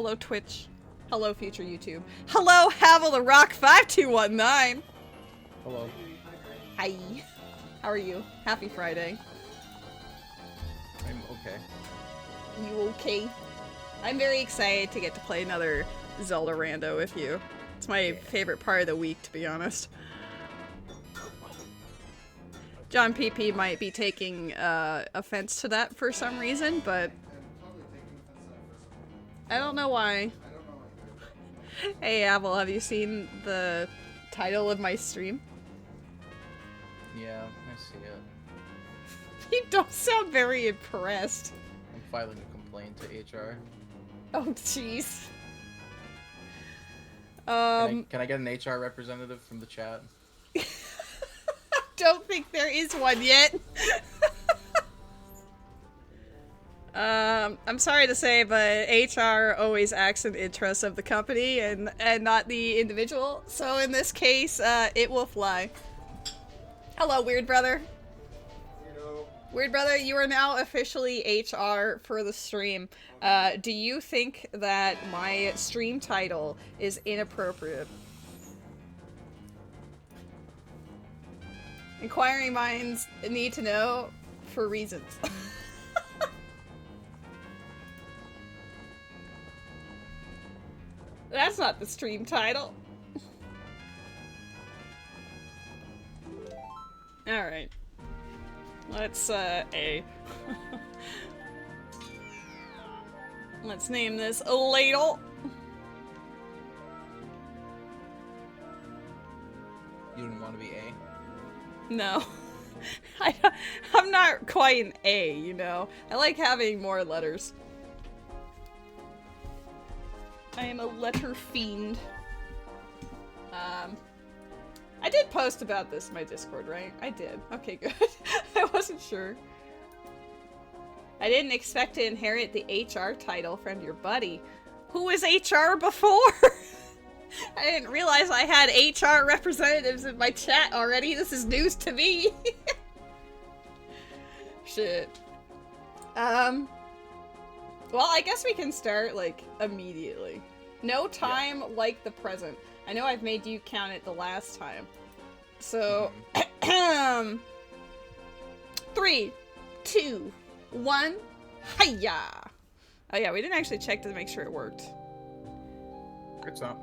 Hello, Twitch. Hello, future YouTube. Hello, Havel the Rock 5219. Hello. Hi. How are you? Happy Friday. I'm okay. You okay? I'm very excited to get to play another Zelda rando with you. It's my favorite part of the week, to be honest. John PP might be taking offense to that for some reason, but I don't know why. Hey, Abel, have you seen the title of my stream? Yeah, I see it. You don't sound very impressed. I'm filing a complaint to HR. Oh, jeez. Can I get an HR representative from the chat? Don't think there is one yet. I'm sorry to say, but HR always acts in the interest of the company and not the individual. So in this case, it will fly. Hello, Weird Brother. Weird Brother, you are now officially HR for the stream. Do you think that my stream title is inappropriate? Inquiring minds need to know for reasons. That's not the stream title. Alright. Let's, let's name this a ladle. You didn't want to be A? No. I'm not quite an A, you know? I like having more letters. I am a letter fiend. I did post about this in my Discord, right? I did. Okay, good. I wasn't sure. I didn't expect to inherit the HR title from your buddy. Who was HR before? I didn't realize I had HR representatives in my chat already. This is news to me. Shit. Well, I guess we can start, like, immediately. No time like the present. I know I've made you count it the last time. So, 3, 2, 1, hiya! Oh yeah, we didn't actually check to make sure it worked. It's not.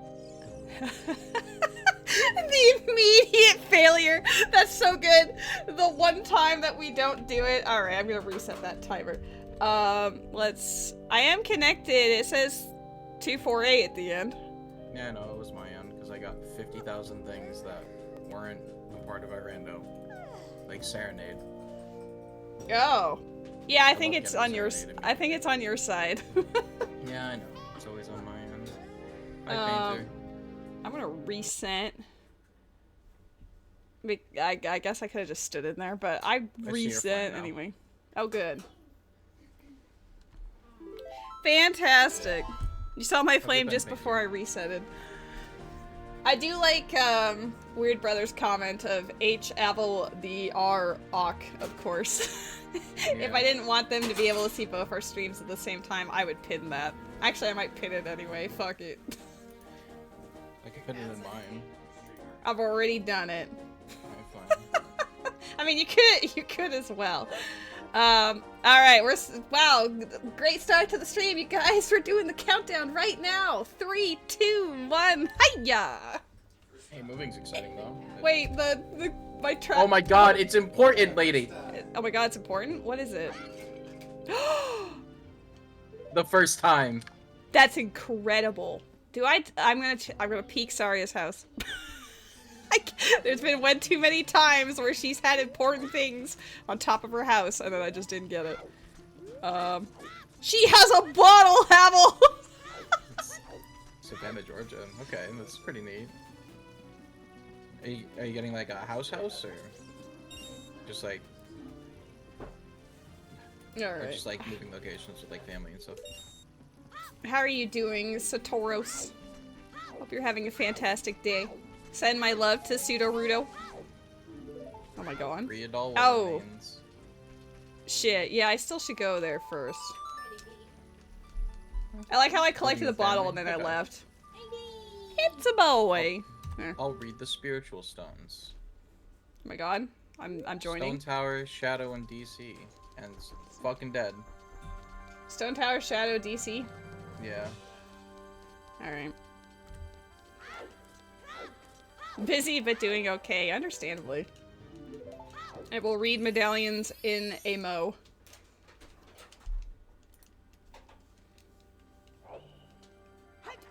The immediate failure! That's so good! The one time that we don't do it. Alright, I'm gonna reset that timer. I am connected. It says 248 at the end. Yeah, no, it was my end, because I got 50,000 things that weren't a part of our rando. Like Serenade. Oh. Yeah, I think love it's on getting your serenaded. I think it's on your side. Yeah, I know. It's always on my end. Hi, Painter. I'm gonna reset. I guess I could have just stood in there, but I see you're reset fine now. anyway. Oh, good. Fantastic. You saw my flame just before I resetted. I do like Weird Brother's comment of H. Avel the R. Ock, of course. If I didn't want them to be able to see both our streams at the same time, I would pin that. Actually, I might pin it anyway. Fuck it. I could put it in mine. I've already done it. Alright, fine. I mean, you could as well. Alright, wow, great start to the stream, you guys. We're doing the countdown right now. 3, 2, 1, hiya! Hey, moving's exciting though. Wait, my trap. Oh my god, it's important, lady! Oh my god, it's important? What is it? The first time. That's incredible. I'm gonna peek Saria's house. There's been one too many times where she's had important things on top of her house, and then I just didn't get it. She has a bottle, Havel! Savannah, Georgia. Okay, that's pretty neat. Are you getting like a house, or just like... Or Alright. just like moving locations with like family and stuff? How are you doing, Satoros? Hope you're having a fantastic day. Send my love to Pseudo-Rudo. Oh my god. Readall Oh. remains. Shit, yeah, I still should go there first. I like how I collected the bottle and then I left. It's a boy. I'll read the spiritual stones. Oh my god. I'm joining. Stone Tower, Shadow, and DC. And it's fucking dead. Stone Tower, Shadow, DC? Yeah. Alright. Busy but doing okay, understandably. I will read medallions in a mo.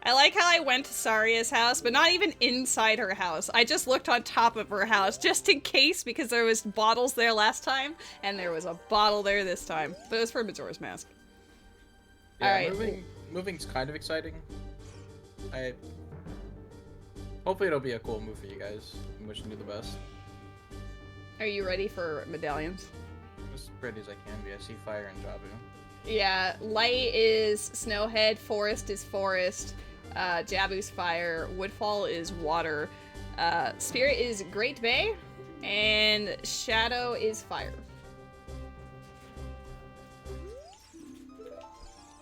I like how I went to Saria's house, but not even inside her house. I just looked on top of her house, just in case, because there was bottles there last time, and there was a bottle there this time. But it was for Majora's Mask. Yeah, alright. Moving's kind of exciting. Hopefully it'll be a cool move for you guys. I'm wishing you the best. Are you ready for medallions? As pretty as I can be. I see fire in Jabu. Yeah, light is Snowhead, forest is forest, Jabu's fire, Woodfall is water, Spirit is Great Bay, and Shadow is fire.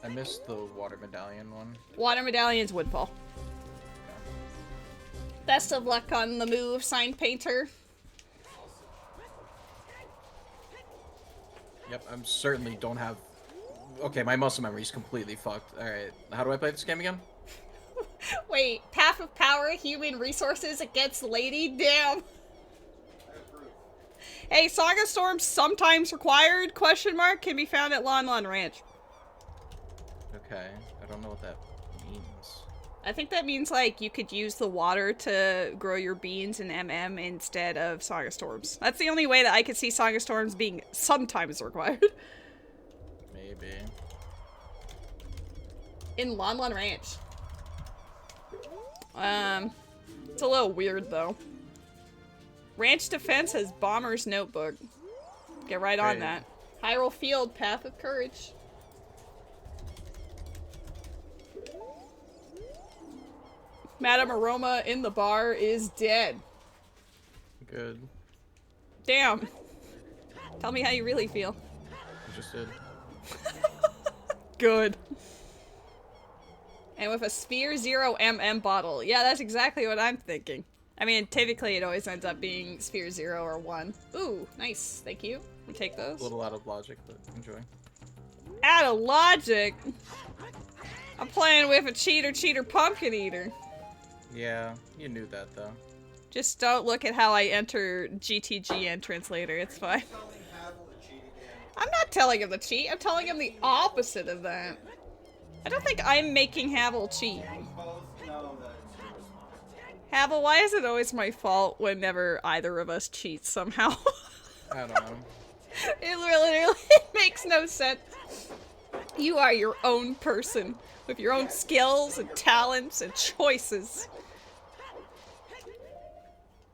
I missed the water medallion one. Water medallion's Woodfall. Best of luck on the move, Sign Painter. Yep, I'm certainly don't have... Okay, my muscle memory is completely fucked. Alright, how do I play this game again? Wait, Path of Power, Human Resources against Lady? Damn. Hey, Saga Storm sometimes required, question mark, can be found at Lon Lon Ranch. Okay, I don't know what that means. I think that means, like, you could use the water to grow your beans in MM instead of Saga Storms. That's the only way that I could see Saga Storms being sometimes required. Maybe. In Lon Lon Ranch. It's a little weird, though. Ranch Defense has Bomber's Notebook. Get right on that. Hyrule Field, Path of Courage. Madame Aroma in the bar is dead. Good. Damn. Tell me how you really feel. I just did. Good. And with a Sphere 0MM bottle. Yeah, that's exactly what I'm thinking. I mean, typically it always ends up being Sphere 0 or 1. Ooh, nice. Thank you. We take those. A little out of logic, but enjoy. Out of logic? I'm playing with a cheater pumpkin eater. Yeah, you knew that though. Just don't look at how I enter GTG entrance later, it's fine. I'm not telling him to cheat, I'm telling him the opposite of that. I don't think I'm making Havel cheat. Havel, why is it always my fault whenever either of us cheats somehow? I don't know. It literally makes no sense. You are your own person, with your own skills and talents and choices.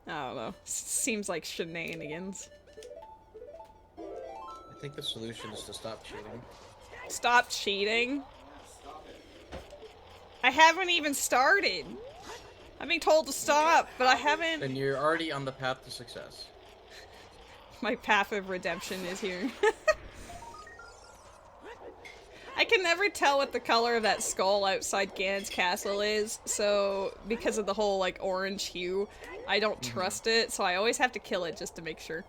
I don't know. Seems like shenanigans. I think the solution is to stop cheating. Stop cheating? I haven't even started. I'm being told to stop, but I haven't. Then you're already on the path to success. My path of redemption is here. I can never tell what the color of that skull outside Ganon's castle is, so because of the whole, like, orange hue, I don't trust it, so I always have to kill it just to make sure.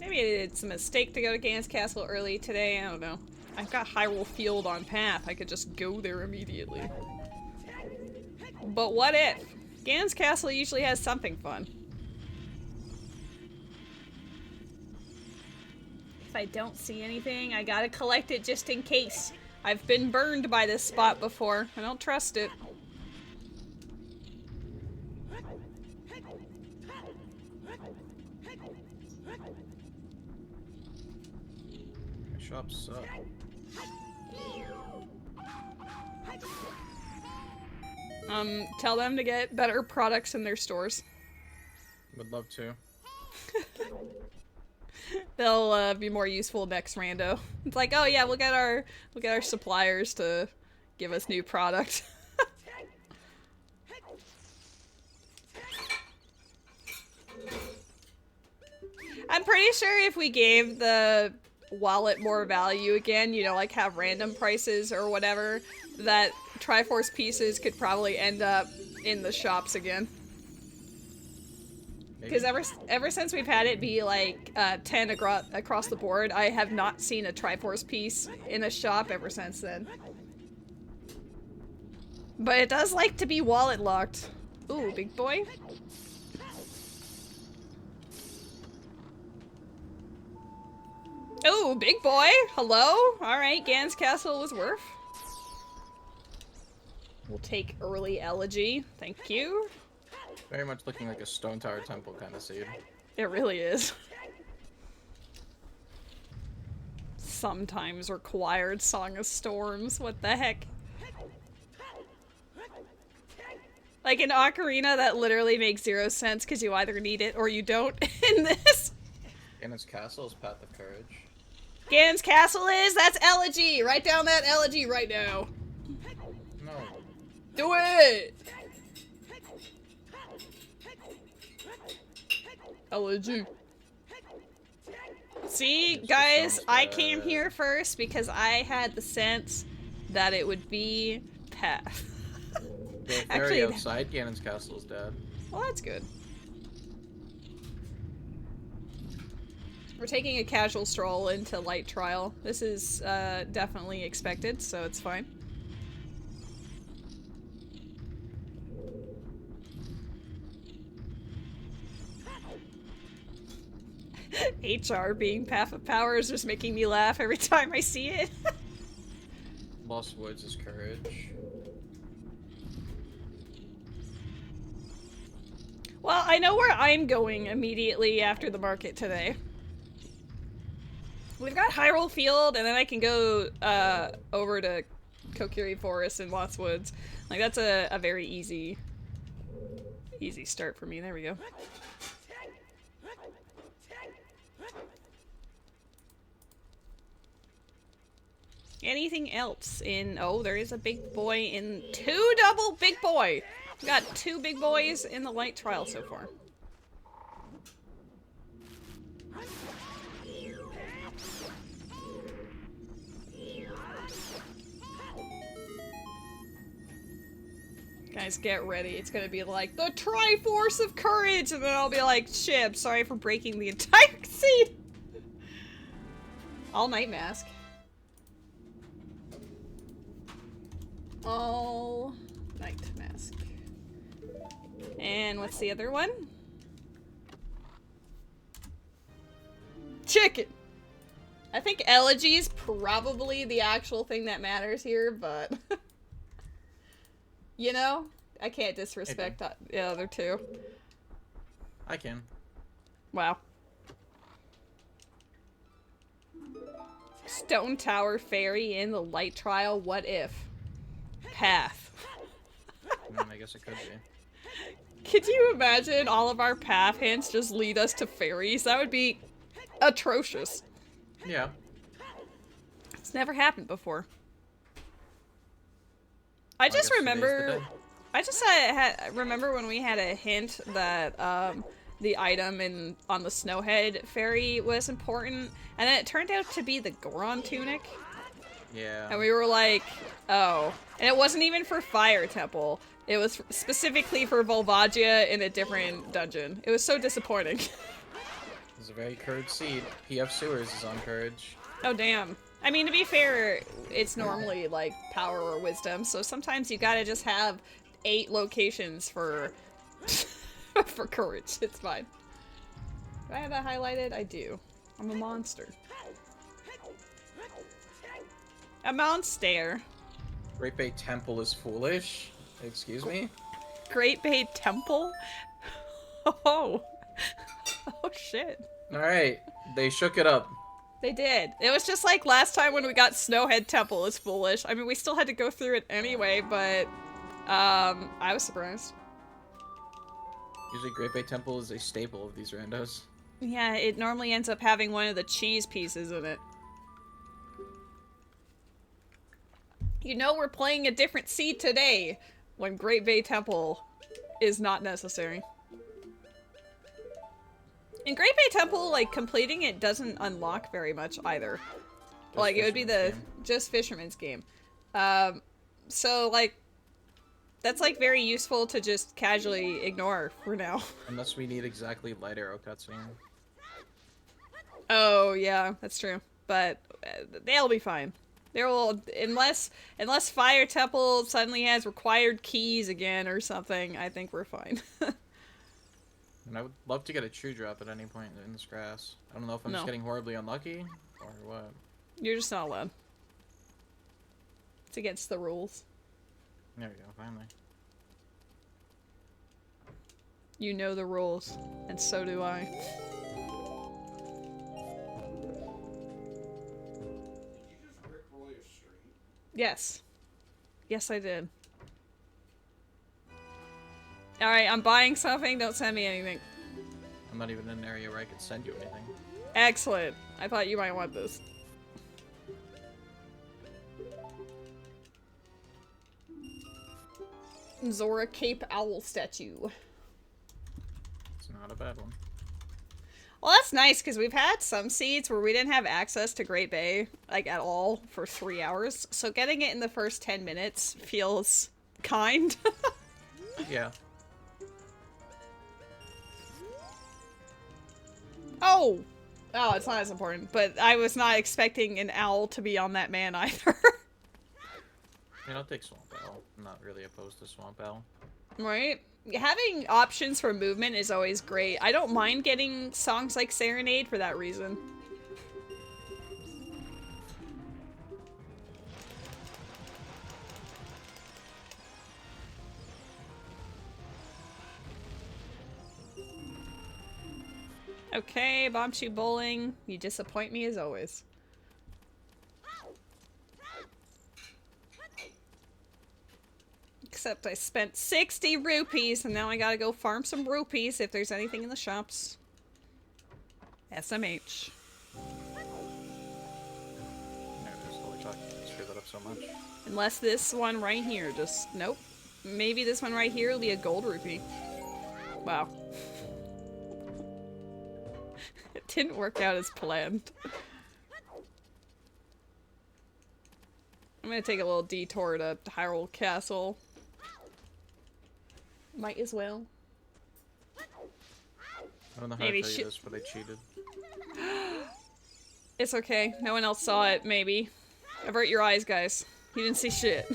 Maybe it's a mistake to go to Ganon's castle early today, I don't know. I've got Hyrule Field on path, I could just go there immediately. But what if? Ganon's castle usually has something fun. If I don't see anything, I gotta collect it just in case. I've been burned by this spot before. I don't trust it. My shops suck. Tell them to get better products in their stores. Would love to. They'll be more useful next rando. It's like, oh yeah, we'll get our suppliers to give us new product. I'm pretty sure if we gave the wallet more value again, you know, like have random prices or whatever, that Triforce pieces could probably end up in the shops again. Because ever since we've had it be like 10 across the board, I have not seen a Triforce piece in a shop ever since then. But it does like to be wallet locked. Ooh, big boy. Ooh, big boy. Hello. All right, Gan's Castle was worth. We'll take early elegy. Thank you. Very much looking like a Stone Tower Temple kind of seed. It really is. Sometimes required Song of Storms. What the heck? Like in Ocarina, that literally makes 0 sense because you either need it or you don't in this. Ganon's Castle is Path of Courage. Gan's Castle is? That's elegy! Write down that elegy right now. No. Do it! Elegy. See, guys, I came here first because I had the sense that it would be Path. The fairy outside Ganon's Castle is dead. Well, that's good. We're taking a casual stroll into Light Trial. This is definitely expected, so it's fine. HR being Path of Power is just making me laugh every time I see it. Lost Woods is Courage. Well, I know where I'm going immediately after the market today. We've got Hyrule Field, and then I can go over to Kokiri Forest and Lost Woods. Like, that's a very easy start for me. There we go. Anything else in... Oh, there is a big boy in... 2 double big boy! We've got 2 big boys in the Light Trial so far. Guys, get ready. It's gonna be like, the Triforce of Courage! And then I'll be like, shit, I'm sorry for breaking the entire scene! All Night Mask. All Night Mask. And what's the other one? Chicken! I think elegy is probably the actual thing that matters here, but... you know? I can't disrespect the other two. I can. Wow. Stone Tower Fairy in the Light Trial, what if? Path. I guess it could be. Could you imagine all of our path hints just lead us to fairies? That would be atrocious. Yeah. It's never happened before. I just remember when we had a hint that the item on the Snowhead Fairy was important, and then it turned out to be the Goron tunic. Yeah. And we were like, oh. And it wasn't even for Fire Temple. It was specifically for Volvagia in a different dungeon. It was so disappointing. It's a very Courage seed. PF Sewers is on Courage. Oh, damn. I mean, to be fair, it's normally, like, power or wisdom, so sometimes you gotta just have 8 locations for... for courage. It's fine. Do I have that highlighted? I do. I'm a monster. A monster. Great Bay Temple is foolish. Excuse me? Great Bay Temple? Oh. Oh, shit. Alright. They shook it up. They did. It was just like last time when we got Snowhead Temple is foolish. I mean, we still had to go through it anyway, but I was surprised. Usually Great Bay Temple is a staple of these randos. Yeah, it normally ends up having one of the cheese pieces in it. You know we're playing a different seed today when Great Bay Temple is not necessary. In Great Bay Temple, like, completing it doesn't unlock very much either. Just Like, it would be the Fisherman's Game. just Fisherman's Game. So, like, that's, like, very useful to just casually ignore for now. Unless we need exactly light arrow cutscene. Oh, yeah, that's true. But they'll be fine. There will, unless Fire Temple suddenly has required keys again or something, I think we're fine. And I would love to get a true drop at any point in this grass. I don't know if I'm just No. getting horribly unlucky or what. You're just not allowed. It's against the rules. There we go, finally. You know the rules, and so do I. Did you just rickroll your stream? Yes. Yes, I did. Alright, I'm buying something, don't send me anything. I'm not even in an area where I could send you anything. Excellent. I thought you might want this. Zora Cape Owl statue. It's not a bad one. Well, that's nice, because we've had some seeds where we didn't have access to Great Bay, like, at all, for 3 hours. So getting it in the first 10 minutes feels kind. Yeah. Oh! Oh, it's not as important, but I was not expecting an owl to be on that man either. I mean, I'll take Swamp Owl. I'm not really opposed to Swamp Owl. Right? Having options for movement is always great. I don't mind getting songs like Serenade for that reason. Okay, Bombchu Bowling. You disappoint me as always. Except I spent 60 rupees and now I gotta go farm some rupees if there's anything in the shops. SMH. There it is. Holy fuck. I screwed that up so much. Unless this one right here just... Nope. Maybe this one right here will be a gold rupee. Wow. It didn't work out as planned. I'm gonna take a little detour to Hyrule Castle. Might as well. I don't know how Maybe to tell sh- you this, but I cheated. It's okay. No one else saw it, maybe. Avert your eyes, guys. You didn't see shit.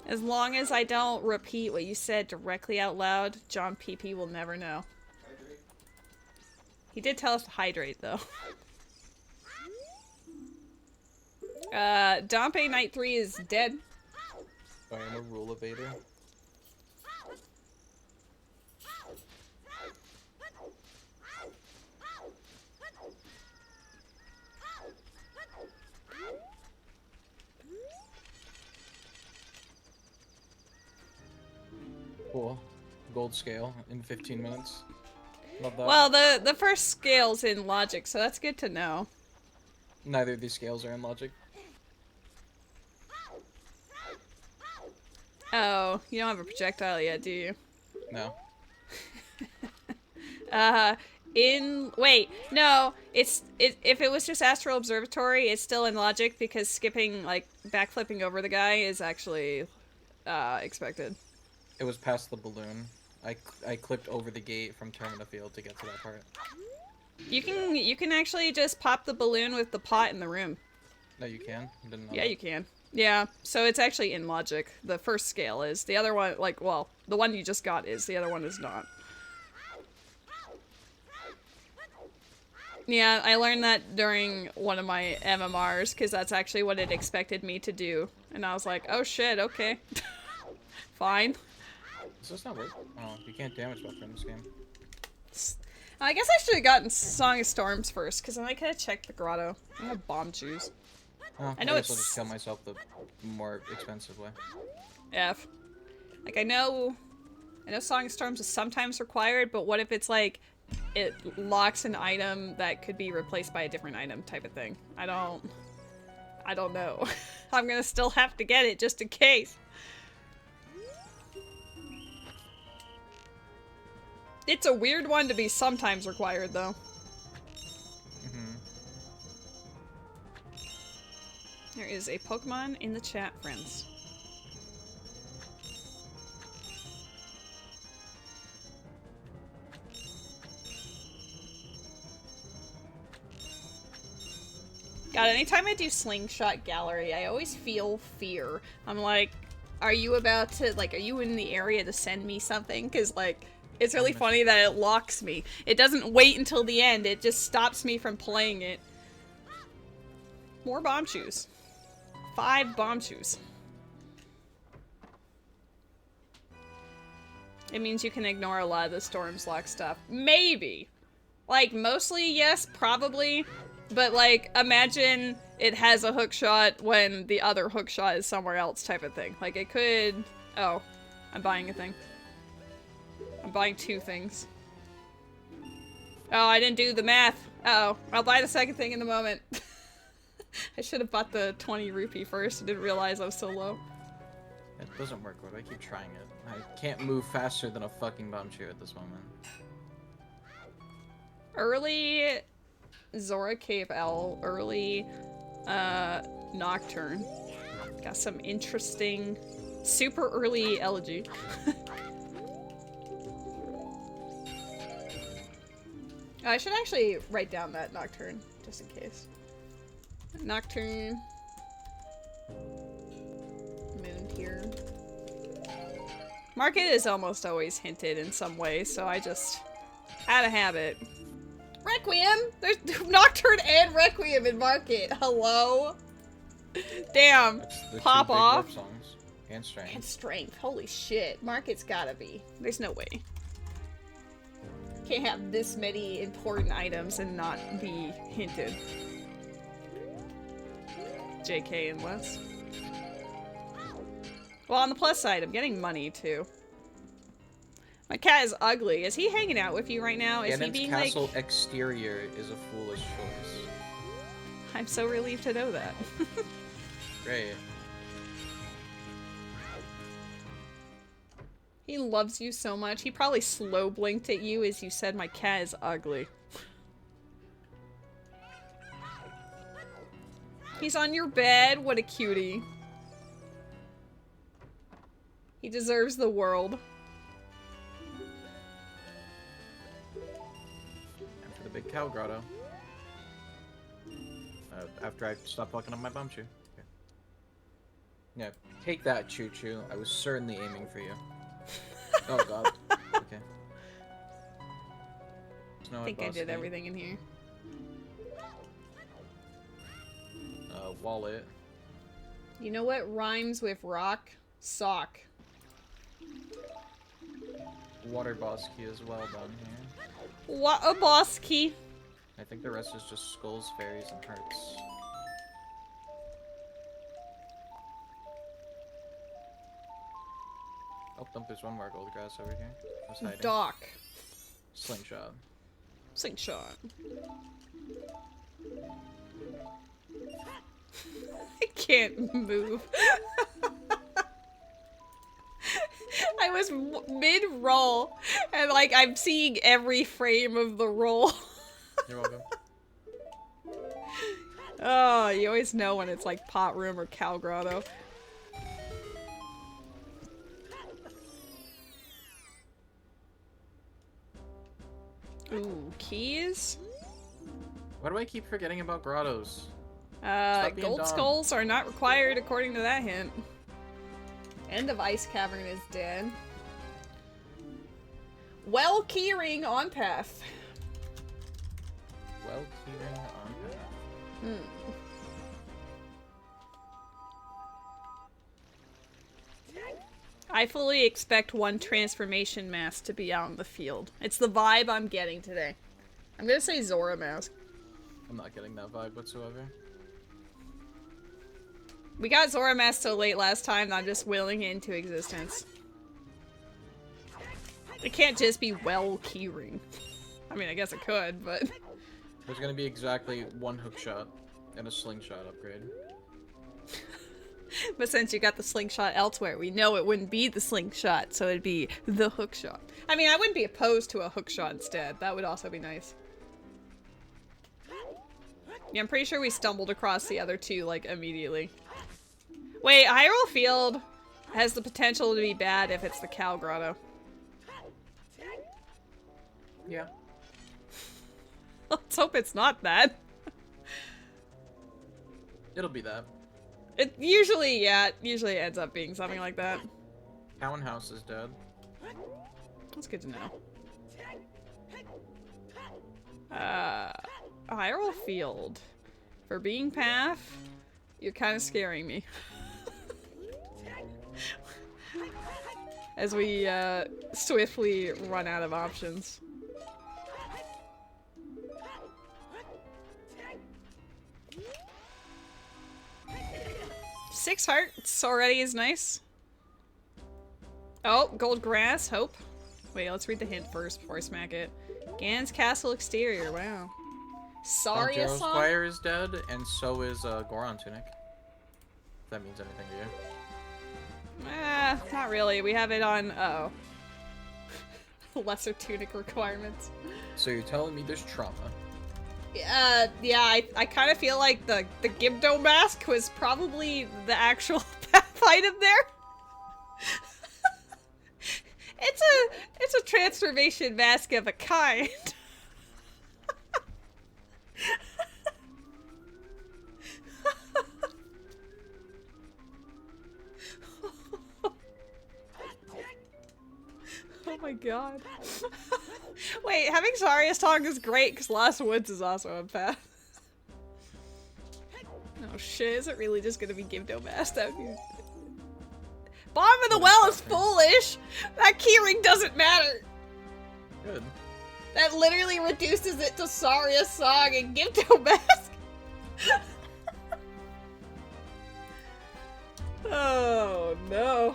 As long as I don't repeat what you said directly out loud, John PP will never know. Hydrate. He did tell us to hydrate, though. Dompe Knight 3 is dead. I am a rule evader. Cool. Gold scale in 15 minutes. Love that. Well, the first scale's in logic, so that's good to know. Neither of these scales are in logic. Oh, you don't have a projectile yet, do you? No. Wait, no, if it was just Astral Observatory, it's still in logic because skipping, like, backflipping over the guy is actually, expected. It was past the balloon. I clipped over the gate from Termina Field to get to that part. You can actually just pop the balloon with the pot in the room. No, you can? I didn't know Yeah, that. you can. Yeah, so it's actually in logic. The first scale is. The other one, like, well, the one you just got is. The other one is not. Yeah, I learned that during one of my MMRs, because that's actually what it expected me to do. And I was like, oh shit, okay. Fine. Does this not work? Oh, you can't damage buffer in this game. I guess I should have gotten Song of Storms first, because then I could have checked the grotto. I'm gonna bomb choose. Oh, I know guess I'll it's- just kill myself the more expensive way. F. Like, I know Song of Storms is sometimes required, but what if it's like, it locks an item that could be replaced by a different item type of thing? I don't know. I'm gonna still have to get it just in case. It's a weird one to be sometimes required, though. Mm-hmm. There is a Pokemon in the chat, friends. God, anytime I do Slingshot Gallery, I always feel fear. I'm like, are you about to, like, are you in the area to send me something? Because, like, it's really funny that it locks me. It doesn't wait until the end, it just stops me from playing it. More bomb shoes. 5 bomb shoes. It means you can ignore a lot of the Storm's Lock stuff. Maybe. Like, mostly, yes, probably. But, like, imagine it has a hook shot when the other hook shot is somewhere else type of thing. Like, it could... Oh, I'm buying a thing. I'm buying 2 things. Oh, I didn't do the math. Uh-oh. I'll buy the second thing in a moment. I should have bought the 20 rupee first. I didn't realize I was so low. It doesn't work, but I keep trying it. I can't move faster than a fucking bomb shoe at this moment. Early Zora Cave Owl, early Nocturne. Got some interesting, super early Elegy. I should actually write down that Nocturne, just in case. Nocturne. Moon Tear. Market is almost always hinted in some way, so I just had to have it. Requiem! There's Nocturne and Requiem in Market. Hello? Damn. The Pop 2 big off. warp songs. And strength. And Strength. Holy shit. Market's gotta be. There's no way. Can't have this many important items and not be hinted. JK and less. Well, on the plus side, I'm getting money, too. My cat is ugly. Is he hanging out with you right now? Is he being castle like... exterior is a foolish choice. I'm so relieved to know that. Great. He loves you so much. He probably slow blinked at you as you said my cat is ugly. He's on your bed. What a cutie. He deserves the world. And for the big cow grotto. After I stop fucking up my bomb shoe. Okay. Yeah, take that, Choo Choo. I was certainly aiming for you. Oh god. Okay. I think I did everything in here. Wallet. You know what rhymes with rock? Sock. Water boss key as well down here. What a boss key. I think the rest is just skulls, fairies, and hearts. Oh, there's one more gold grass over here. Just hiding. Dock. Slingshot. Slingshot. I can't move. I was mid-roll, and like I'm seeing every frame of the roll. You're welcome. Oh, you always know when it's like pot room or cow grotto. Ooh, keys? Why do I keep forgetting about grottos? Gold dumb. skulls are not required according to that hint. End of Ice Cavern is dead. Well, keyring on path. Well, keyring on path. I fully expect one transformation mask to be out in the field. It's the vibe I'm getting today. I'm gonna say Zora mask. I'm not getting that vibe whatsoever. We got Zora mask so late last time that I'm just willing it into existence. It can't just be well keyring. I mean, I guess it could, but... There's gonna be exactly one hook shot and a slingshot upgrade. But since you got the slingshot elsewhere, we know it wouldn't be the slingshot, so it'd be the hookshot. I mean, I wouldn't be opposed to a hookshot instead. That would also be nice. Yeah, I'm pretty sure we stumbled across the other two, like, immediately. Wait, Hyrule Field has the potential to be bad if it's the Cow Grotto. Yeah. Let's hope it's not that. It'll be that. It usually, yeah, it usually ends up being something like that. Cowan House is dead. That's good to know. Hyrule Field. For being Path, you're kind of scaring me. As we, swiftly run out of options. 6 hearts already is nice. Oh, gold grass, hope. Wait, let's read the hint first before I smack it. Gan's Castle exterior, wow. Sorry, Majora's Squire is dead, and so is Goron Tunic. If that means anything to you. Not really. We have it on, lesser tunic requirements. So you're telling me there's trauma? Yeah, I kind of feel like the Gibdo mask was probably the actual path item there. It's a transformation mask of a kind. Oh my god. Wait, having Saria's tongue is great because Lost Woods is also a path. Oh shit, is it really just gonna be Gibdo mask? That would be... Bottom of the well is foolish! That keyring doesn't matter! Good. That literally reduces it to Saria's song and Gibdo mask! Oh no.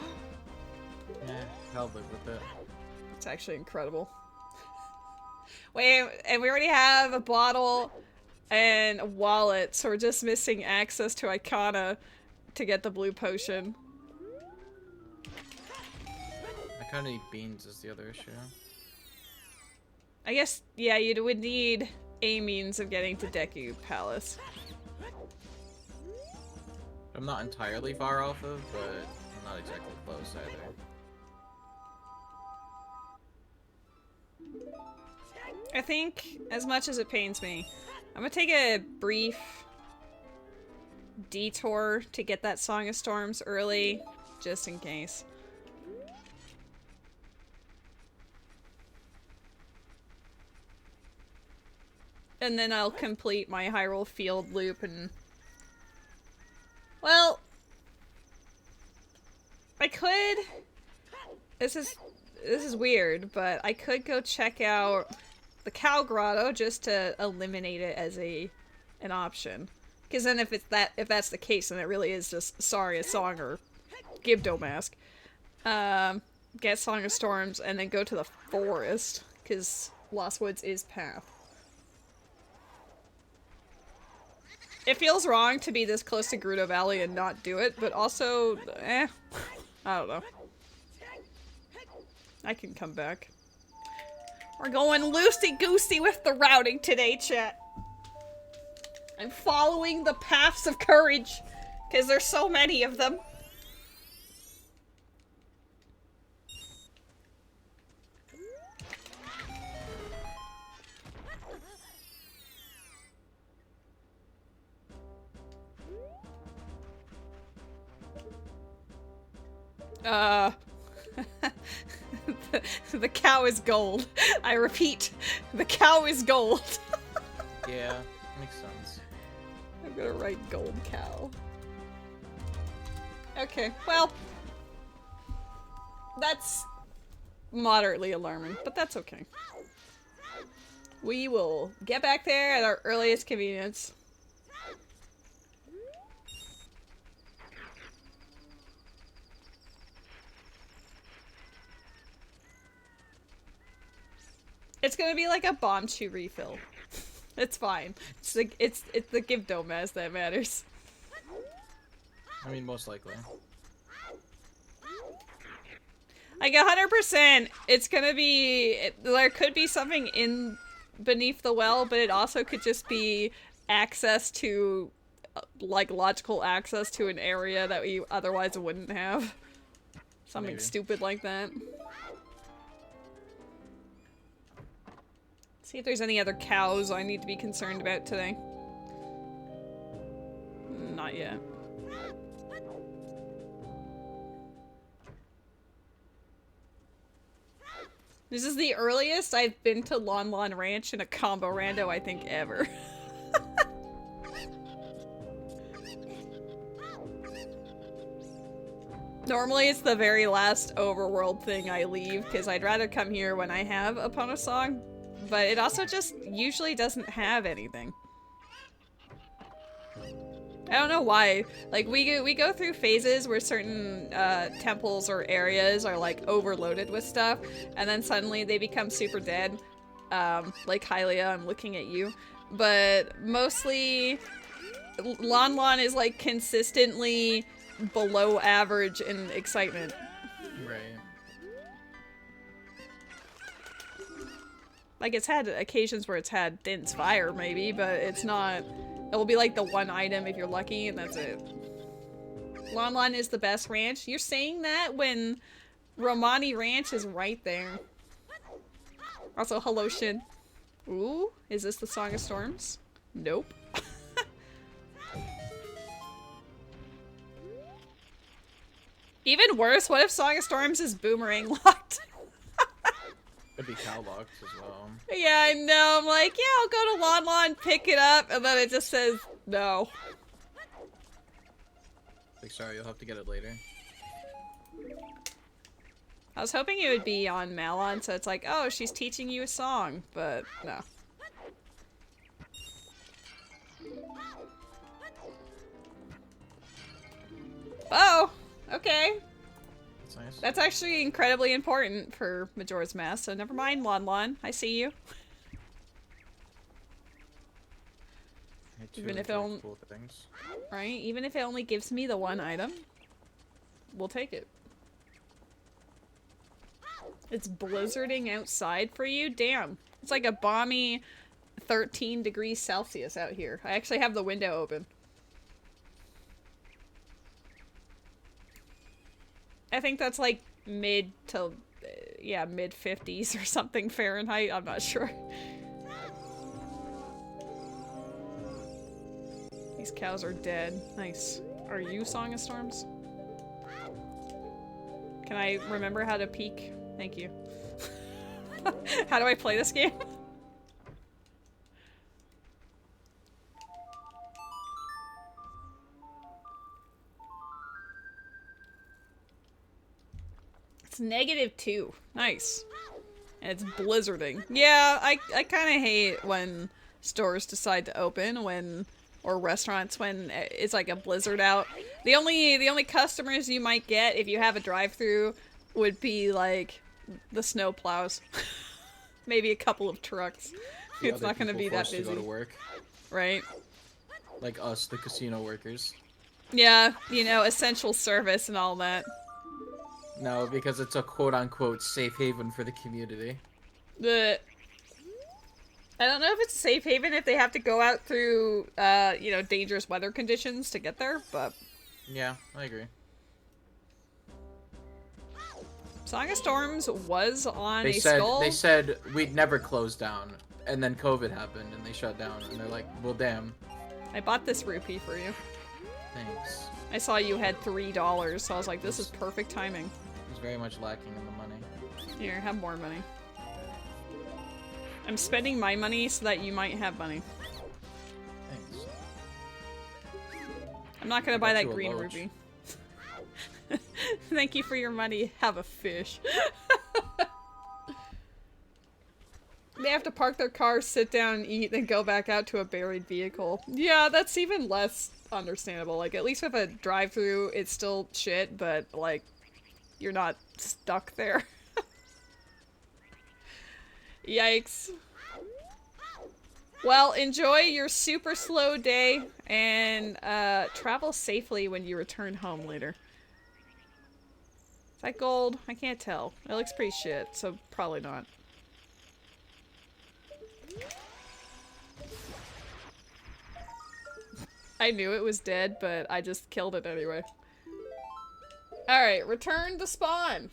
Yeah, I'll live with it. It's actually incredible. Wait, and we already have a bottle and a wallet, so we're just missing access to Icona to get the blue potion. I kinda need beans is the other issue. I guess, yeah, you would need a means of getting to Deku Palace. I'm not entirely far off of, but I'm not exactly close either. I think, as much as it pains me, I'm gonna take a brief detour to get that Song of Storms early, just in case. And then I'll complete my Hyrule Field loop and... Well... I could... This is weird, but I could go check out the Cow Grotto just to eliminate it as an option. Because then if that's the case, then it really is just Saria Song or Gibdo Mask. Get Song of Storms and then go to the forest, because Lost Woods is path. It feels wrong to be this close to Gerudo Valley and not do it, but also, I don't know. I can come back. We're going loosey-goosey with the routing today, chat. I'm following the paths of courage, because there's so many of them. The cow is gold. I repeat, the cow is gold. Yeah, makes sense. I'm gonna write gold cow. Okay, well, that's moderately alarming, but that's okay. We will get back there at our earliest convenience. It's gonna be like a bomb chew refill. It's fine. It's the Gibdo mask that matters. I mean, most likely. Like 100%, it's gonna be, there could be something in beneath the well, but it also could just be access to, like, logical access to an area that we otherwise wouldn't have. Something Maybe. stupid like that. See if there's any other cows I need to be concerned about today. Not yet. This is the earliest I've been to Lon Lon Ranch in a combo rando, I think, ever. Normally it's the very last overworld thing I leave, because I'd rather come here when I have upon a song, but it also just usually doesn't have anything. I don't know why. Like, we go through phases where certain temples or areas are, like, overloaded with stuff, and then suddenly they become super dead. Like Hylia, I'm looking at you. But mostly, Lon Lon is, like, consistently below average in excitement. Right. Like, it's had occasions where it's had Din's Fire, maybe, but it's not... It will be like the one item if you're lucky, and that's it. Lon Lon is the best ranch? You're saying that when Romani Ranch is right there. Also, hello, Shin. Ooh, is this the Song of Storms? Nope. Even worse, what if Song of Storms is boomerang locked? Could be cow locked as well. Yeah, I know. I'm like, yeah, I'll go to Lon Lon, pick it up, and then it just says no. Like, sorry, you'll have to get it later. I was hoping it would be on Malon, so it's like, oh, she's teaching you a song, but no. Oh, okay. That's nice. That's actually incredibly important for Majora's Mask, so never mind, Lon Lon. I see you. Even if it only, cool things. right? Even if it only gives me the one item, we'll take it. It's blizzarding outside for you? Damn. It's like a balmy 13 degrees Celsius out here. I actually have the window open. I think that's like mid to, yeah, mid 50s or something Fahrenheit. I'm not sure. These cows are dead. Nice. Are you Song of Storms? Can I remember how to peek? Thank you. How do I play this game? It's -2. Nice. And it's blizzarding. Yeah, I kind of hate when stores decide to open when, or restaurants when it's like a blizzard out. The only customers you might get if you have a drive-through would be like the snow plows. Maybe a couple of trucks. The It's other not going to people be that forced to busy. go to work. Right? Like us, the casino workers. Yeah, you know, essential service and all that. No, because it's a quote-unquote safe haven for the community. I don't know if it's a safe haven if they have to go out through, you know, dangerous weather conditions to get there, but... Yeah, I agree. Song of Storms was on They a said skull. they said we'd never close down, and then COVID happened, and they shut down, and they're like, well, damn. I bought this rupee for you. Thanks. I saw you had $3, so I was like, this is perfect timing. It was very much lacking in the money. Here, have more money. I'm spending my money so that you might have money. Thanks. I'm not gonna I buy got that you a green loach. rupee. Thank you for your money. Have a fish. They have to park their car, sit down, and eat, then go back out to a buried vehicle. Yeah, that's even less understandable. Like, at least with a drive-through, it's still shit, but, like, you're not stuck there. Yikes. Well, enjoy your super slow day and travel safely when you return home later. Is that gold? I can't tell. It looks pretty shit, so probably not. I knew it was dead, but I just killed it anyway. Alright, return to spawn.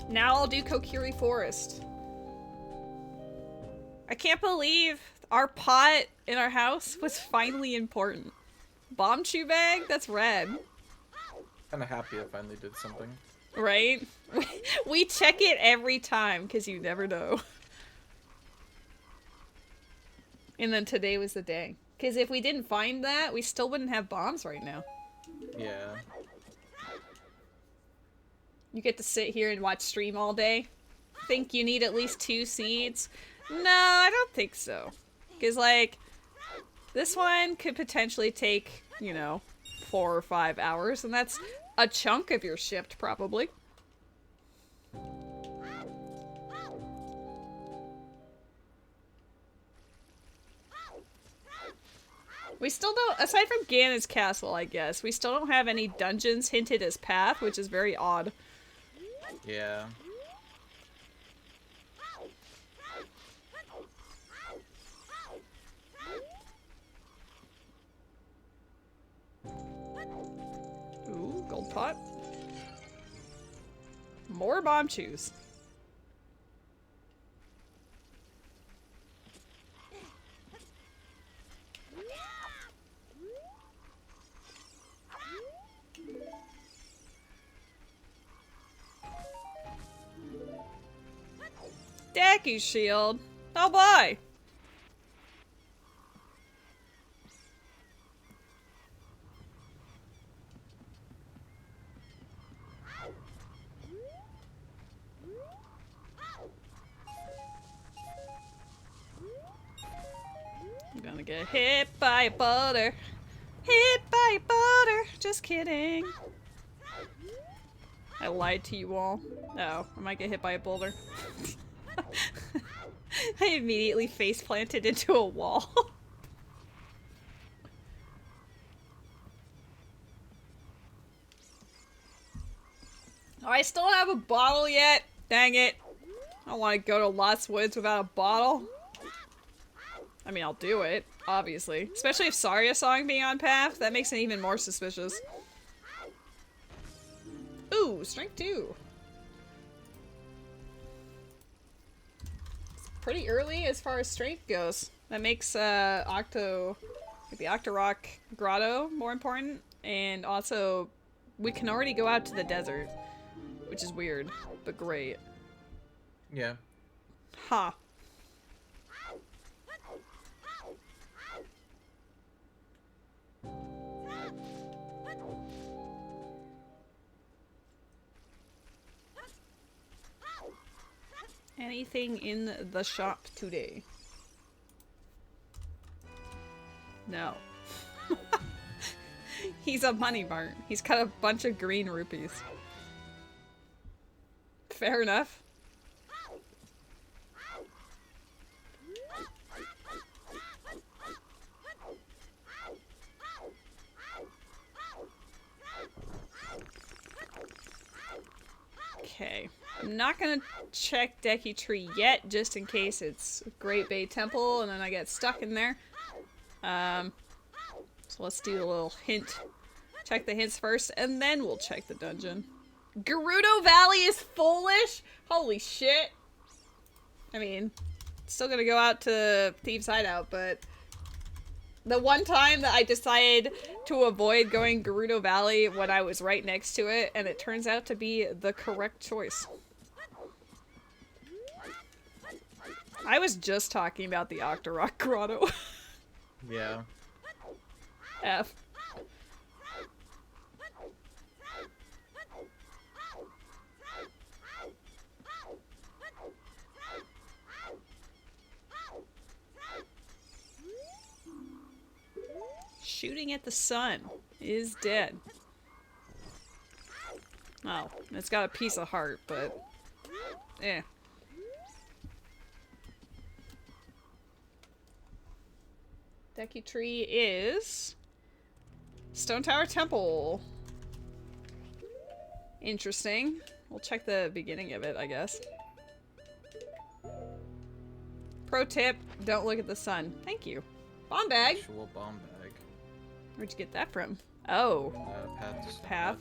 Now I'll do Kokiri Forest. I can't believe our pot in our house was finally important. Bomb chew bag? That's red. Kinda happy I finally did something. Right? We check it every time, because you never know. And then today was the day. Because if we didn't find that, we still wouldn't have bombs right now. Yeah. You get to sit here and watch stream all day? Think you need at least 2 seeds? No, I don't think so. Because, like, this one could potentially take, you know, 4 or 5 hours, and that's a chunk of your shift, probably. We still don't, aside from Ganon's castle, I guess, we still don't have any dungeons hinted as path, which is very odd. Yeah. Ooh, gold pot. More bomb chews. Deku shield. Oh boy. I'm gonna get hit by a boulder. Hit by a boulder. Just kidding. I lied to you all. Oh, I might get hit by a boulder. I immediately face planted into a wall. Oh, I still don't have a bottle yet. Dang it. I don't want to go to Lost Woods without a bottle. I mean, I'll do it, obviously. Especially if Saria song being on path. That makes it even more suspicious. Ooh, strength 2. Pretty early as far as strength goes. That makes the Octorok Grotto more important, and also we can already go out to the desert, which is weird, but great. Yeah. Ha. Anything in the shop today? No. He's a money mart. He's got a bunch of green rupees. Fair enough. Okay. I'm not gonna check Deku Tree yet, just in case it's Great Bay Temple and then I get stuck in there. So let's do a little hint. Check the hints first, and then we'll check the dungeon. Gerudo Valley is foolish? Holy shit. I mean, still gonna go out to Thieves' Hideout, but the one time that I decided to avoid going Gerudo Valley when I was right next to it, and it turns out to be the correct choice. I was just talking about the Octorok Grotto. Yeah. F. Shooting at the sun is dead. Oh, it's got a piece of heart, but eh. Decky tree is Stone Tower Temple. Interesting. We'll check the beginning of it, I guess. Pro tip, don't look at the sun. Thank you. Bomb bag. Actual bomb bag. Where'd you get that from? Oh. Path. Path.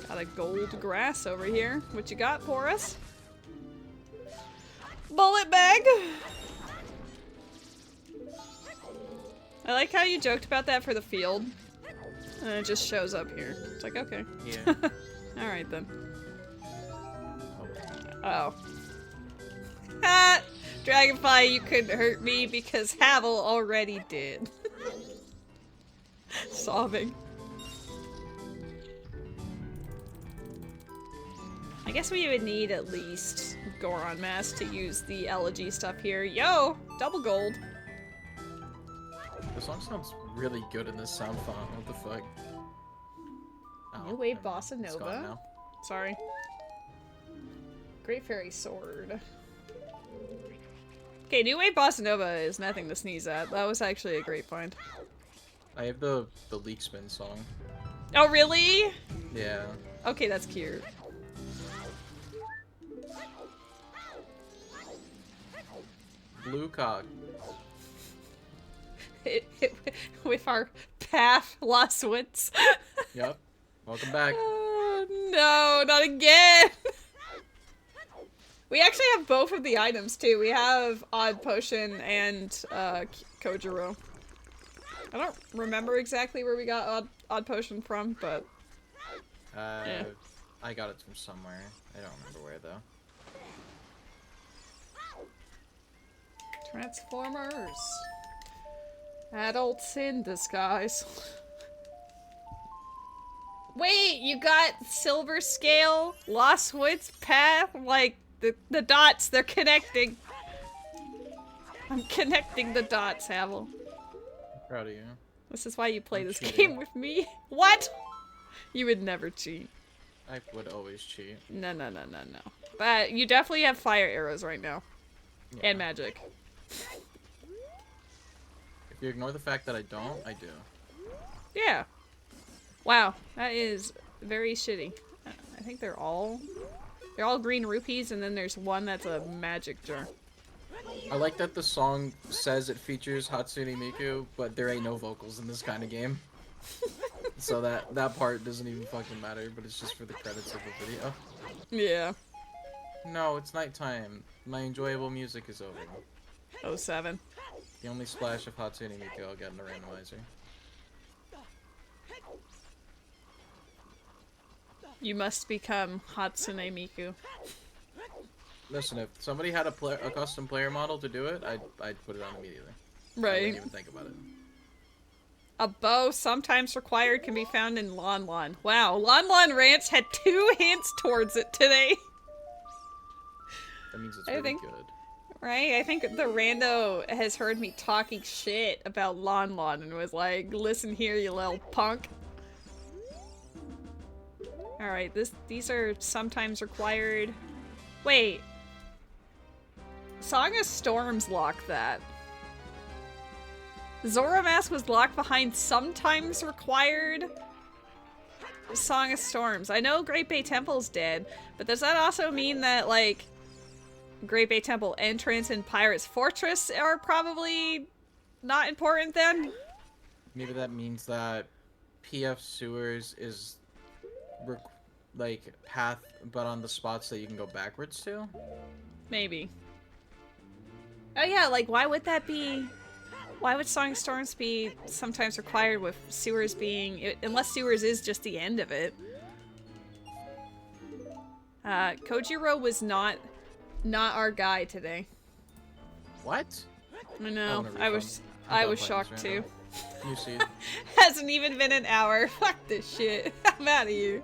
Got a gold grass over here. What you got for us? Bullet bag! I like how you joked about that for the field. And it just shows up here. It's like, okay. Yeah. Alright then. Oh. Oh. Ha! Dragonfly, you couldn't hurt me because Havel already did. Sobbing. I guess we would need at least Goron Mask to use the elegy stuff here. Yo! Double gold. The song sounds really good in this sound font. What the fuck? Oh, New Wave never mind. Bossa It's gone Nova. now. Sorry. Great Fairy Sword. Okay, New Wave Bossa Nova is nothing to sneeze at. That was actually a great find. I have the leak spin song. Oh, really? Yeah. Okay, that's cute. Blue cock. With our path lost wits. Yep. Welcome back. No, not again! We actually have both of the items too. We have Odd Potion and Kojiro. I don't remember exactly where we got Odd Potion from, but yeah. I got it from somewhere. I don't remember where though. Transformers. Adults in disguise. Wait, you got Silver Scale, Lost Woods Path, like the dots, they're connecting. I'm connecting the dots, Havel. Proud of you. This is why you play I'm this cheating. game with me. What? You would never cheat. I would always cheat. No, no, no, no, no. But you definitely have fire arrows right now. Yeah. And magic. If you ignore the fact that I don't, I do. Yeah. Wow, that is very shitty. I think they're all green rupees, and then there's one that's a magic jar. I like that the song says it features Hatsune Miku, but there ain't no vocals in this kind of game. So that part doesn't even fucking matter, but it's just for the credits of the video. Yeah. No, it's nighttime. My enjoyable music is over. 07. The only splash of Hatsune Miku I'll get in the randomizer. You must become Hatsune Miku. Listen, if somebody had a custom player model to do it, I'd put it on immediately. I Right. wouldn't even think about it. A bow sometimes required can be found in Lon Lon. Wow, Lon Lon Ranch had 2 hints towards it today. That means it's I really think- good. Right? I think the rando has heard me talking shit about Lon Lon and was like, listen here, you little punk. Alright, these are sometimes required. Wait. Song of Storms locked that. Zora Mask was locked behind sometimes required Song of Storms. I know Great Bay Temple's dead, but does that also mean that, like, Great Bay Temple entrance and Pirate's Fortress are probably not important then? Maybe that means that PF Sewers is like path, but on the spots that you can go backwards to. Maybe. Oh yeah, like why would that be? Why would Song of Storms be sometimes required with Sewers being, unless Sewers is just the end of it? Kojiro was not our guy today. What? I know. want a I refund. was I'm done shocked playing too. this right now. You see, Hasn't even been an hour. Fuck this shit. I'm out of here.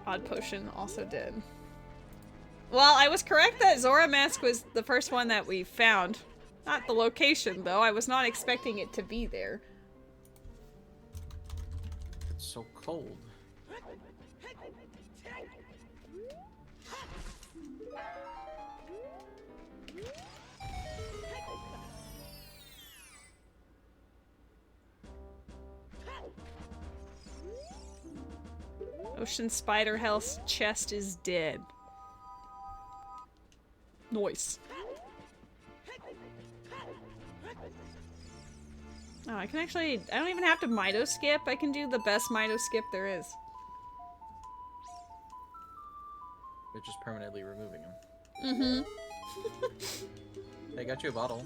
Odd Potion also did. Well, I was correct that Zora Mask was the first one that we found. Not the location, though. I was not expecting it to be there. It's so cold. Ocean Spider Health's chest is dead. Nice. Oh, I can actually... I don't even have to Mido skip. I can do the best Mido skip there is. You're just permanently removing them. Mm-hmm. I got you a bottle.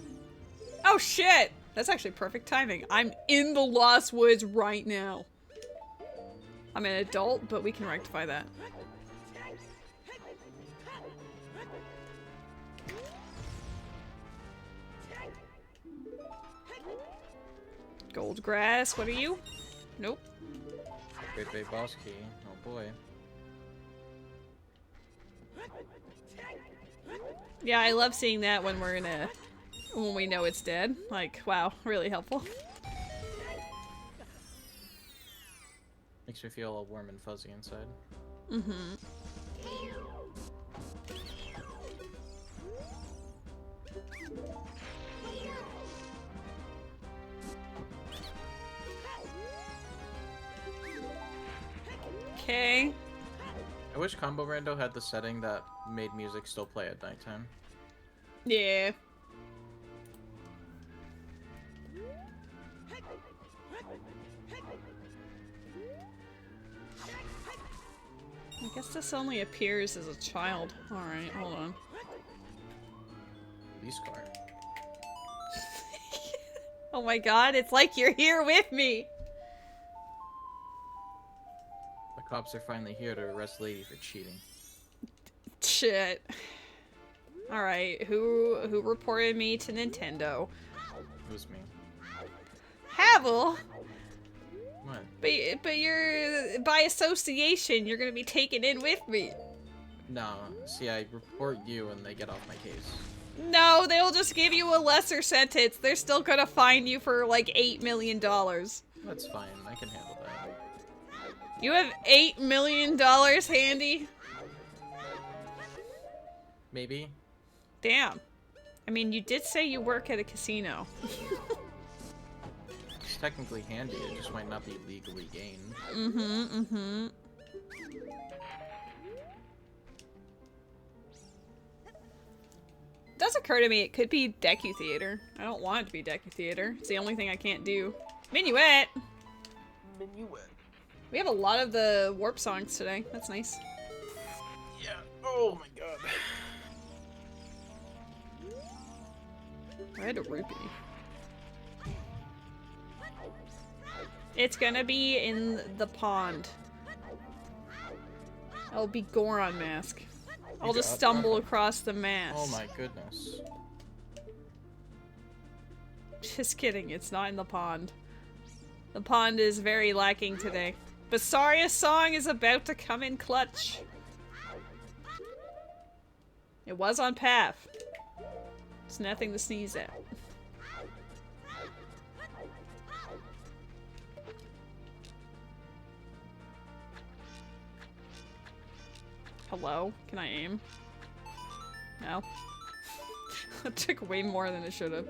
Oh, shit! That's actually perfect timing. I'm in the Lost Woods right now. I'm an adult, but we can rectify that. Gold grass, what are you? Nope. Great Bay Boss Key. Oh boy. Yeah, I love seeing that when we're in a... when we know it's dead. Like, wow, really helpful. Makes me feel all warm and fuzzy inside. Mm-hmm. Okay. I wish Combo Rando had the setting that made music still play at nighttime. Yeah. I guess this only appears as a child. Alright, hold on. Police car. Oh my god, it's like you're here with me! The cops are finally here to arrest Lady for cheating. Shit. Alright, who reported me to Nintendo? It was me. Havel? What? But you're, by association, you're gonna be taken in with me. No, see, I report you and they get off my case. No, they'll just give you a lesser sentence. They're still gonna fine you for like $8 million. That's fine, I can handle that. You have $8 million handy? Maybe? Damn. I mean, you did say you work at a casino. It's technically handy, it just might not be legally gained. Mm-hmm, mm-hmm. It does occur to me it could be Deku Theater. I don't want it to be Deku Theater. It's the only thing I can't do. Minuet! Minuet. We have a lot of the warp songs today. That's nice. Yeah. Oh my god. I had a rupee. It's gonna be in the pond. I'll be Goron mask. I'll just stumble across the mass. Oh my goodness. Just kidding, it's not in the pond. The pond is very lacking today. Basaria's song is about to come in clutch. It was on path. It's nothing to sneeze at. Hello? Can I aim? No. It took way more than it should have.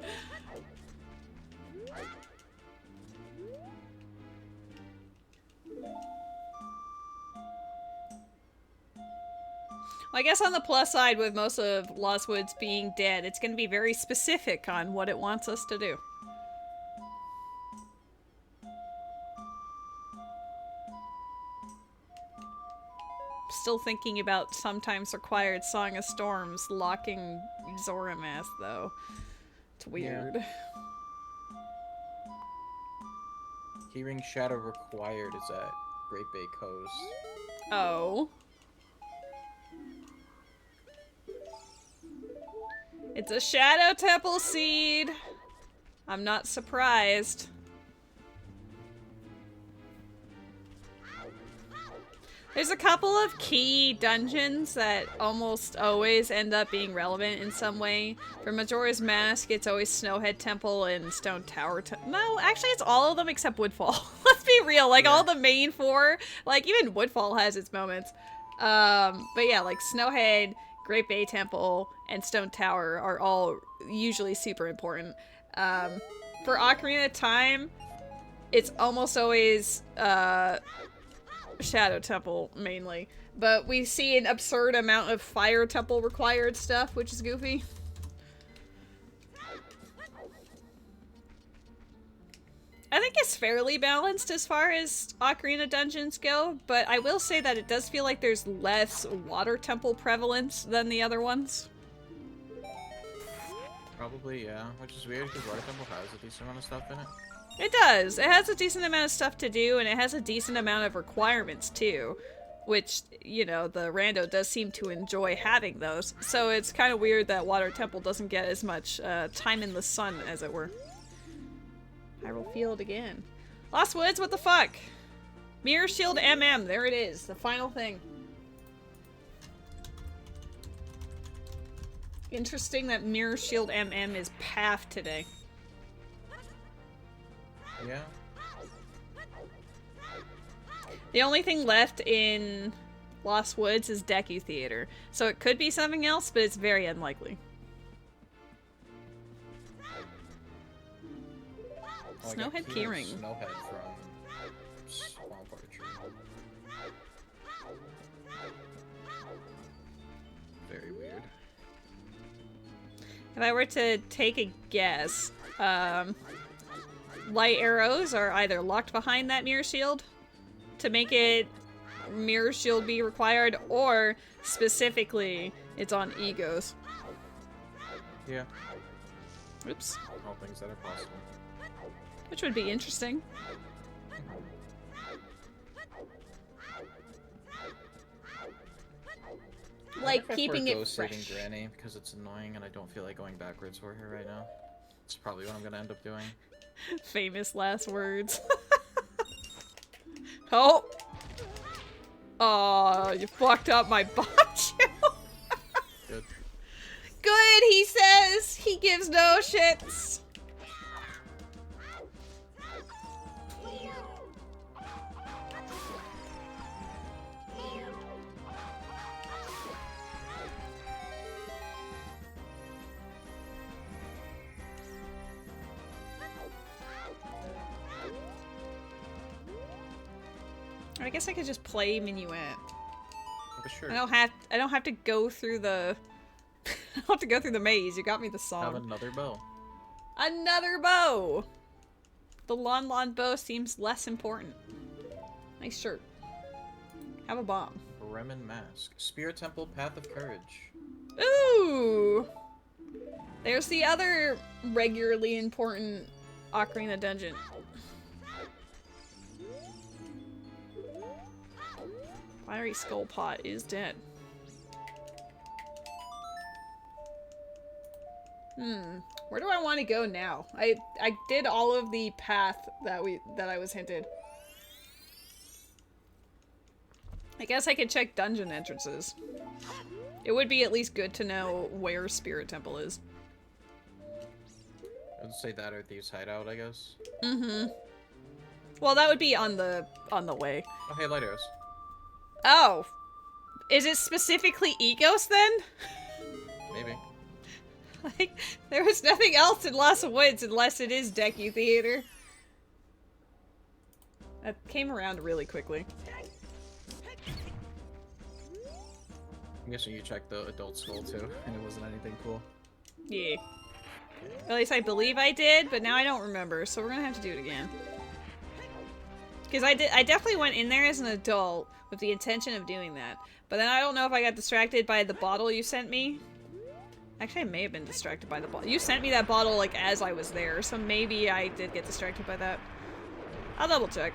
Well, I guess on the plus side, with most of Lost Woods being dead, it's going to be very specific on what it wants us to do. Still thinking about sometimes required Song of Storms locking Zora Mask, though. It's weird. Yeah. Keyring Shadow required is at Great Bay Coast. Oh. It's a Shadow Temple seed! I'm not surprised. There's a couple of key dungeons that almost always end up being relevant in some way. For Majora's Mask, it's always Snowhead Temple and Stone Tower. No, actually it's all of them except Woodfall. Let's be real, like all the main four, like even Woodfall has its moments. But yeah, like Snowhead, Great Bay Temple, and Stone Tower are all usually super important. For Ocarina of Time, it's almost always, Shadow Temple, mainly. But we see an absurd amount of Fire Temple required stuff, which is goofy. I think it's fairly balanced as far as Ocarina dungeons go, but I will say that it does feel like there's less Water Temple prevalence than the other ones. Probably, yeah. Which is weird because Water Temple has a decent amount of stuff in it. It does. It has a decent amount of stuff to do, and it has a decent amount of requirements, too. Which, you know, the rando does seem to enjoy having those. So it's kind of weird that Water Temple doesn't get as much time in the sun, as it were. Hyrule Field again. Lost Woods, what the fuck? Mirror Shield MM, there it is. The final thing. Interesting that Mirror Shield MM is PAF today. Yeah. The only thing left in Lost Woods is Deku Theater. So it could be something else, but it's very unlikely. Oh, Snowhead keyring. Snowhead from Swamp Archery. Very weird. If I were to take a guess, light arrows are either locked behind that mirror shield to make it mirror shield be required, or specifically it's on egos. Yeah. Oops. All things that are possible. Which would be interesting. Like keeping it saving fresh. Granny because it's annoying and I don't feel like going backwards for her right now. It's probably what I'm gonna end up doing. Famous last words. Oh! Oh, you fucked up my bombshell. Good. Good, he says. He gives no shits. I guess I could just play Minuet. But sure. I don't have to go through the I don't have to go through the maze. You got me the song. Have another bow. Another bow! The Lon Lon bow seems less important. Nice shirt. Have a bomb. Bremen Mask. Spirit Temple, Path of Courage. Ooh! There's the other regularly important Ocarina dungeon. Fiery Skull Pot is dead. Where do I want to go now? I did all of the path that I was hinted. I guess I could check dungeon entrances. It would be at least good to know where Spirit Temple is. I would say that or Thieves' Hideout, I guess. Mm-hmm. Well, that would be on the way. Oh, hey, Light Arrows. Oh. Is it specifically Egos then? Maybe. Like, there was nothing else in Lost Woods unless it is Deku Theater. That came around really quickly. I'm guessing you checked the adult skull too, and it wasn't anything cool. Yeah. At least I believe I did, but now I don't remember, so we're gonna have to do it again. Because I definitely went in there as an adult with the intention of doing that. But then I don't know if I got distracted by the bottle you sent me. Actually, I may have been distracted by the bottle. You sent me that bottle, like, as I was there, so maybe I did get distracted by that. I'll double check.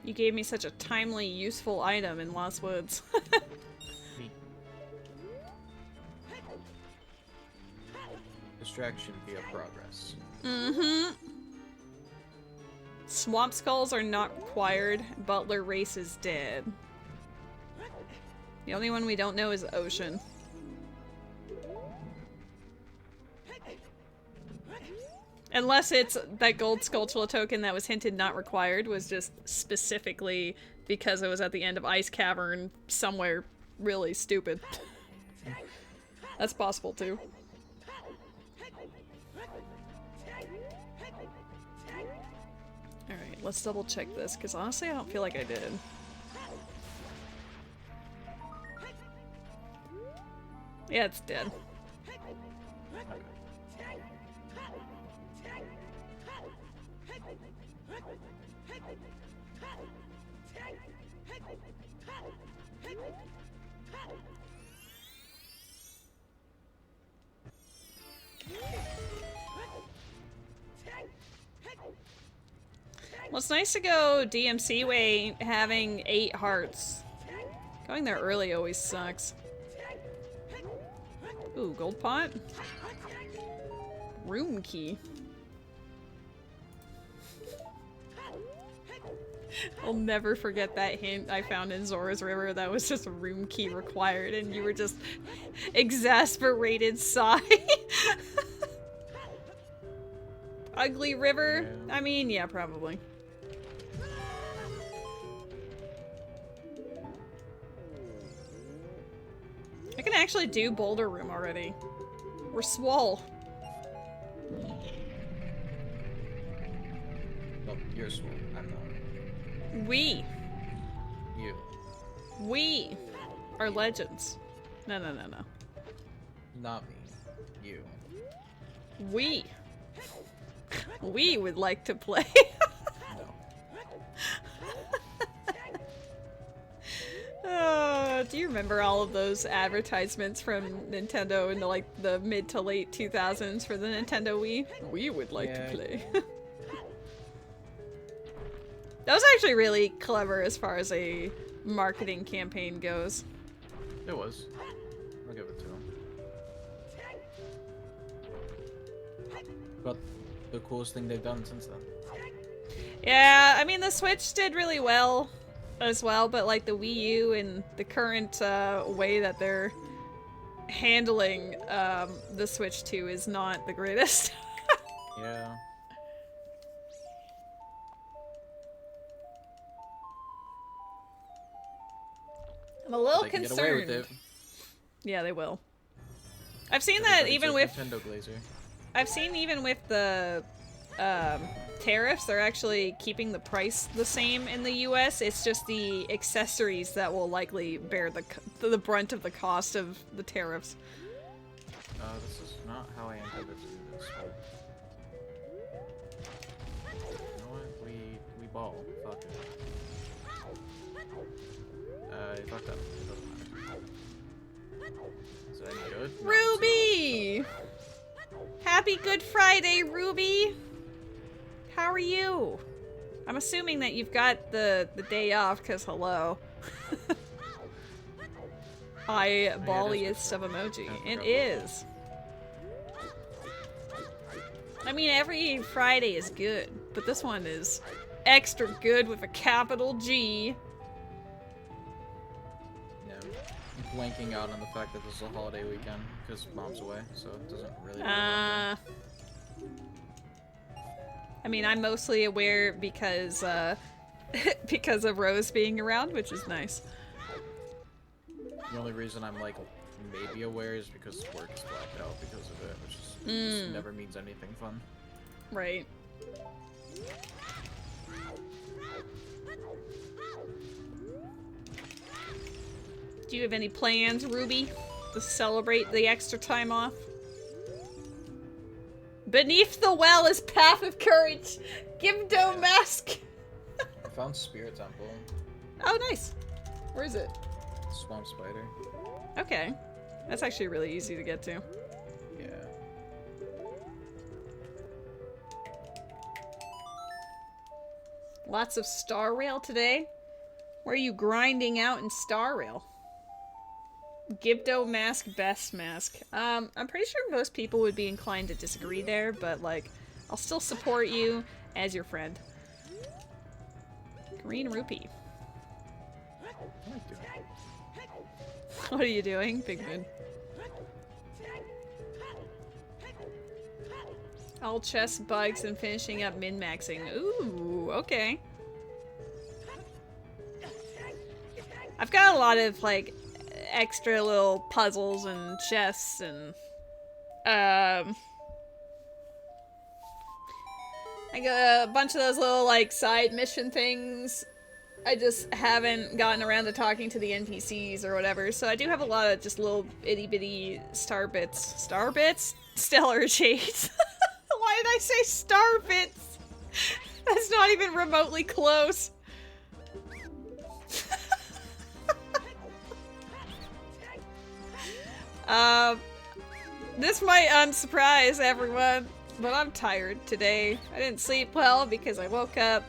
You gave me such a timely, useful item in Lost Woods. Distraction via progress. Mm-hmm. Swamp skulls are not required. Butler race is dead. The only one we don't know is Ocean. Unless it's that gold Skulltula token that was hinted not required was just specifically because it was at the end of Ice Cavern somewhere really stupid. That's possible too. Alright, let's double check this, because honestly I don't feel like I did. Yeah, it's dead. Well, it's nice to go DMC way having 8 hearts. Going there early always sucks. Ooh, gold pot? Room key. I'll never forget that hint I found in Zora's River that was just a room key required and you were just exasperated sigh. Ugly river? Yeah. I mean, yeah, probably. I can actually do Boulder Room already. We're swole. No, you're swole. I'm not. We. You. We are legends. No. Not me. You. We. We would like to play. Do you remember all of those advertisements from Nintendo in the, like, the mid to late 2000s for the Nintendo Wii? We would like to play. That was actually really clever as far as a marketing campaign goes. It was. I'll give it to him. But the coolest thing they've done since then. Yeah, I mean, the Switch did really well as well, but like the Wii U and the current way that they're handling the Switch 2 is not the greatest. Yeah. I'm a little They can concerned. get away with it. Yeah, they will. I've seen that even with Nintendo Glazer. I've seen even with the tariffs, they're actually keeping the price the same in the US. It's just the accessories that will likely bear the brunt of the cost of the tariffs. This is not how I intended to do this. You know what? We ball. Fuck it. Fuck that. It doesn't matter. Is that any good? No, Ruby! Happy Good Friday, Ruby! How are you? I'm assuming that you've got the day off, because hello. Eyeballiest of emoji. It is. I mean, every Friday is good, but this one is extra good with a capital G. Yeah. I'm blanking out on the fact that this is a holiday weekend, because Mom's away, so it doesn't really I mean, I'm mostly aware because because of Rose being around, which is nice. The only reason I'm like maybe aware is because work is blacked out because of it, which is just never means anything fun. Right. Do you have any plans, Ruby, to celebrate the extra time off? Beneath the well is Path of Courage. Gimdo Mask. I found Spirit Temple. Oh, nice. Where is it? Swamp Spider. Okay. That's actually really easy to get to. Yeah. Lots of Star Rail today. Where are you grinding out in Star Rail? Gibdo Mask, best mask. I'm pretty sure most people would be inclined to disagree there, but like, I'll still support you as your friend. Green rupee. I like doing it. What are you doing, Pigman? All chest bugs and finishing up min-maxing. Ooh, okay. I've got a lot of, like, extra little puzzles and chests and, I got a bunch of those little, like, side mission things. I just haven't gotten around to talking to the NPCs or whatever, so I do have a lot of just little itty-bitty star bits. Star bits? Stellar Shades. Why did I say star bits? That's not even remotely close. This might unsurprise everyone, but I'm tired today. I didn't sleep well because I woke up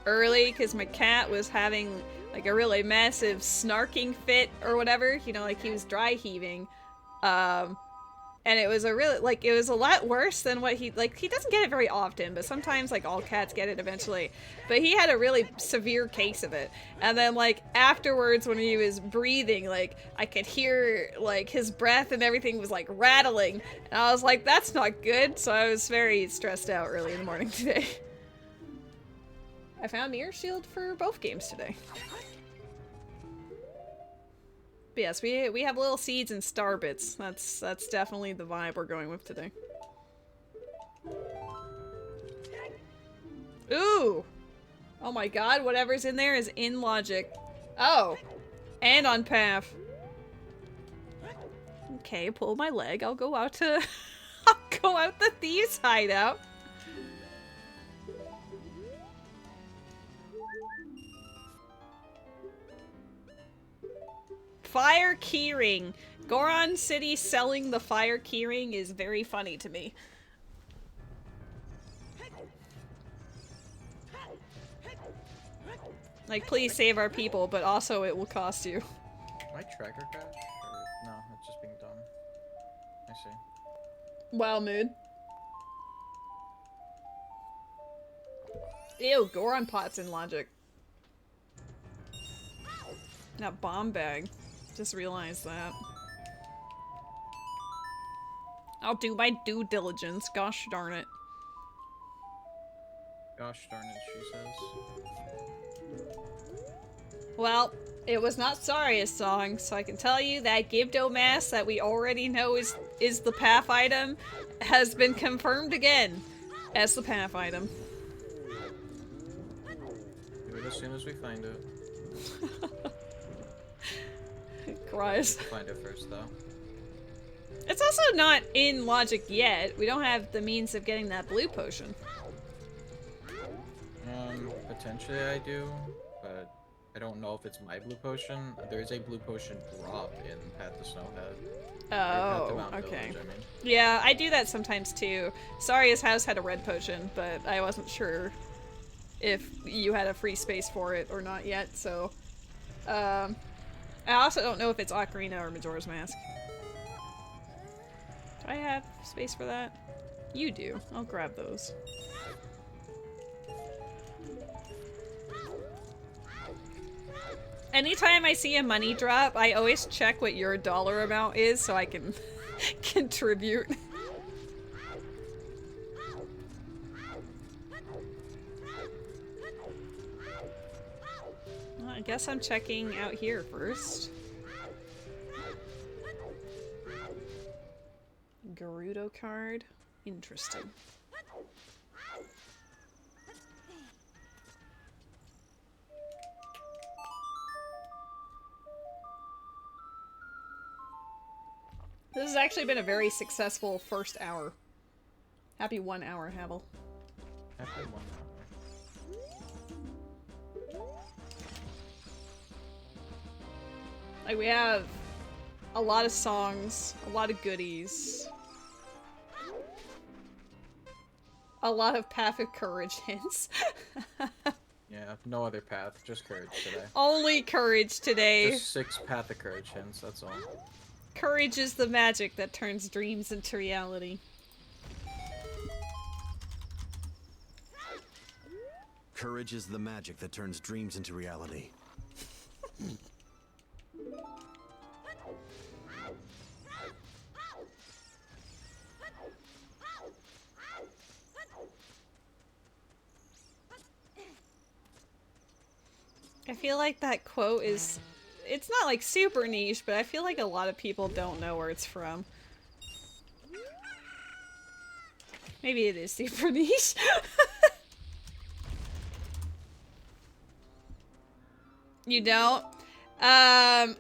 early because my cat was having like a really massive snarking fit or whatever, you know, like he was dry heaving. And it was a really, like, it was a lot worse than what he doesn't get it very often, but sometimes, like, all cats get it eventually. But he had a really severe case of it. And then, like, afterwards when he was breathing, like, I could hear, like, his breath and everything was, like, rattling. And I was like, that's not good. So I was very stressed out early in the morning today. I found Ear Shield for both games today. But yes, we have little seeds and star bits. That's definitely the vibe we're going with today. Ooh! Oh my god, whatever's in there is in logic. Oh! And on path. Okay, pull my leg. I'll go out to... I'll go out the thieves' hideout. Fire keyring. Goron City selling the fire keyring is very funny to me. Like, please save our people, but also it will cost you. My tracker crash? Or no, it's just being dumb. I see. Wow, mood. Ew, Goron pots in logic. That bomb bag. Just realized that. I'll do my due diligence. Gosh darn it. Gosh darn it, she says. Well, it was not Saria's song, so I can tell you that Gibdo Mask that we already know is the path item has been confirmed again as the path item. Do it as soon as we find it. Cries. Find it first, though. It's also not in logic yet. We don't have the means of getting that blue potion. Potentially I do, but I don't know if it's my blue potion. There is a blue potion drop in Path to Snowhead. Oh, okay. Village, I mean. Yeah, I do that sometimes too. Saria's house had a red potion, but I wasn't sure if you had a free space for it or not yet, so... I also don't know if it's Ocarina or Majora's Mask. Do I have space for that? You do. I'll grab those. Anytime I see a money drop, I always check what your dollar amount is so I can contribute. Well, I guess I'm checking out here first. Gerudo card. Interesting. This has actually been a very successful first hour. Happy 1 hour, Havel. Happy 1 hour. Like, we have a lot of songs, a lot of goodies. A lot of Path of Courage hints. Yeah, no other path, just courage today. Only courage today. Just 6 Path of Courage hints, that's all. Courage is the magic that turns dreams into reality. Courage is the magic that turns dreams into reality. I feel like that quote is... It's not like super niche, but I feel like a lot of people don't know where it's from. Maybe it is super niche. You don't? That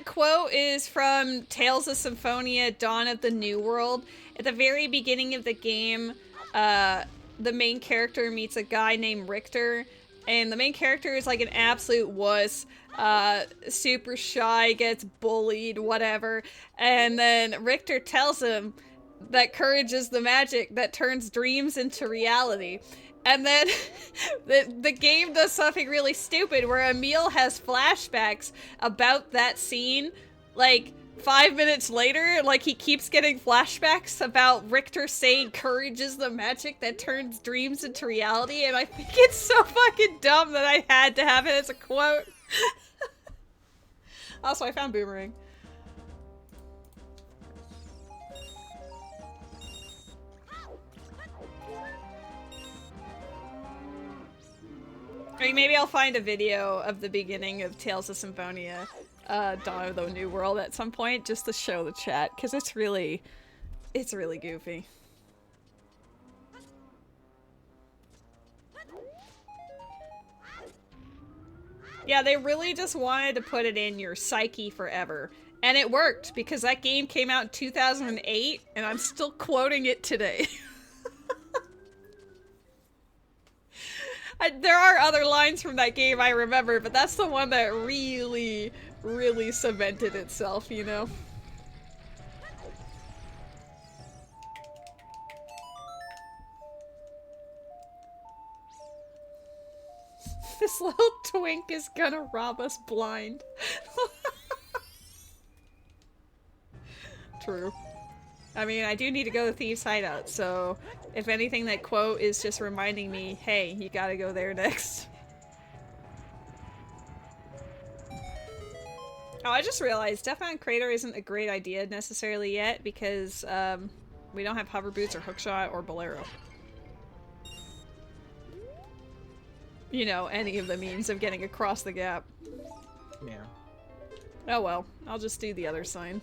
quote is from Tales of Symphonia, Dawn of the New World. At the very beginning of the game, the main character meets a guy named Richter, and the main character is like an absolute wuss, super shy, gets bullied, whatever, and then Richter tells him that courage is the magic that turns dreams into reality. And then the game does something really stupid where Emil has flashbacks about that scene, like 5 minutes later. Like, he keeps getting flashbacks about Richter saying courage is the magic that turns dreams into reality, and I think it's so fucking dumb that I had to have it as a quote. Also, I found Boomerang. I mean, maybe I'll find a video of the beginning of Tales of Symphonia, Dawn of the New World at some point, just to show the chat, because it's really goofy. Yeah, they really just wanted to put it in your psyche forever. And it worked, because that game came out in 2008, and I'm still quoting it today. There are other lines from that game I remember, but that's the one that really, really cemented itself, you know? This little twink is gonna rob us blind. True. I mean, I do need to go to Thieves' Hideout, so if anything, that quote is just reminding me, hey, you gotta go there next. Oh, I just realized Death Mountain Crater isn't a great idea necessarily yet, because we don't have hover boots or hookshot or bolero. You know, any of the means of getting across the gap. Yeah. Oh well, I'll just do the other sign.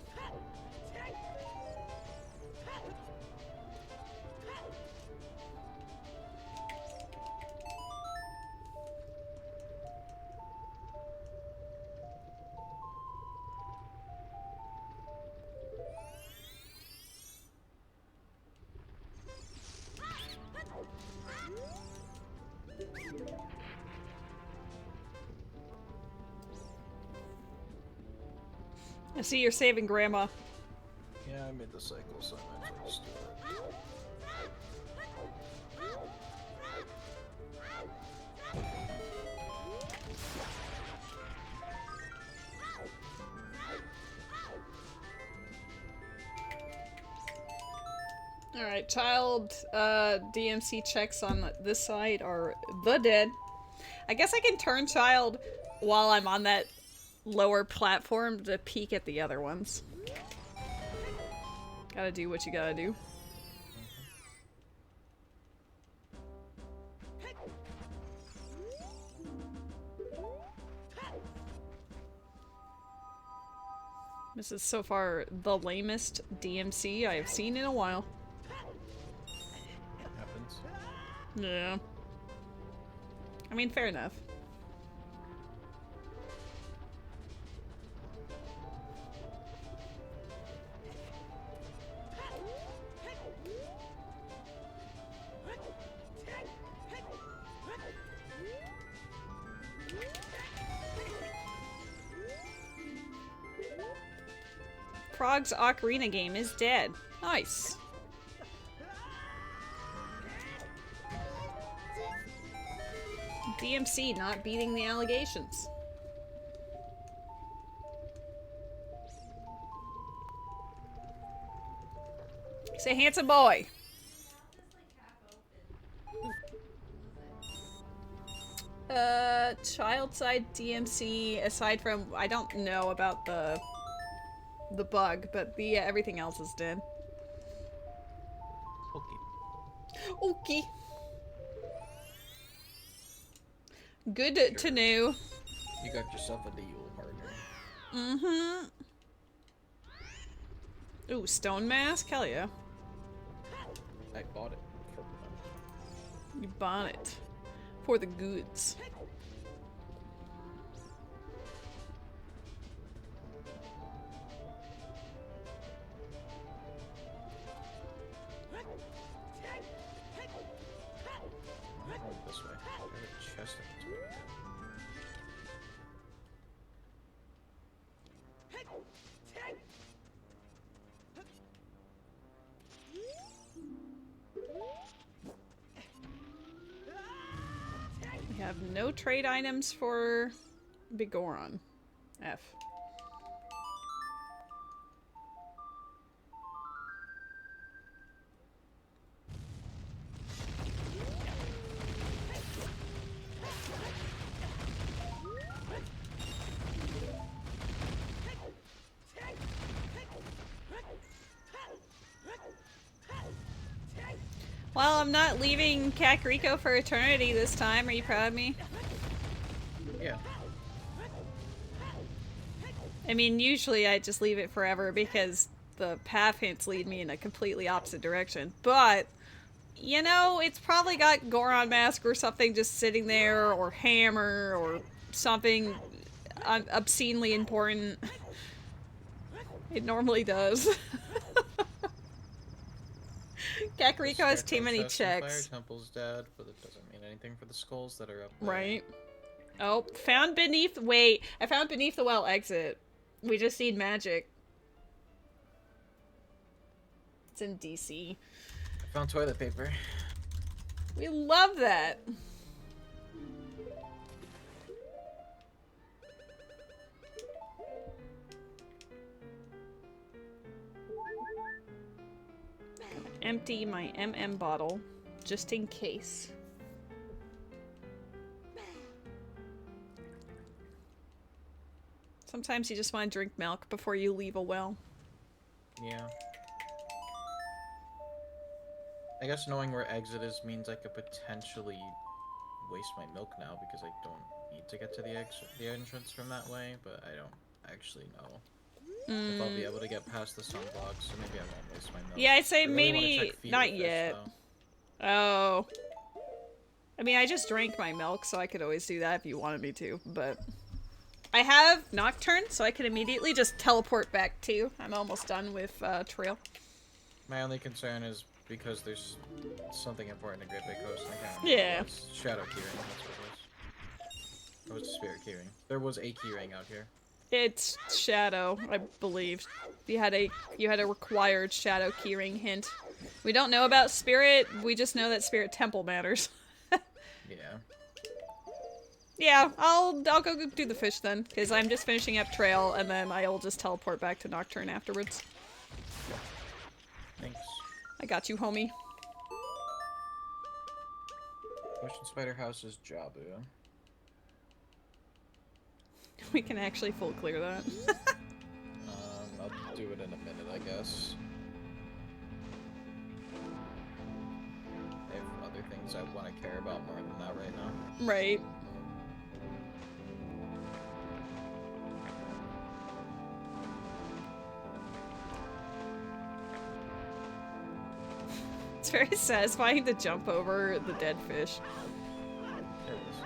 I see you're saving Grandma. Yeah, I made the cycle, so I might as well just do it. Alright, child DMC checks on this side are the dead. I guess I can turn child while I'm on that lower platform to peek at the other ones. Gotta do what you gotta do. This is so far the lamest DMC I have seen in a while. Happens. Yeah. I mean, fair enough. Frog's Ocarina game is dead. Nice. DMC not beating the allegations. He's a handsome boy. outside DMC aside from I don't know about the bug, but the everything else is dead. Okay. Okay. Good to know. You got yourself a deal, partner. Mm-hmm. Ooh, stone mask? Hell yeah. I bought it for fun. You bought it. For the goods. Oh, this way. I have a chest at the top. We have no trade items for Bigoron. F. Well, I'm not leaving Kakariko for eternity this time. Are you proud of me? Yeah. I mean, usually I just leave it forever because the path hints lead me in a completely opposite direction. But, you know, it's probably got Goron Mask or something just sitting there, or Hammer, or something obscenely important. It normally does. Kakariko has too many checks. Fire Temple's dead, but it doesn't mean anything for the skulls that are up there. Right. Oh, found beneath. Wait, I found beneath the well exit. We just need magic. It's in DC. I found toilet paper. We love that. Empty my MM bottle, just in case. Sometimes you just want to drink milk before you leave a well. Yeah. I guess knowing where exit is means I could potentially waste my milk now because I don't need to get to the entrance from that way, but I don't actually know if I'll be able to get past the sunblock, so maybe I won't waste my milk. Yeah, I'd say I really wanna maybe check feeder not fish, yet. though. Oh. I mean, I just drank my milk, so I could always do that if you wanted me to, but... I have Nocturne, so I can immediately just teleport back too. I'm almost done with Trail. My only concern is because there's something important in Great Bay Coast, and I can't remember Yeah. what it was. Shadow keyring, that's what it was. Or was it spirit keyring? There was a keyring out here. It's Shadow, I believe. You had a required Shadow keyring hint. We don't know about Spirit, we just know that Spirit Temple matters. Yeah. Yeah, I'll go do the fish then, because I'm just finishing up Trail, and then I'll just teleport back to Nocturne afterwards. Thanks. I got you, homie. Ocean Spider House is Jabu. We can actually full clear that. I'll do it in a minute, I guess. I have other things I want to care about more than that right now. Right. It's very satisfying to jump over the dead fish. There it is.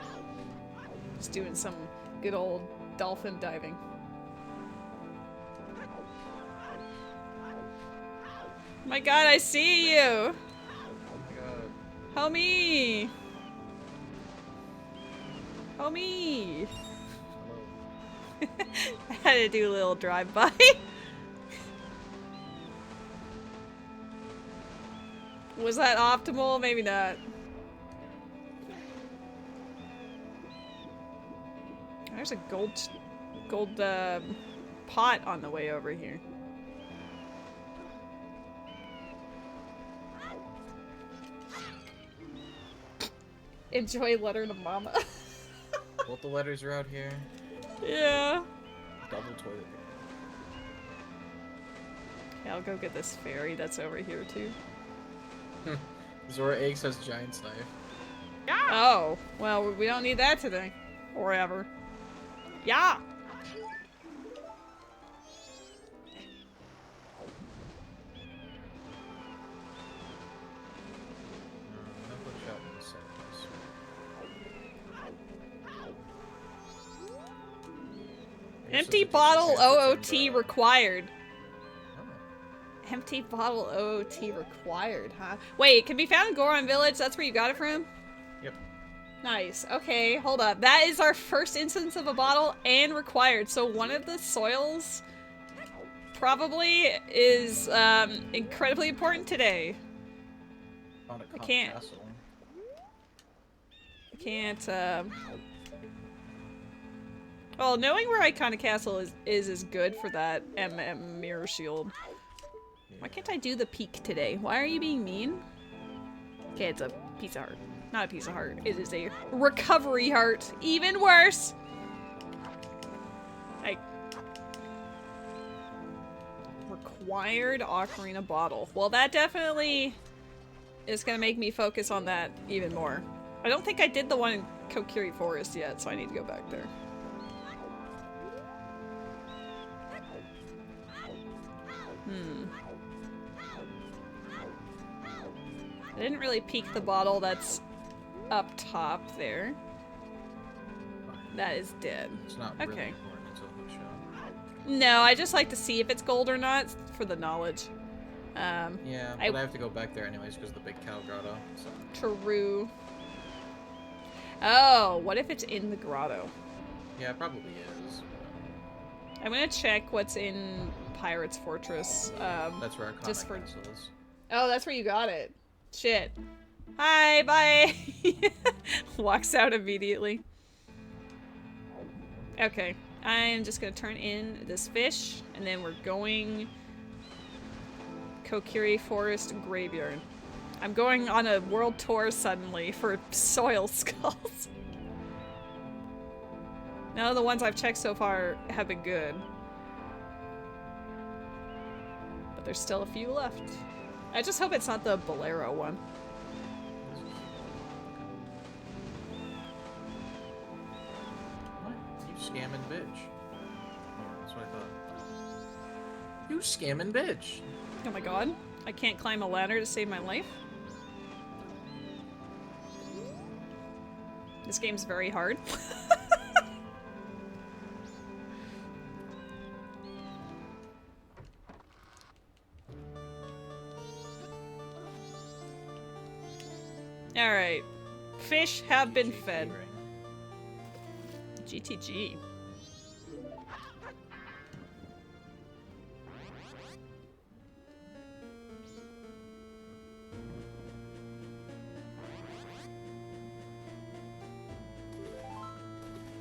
Just doing some good old dolphin diving. My god, I see you! Oh my god. Homie! Homie! Hello. I had to do a little drive-by. Was that optimal? Maybe not. There's a gold pot on the way over here. Enjoy letter to mama. Both the letters are out here. Yeah. Double toilet paper. Okay, I'll go get this fairy that's over here too. Zora Eggs has giant knife. Oh, well, we don't need that today. Or ever. Yeah! Empty bottle OOT required. Empty bottle OOT required, huh? Wait, it can be found in Goron Village? That's where you got it from? Yep. Nice. Okay, hold up. That is our first instance of a bottle and required. So one of the soils probably is incredibly important today. Found a I can't. castle. I can't, well, knowing where Iconic Castle is good for that mirror shield. Why can't I do the peak today? Why are you being mean? Okay, it's a piece of heart. Not a piece of heart. It is a recovery heart. Even worse! Like... Required Ocarina bottle. Well, that definitely is gonna make me focus on that even more. I don't think I did the one in Kokiri Forest yet, so I need to go back there. I didn't really peek the bottle that's up top there. That is dead. It's not really Okay. important until the show. No, I just like to see if it's gold or not for the knowledge. Yeah, but I have to go back there anyways because of the big cow grotto. So. True. Oh, what if it's in the grotto? Yeah, it probably is. I'm gonna check what's in Pirate's Fortress. That's where Iconic just for- Castle is. Oh, that's where you got it. Shit. Hi, bye! Walks out immediately. Okay, I'm just gonna turn in this fish, and then we're going... Kokiri Forest Graveyard. I'm going on a world tour suddenly for soil skulls. None of the ones I've checked so far have been good. But there's still a few left. I just hope it's not the Bolero one. What? You scamming bitch. Oh, that's what I thought. You scamming bitch. Oh my god. I can't climb a ladder to save my life. This game's very hard. Alright. Fish have been fed. GTG.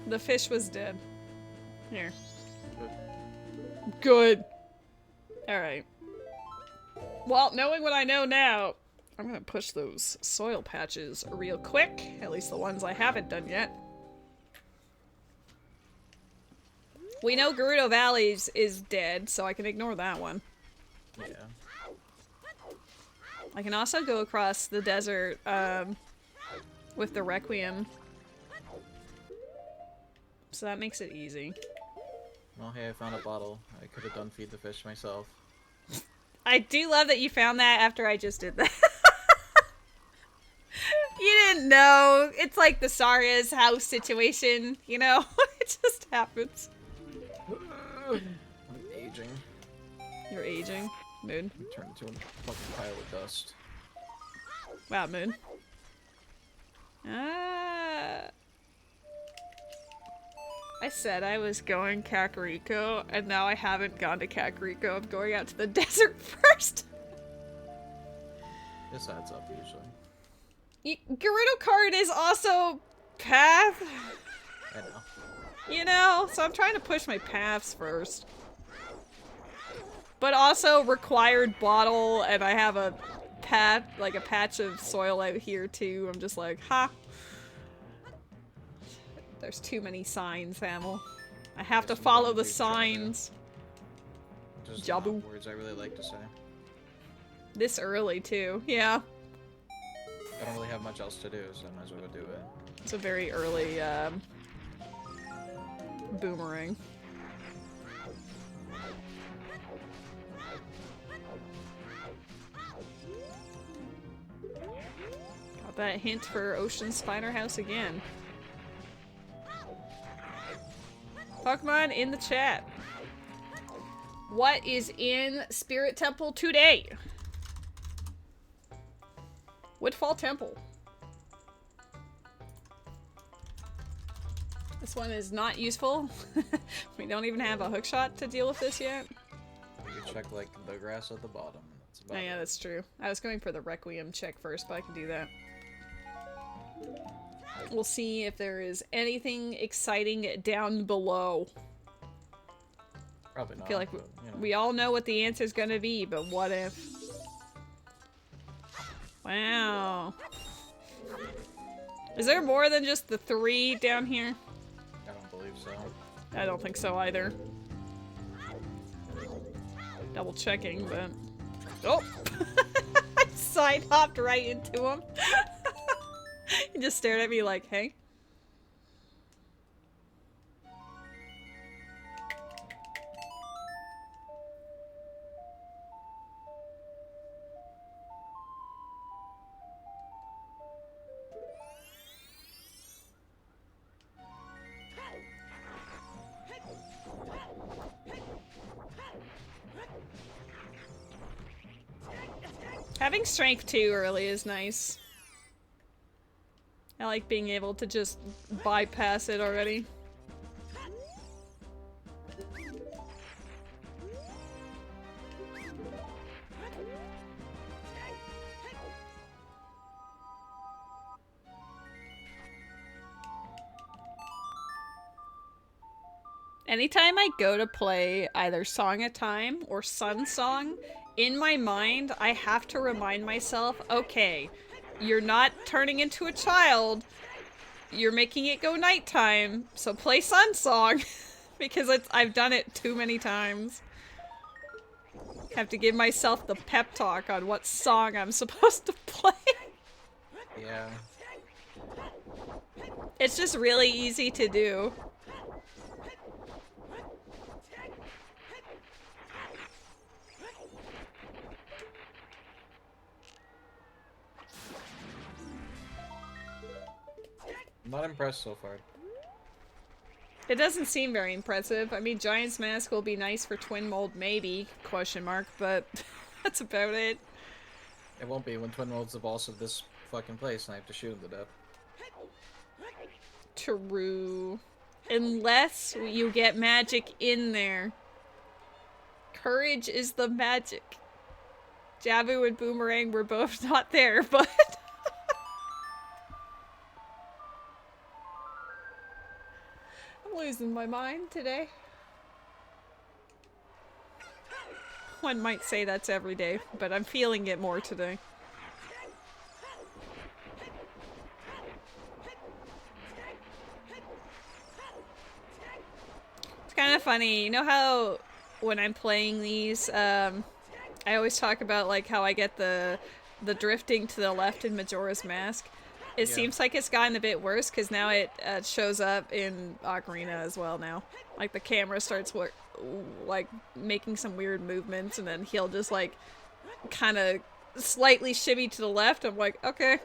The fish was dead. Here. Good. Alright. Well, knowing what I know now, I'm gonna push those soil patches real quick. At least the ones I haven't done yet. We know Gerudo Valleys is dead, so I can ignore that one. Yeah. I can also go across the desert, with the Requiem. So that makes it easy. Well, hey, I found a bottle. I could have done feed the fish myself. I do love that you found that after I just did that. You didn't know. It's like the Saria's house situation, you know? It just happens. I'm aging. You're aging. Moon. I'm turned into a fucking pile of dust. Wow, Moon. Ah. I said I was going Kakariko, and now I haven't gone to Kakariko. I'm going out to the desert first. This adds up usually. Gerudo card is also path. I know. You know, so I'm trying to push my paths first. But also required bottle, and I have a like a patch of soil out here too. I'm just like, ha. There's too many signs, Hamel. I have to There's some follow the concrete shadow. signs. Just Jabu. not words I really like to say. This early, too. Yeah. I don't really have much else to do, so I might as well go do it. It's a very early, boomerang. Got that hint for Ocean Spider House again. Pokemon in the chat. What is in Spirit Temple today? Woodfall Temple. This one is not useful. We don't even have a hookshot to deal with this yet. You can check, like, the grass at the bottom. That's about Oh yeah, it. that's true. I was going for the Requiem check first, but I can do that. We'll see if there is anything exciting down below. Probably not. I feel like but, you know. we all know what the answer's gonna be, but what if? Wow. Is there more than just the 3 down here? I don't believe so. I don't think so either. Double checking, but... Oh! I side hopped right into him. He just stared at me like, hey. Having strength 2 early is nice. I like being able to just bypass it already. Anytime I go to play either Song of Time or Sun Song, in my mind, I have to remind myself, okay, you're not turning into a child, you're making it go nighttime, so play Sun Song, because I've done it too many times. Have to give myself the pep talk on what song I'm supposed to play. Yeah. It's just really easy to do. I'm not impressed so far. It doesn't seem very impressive. I mean, Giant's Mask will be nice for Twin Mold, maybe, question mark, but that's about it. It won't be when Twin Mold's the boss of this fucking place and I have to shoot him to death. True. Unless you get magic in there. Courage is the magic. Jabu and Boomerang were both not there, but... I'm losing my mind today. One might say that's every day, but I'm feeling it more today. It's kind of funny. You know how when I'm playing these, I always talk about like how I get the drifting to the left in Majora's Mask. It Yeah. seems like it's gotten a bit worse because now it shows up in Ocarina as well now. Like the camera starts like making some weird movements and then he'll just like kind of slightly shimmy to the left. I'm like, okay,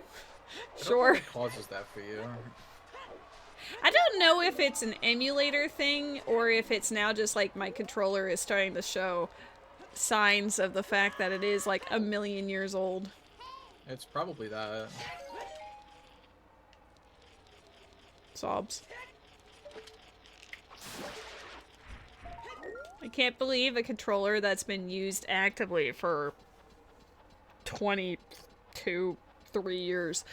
sure. What causes that for you? I don't know if it's an emulator thing or if it's now just like my controller is starting to show signs of the fact that it is like a million years old. It's probably that. Sobs. I can't believe a controller that's been used actively for 22, 3 years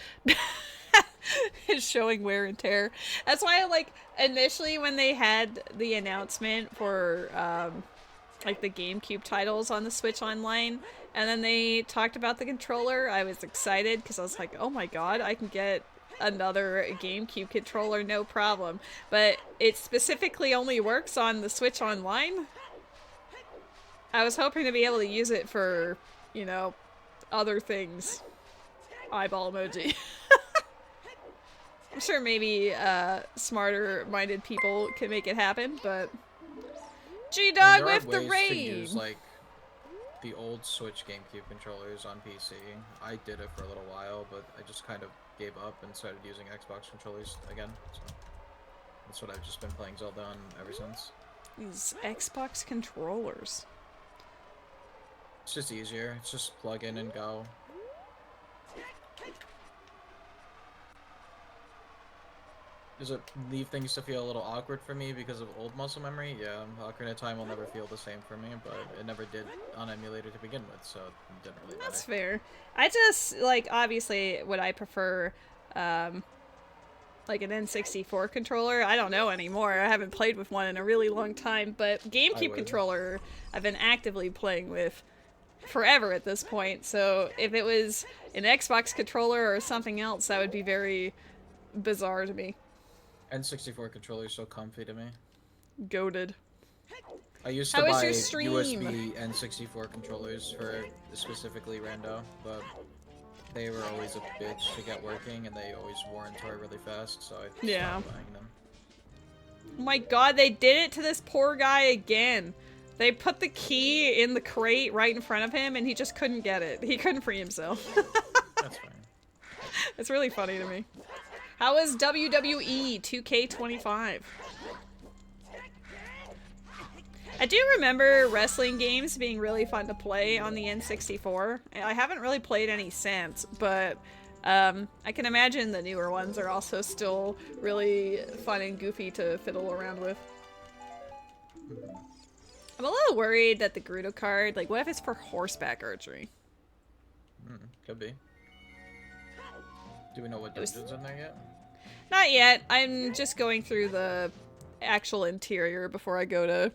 is showing wear and tear. That's why, like, initially when they had the announcement for, like, the GameCube titles on the Switch Online, and then they talked about the controller, I was excited because I was like, oh my god, I can get another GameCube controller, no problem. But it specifically only works on the Switch Online. I was hoping to be able to use it for, you know, other things. Eyeball emoji. I'm sure maybe smarter-minded people can make it happen, but... G-Dog with the raid! To use, like, the old Switch GameCube controllers on PC. I did it for a little while, but I just kind of gave up and started using Xbox controllers again. So that's what I've just been playing Zelda on ever since. These Xbox controllers. It's just easier. It's just plug in and go. Does it leave things to feel a little awkward for me because of old muscle memory? Yeah, Ocarina of Time will never feel the same for me, but it never did on emulator to begin with, so it didn't really matter. That's fair. I just, like, obviously, would I prefer, like an N64 controller? I don't know anymore. I haven't played with one in a really long time, but GameCube controller I've been actively playing with forever at this point, so if it was an Xbox controller or something else, that would be very bizarre to me. N64 controller is so comfy to me. Goated. I used to buy USB N64 controllers for specifically Rando, but they were always a bitch to get working, and they always wore and tore really fast, so I stopped buying them. Oh my god, they did it to this poor guy again. They put the key in the crate right in front of him, and he just couldn't get it. He couldn't free himself. That's fine. It's really funny to me. How is WWE 2K25? I do remember wrestling games being really fun to play on the N64. I haven't really played any since, but I can imagine the newer ones are also still really fun and goofy to fiddle around with. I'm a little worried that the Gerudo card, like, what if it's for horseback archery? Could be. Do we know what dungeon's in there yet? Not yet. I'm just going through the actual interior before I go to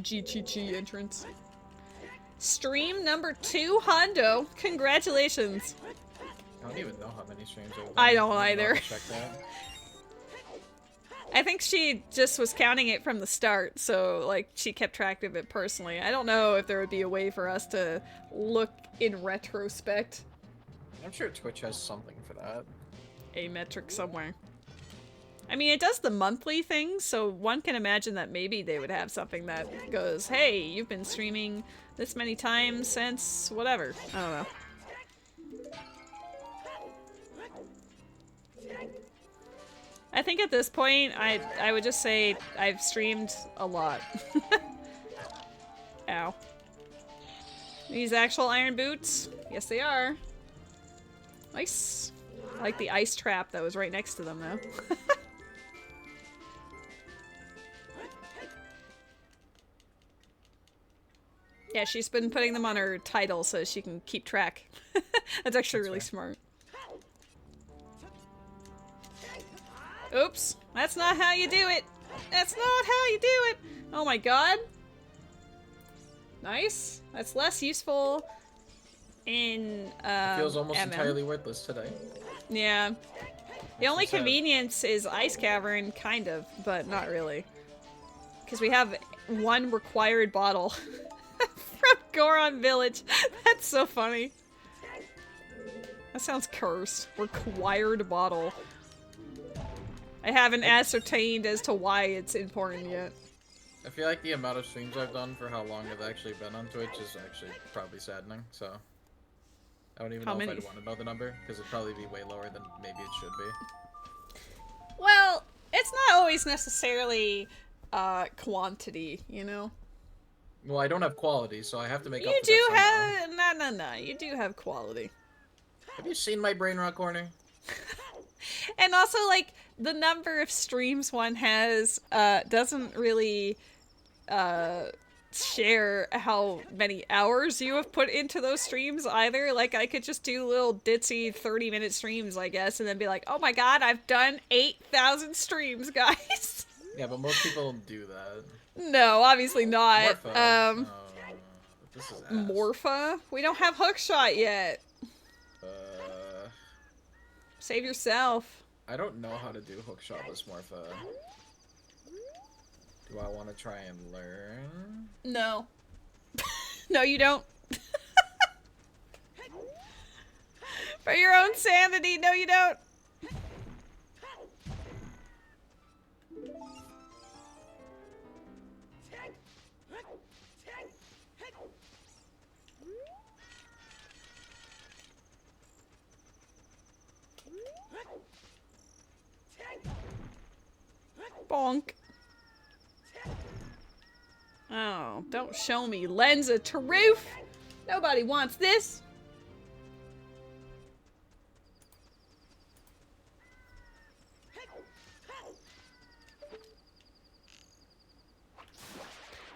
G entrance. Stream number 2, Hondo. Congratulations. I don't even know how many streams I've done. I don't either. Check that. I think she just was counting it from the start, so, like, she kept track of it personally. I don't know if there would be a way for us to look in retrospect. I'm sure Twitch has something for that. A metric somewhere. I mean, it does the monthly thing, so one can imagine that maybe they would have something that goes, hey, you've been streaming this many times since whatever. I don't know. I think at this point, I would just say I've streamed a lot. Ow. These actual iron boots? Yes, they are. Nice. I like the ice trap that was right next to them, though. Yeah, she's been putting them on her title so she can keep track. That's actually really smart. Oops. That's not how you do it. That's not how you do it. Oh my god. Nice. That's less useful in it feels almost MM. entirely worthless today. Yeah. The only convenience is Ice Cavern, kind of, but not really. Because we have one required bottle from Goron Village. That's so funny. That sounds cursed. Required bottle. I haven't ascertained as to why it's important yet. I feel like the amount of streams I've done for how long I've actually been on Twitch is actually probably saddening, so... I don't even know if I'd want to know the number, because it'd probably be way lower than maybe it should be. Well, it's not always necessarily quantity, you know? Well, I don't have quality, so I have to make up for that You do somehow. have... No. You do have quality. Have you seen my brain rot corner? And also, like, the number of streams one has doesn't really share how many hours you have put into those streams either. Like, I could just do little ditzy 30-minute streams, I guess, and then be like, oh my god, I've done 8,000 streams, guys. Yeah, but most people don't do that. No, obviously not. Morpha. This is ass. Morpha? We don't have Hookshot yet. Save yourself. I don't know how to do hookshotless Morpha. Do I want to try and learn? No. No, you don't. For your own sanity, no, you don't. Bonk. Oh, don't show me lens of truth. Nobody wants this.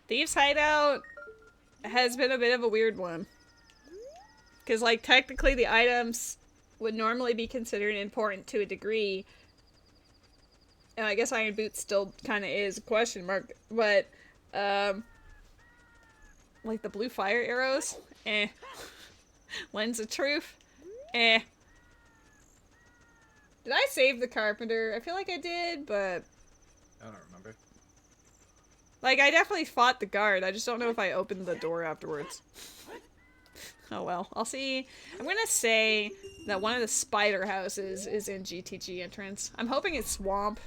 Thieves' Hideout has been a bit of a weird one. Because, like, technically the items would normally be considered important to a degree. And I guess Iron Boots still kind of is a question mark. But, like the blue fire arrows? Eh. Lens of Truth? Eh. Did I save the carpenter? I feel like I did, but... I don't remember. Like, I definitely fought the guard. I just don't know if I opened the door afterwards. Oh well. I'll see. I'm gonna say that one of the spider houses is in GTG entrance. I'm hoping it's Swamp.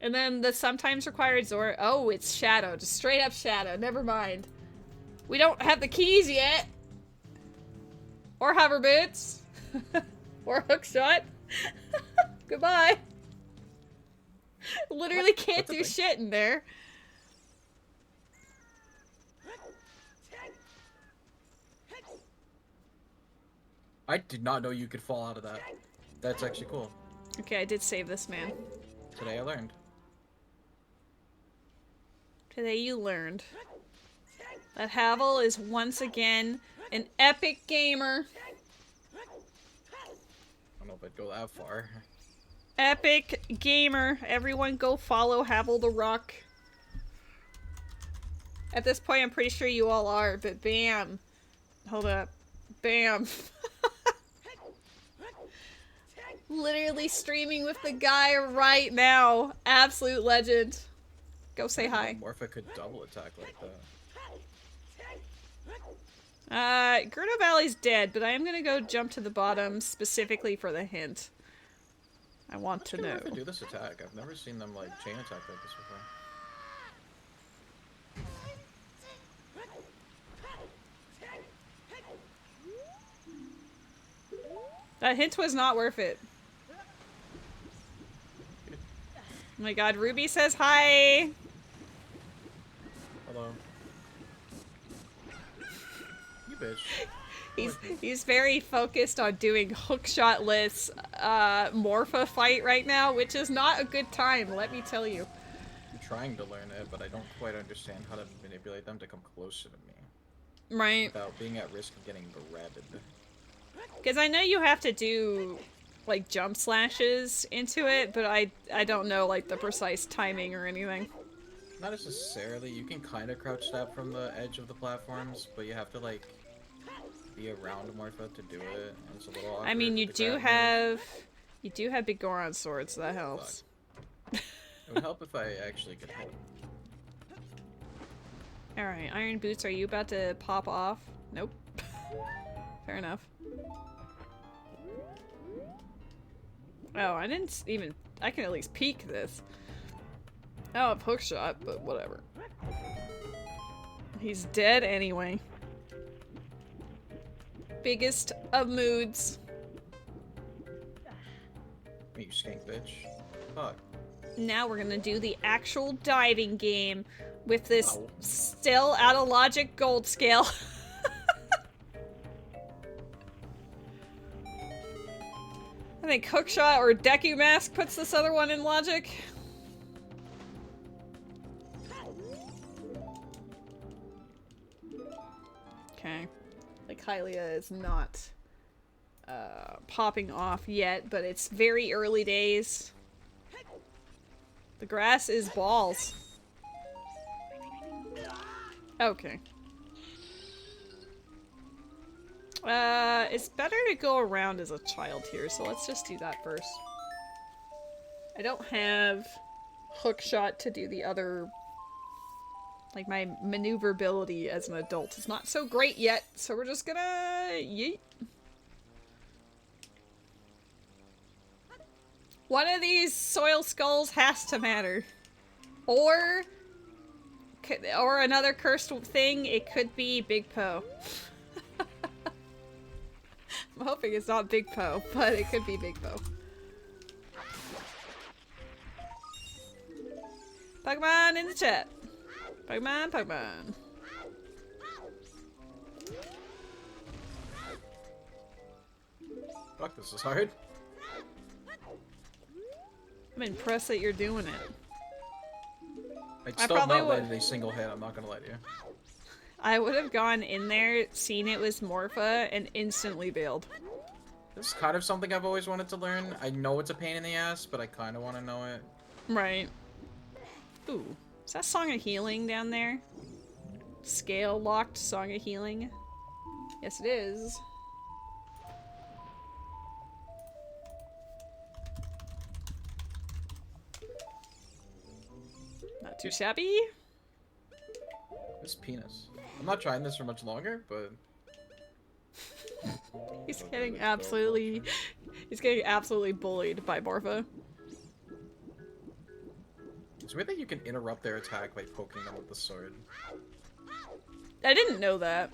And then the sometimes required Zora. Oh, it's Shadow. Just straight up Shadow. Never mind. We don't have the keys yet. Or hover boots. Or hookshot. Goodbye. Literally can't do shit in there. I did not know you could fall out of that. That's actually cool. Okay, I did save this man. Today I learned. Today you learned that Havel is once again an epic gamer. I don't know if I'd go that far. Epic gamer. Everyone go follow Havel the Rock. At this point, I'm pretty sure you all are, but bam. Hold up. Bam. Literally streaming with the guy right now. Absolute legend. Go say hi. Morpha could double attack like that. Gerda Valley's dead, but I am gonna go jump to the bottom specifically for the hint. I want to know. Morpha do this attack? I've never seen them like chain attack like this before. That hint was not worth it. Oh my god, Ruby says hi! Hello. You bitch. He's very focused on doing hookshotless Morpha fight right now, which is not a good time, let me tell you. I'm trying to learn it, but I don't quite understand how to manipulate them to come closer to me. Right. Without being at risk of getting breaded. Because I know you have to do, like, jump slashes into it, but I don't know, like, the precise timing or anything. Not necessarily. You can kind of crouch stab from the edge of the platforms, but you have to, like, be around Morpha to do it, and it's a little awkward. I mean, you with the do grab have... You do have big Goron swords, so that helps. It would help if I actually could hit him. Alright, Iron Boots, are you about to pop off? Nope. Fair enough. Oh, I didn't even... I can at least peek this. I don't have hookshot, but whatever. He's dead anyway. Biggest of moods. You skank bitch. Fuck. Now we're gonna do the actual diving game with this Ow. still out of logic gold scale. I think Hookshot or Deku Mask puts this other one in logic. Okay. Like, Hylia is not popping off yet, but it's very early days. The grass is balls. Okay. It's better to go around as a child here, so let's just do that first. I don't have hook shot to do the other. Like, my maneuverability as an adult is not so great yet, so we're just gonna yeet. One of these soil skulls has to matter. Or another cursed thing, it could be Big Poe. I'm hoping it's not Big Poe, but it could be Big Poe. Pokemon in the chat. Pokemon, Pokemon. Fuck, this is hard. I'm impressed that you're doing it. I'd still probably not would- landed a single hit, I'm not gonna lie to you. I would have gone in there, seen it was Morpha, and instantly bailed. This is kind of something I've always wanted to learn. I know it's a pain in the ass, but I kind of want to know it. Right. Ooh. Is that Song of Healing down there? Scale locked Song of Healing? Yes, it is. Not too shabby. This penis. I'm not trying this for much longer, but... He's getting absolutely bullied by Morpha. It's weird that you can interrupt their attack by poking them with the sword. I didn't know that.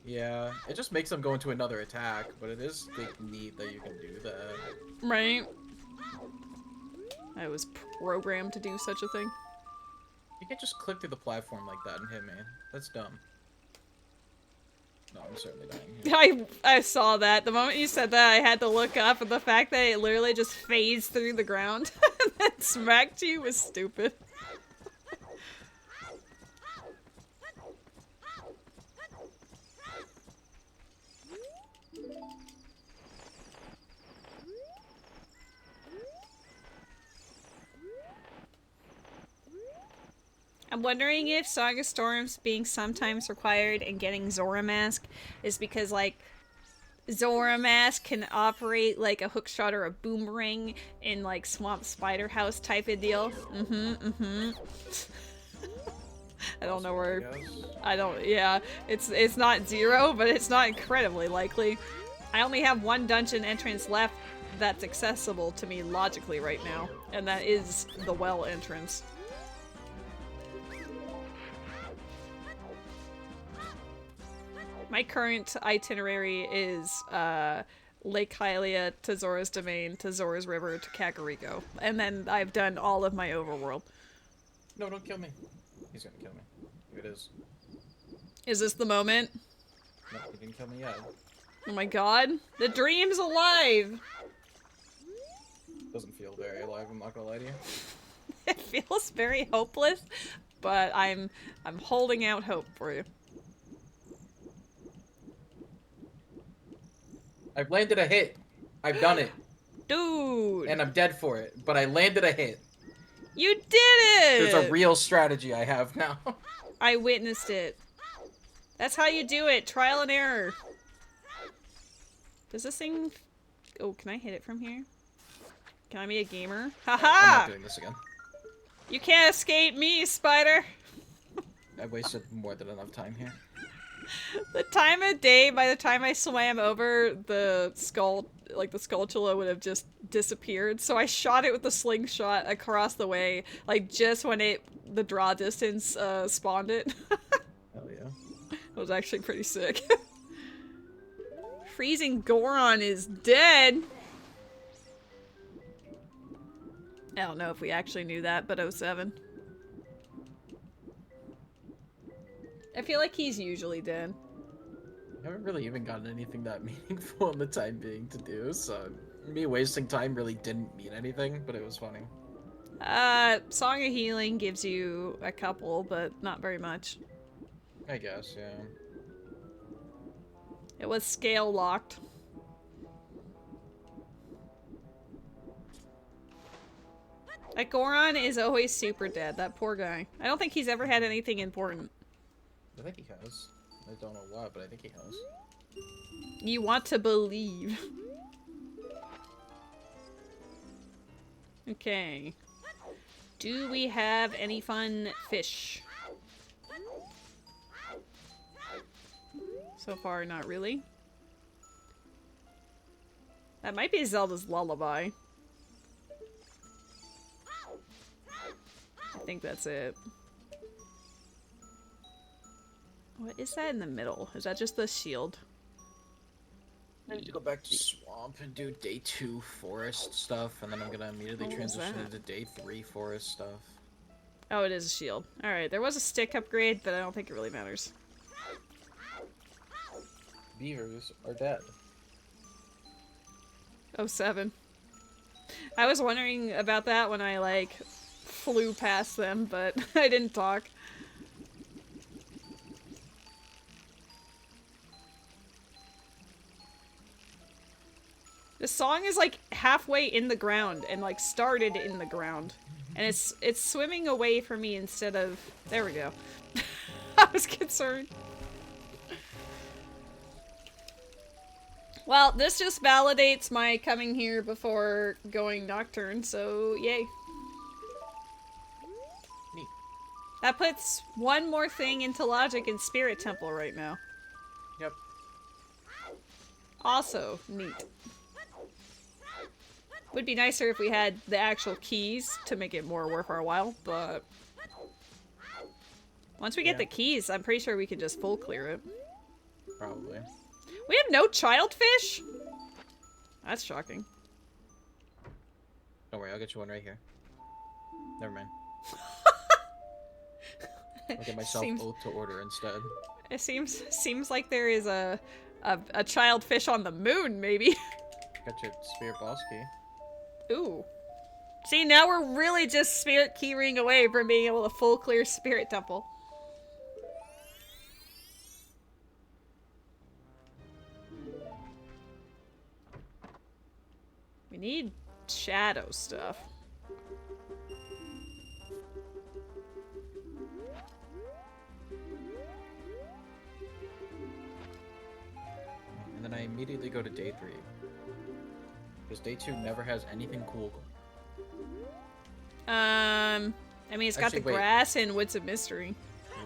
Yeah, it just makes them go into another attack, but it is like neat that you can do that. Right. I was programmed to do such a thing. You can't just click through the platform like that and hit me. That's dumb. No, I'm certainly dying here. I saw that. The moment you said that, I had to look up, and the fact that it literally just phased through the ground and then smacked you was stupid. I'm wondering if Song of Storms being sometimes required and getting Zora Mask is because, like, Zora Mask can operate like a hookshot or a boomerang in, like, Swamp Spider House type of deal. I don't know where... yeah. It's not 0, but it's not incredibly likely. I only have one dungeon entrance left that's accessible to me logically right now, and that is the well entrance. My current itinerary is Lake Hylia to Zora's Domain to Zora's River to Kakariko. And then I've done all of my overworld. No, don't kill me. He's gonna kill me. Here it is. Is this the moment? No, he didn't kill me yet. Oh my god. The dream's alive! Doesn't feel very alive, I'm not gonna lie to you. It feels very hopeless, but I'm holding out hope for you. I've landed a hit. I've done it. Dude! And I'm dead for it, but I landed a hit. You did it! There's a real strategy I have now. I witnessed it. That's how you do it. Trial and error. Does this thing... Oh, can I hit it from here? Can I be a gamer? Haha! I'm not doing this again. You can't escape me, spider! I wasted more than enough time here. The time of day, by the time I swam over, the skull, like the skulltula would have just disappeared. So I shot it with the slingshot across the way, like just when the draw distance spawned it. Hell yeah. It was actually pretty sick. Freezing Goron is dead! I don't know if we actually knew that, but 07. I feel like he's usually dead. I haven't really even gotten anything that meaningful in the time being to do, so me wasting time really didn't mean anything, but it was funny. Song of Healing gives you a couple, but not very much. I guess, yeah. It was scale locked. That Goron is always super dead, that poor guy. I don't think he's ever had anything important. I think he has. I don't know why, but I think he has. You want to believe. Okay. Do we have any fun fish? So far, not really. That might be Zelda's lullaby. I think that's it. What is that in the middle? Is that just the shield? I need to go back to swamp and do day 2 forest stuff, and then I'm gonna immediately What was transition that? into day 3 forest stuff. Oh, it is a shield. Alright, there was a stick upgrade, but I don't think it really matters. Beavers are dead. Oh, 7. I was wondering about that when I, like, flew past them, but I didn't talk. The song is, like, halfway in the ground and, like, started in the ground. And it's swimming away from me instead of... There we go. I was concerned. Well, this just validates my coming here before going Nocturne, so yay. Neat. That puts one more thing into Logic in Spirit Temple right now. Yep. Also, neat. Would be nicer if we had the actual keys to make it more worth our while, but... Once we get the keys, I'm pretty sure we can just full clear it. Probably. We have no child fish? That's shocking. Don't worry, I'll get you one right here. Never mind. I'll get myself oath to order instead. It seems like there is a child fish on the moon, maybe. Got your spirit boss key. Ooh. See, now we're really just spirit keyring away from being able to full clear Spirit Temple. We need shadow stuff. And then I immediately go to day 3. Because day 2 never has anything cool. I mean, it's got Actually, the wait. grass and Woods of Mystery.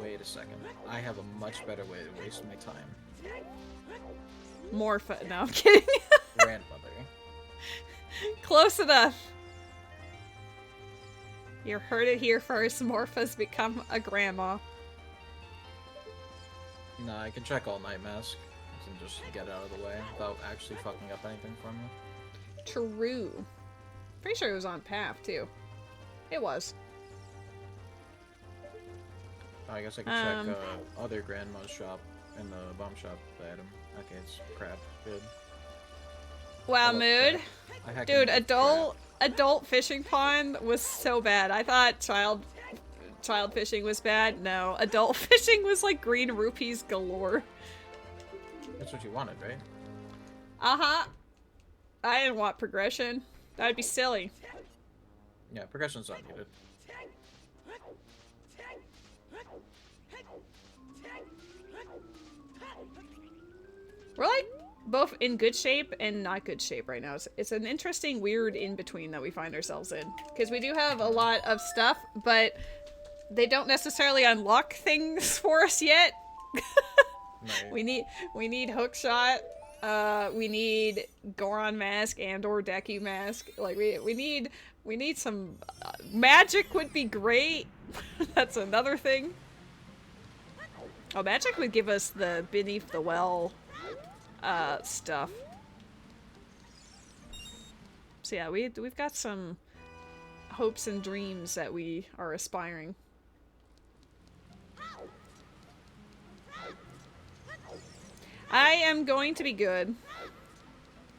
Wait a second. I have a much better way to waste my time. More fun. No, I'm kidding. Grandmother. Close enough. You heard it here first. Morpha's become a grandma. Nah, I can check all night mask and just get out of the way without actually fucking up anything for me. True. Pretty sure it was on path too. It was. I guess I can check other grandma's shop in the bomb shop item. Okay, it's crap. Good. Wow, I love mood. crap. I heck Dude, love adult fishing pond was so bad. I thought child fishing was bad. No, adult fishing was like green rupees galore. crap. That's what you wanted, right? Uh-huh. I didn't want progression. That would be silly. Yeah, progression's not needed. We're like both in good shape and not good shape right now. It's an interesting, weird in-between that we find ourselves in. Because we do have a lot of stuff, but they don't necessarily unlock things for us yet. Right. We need hookshot. We need Goron mask and or Deku mask. Like we need some magic would be great. That's another thing. Oh, magic would give us the beneath the well stuff. So yeah, we've got some hopes and dreams that we are aspiring. I am going to be good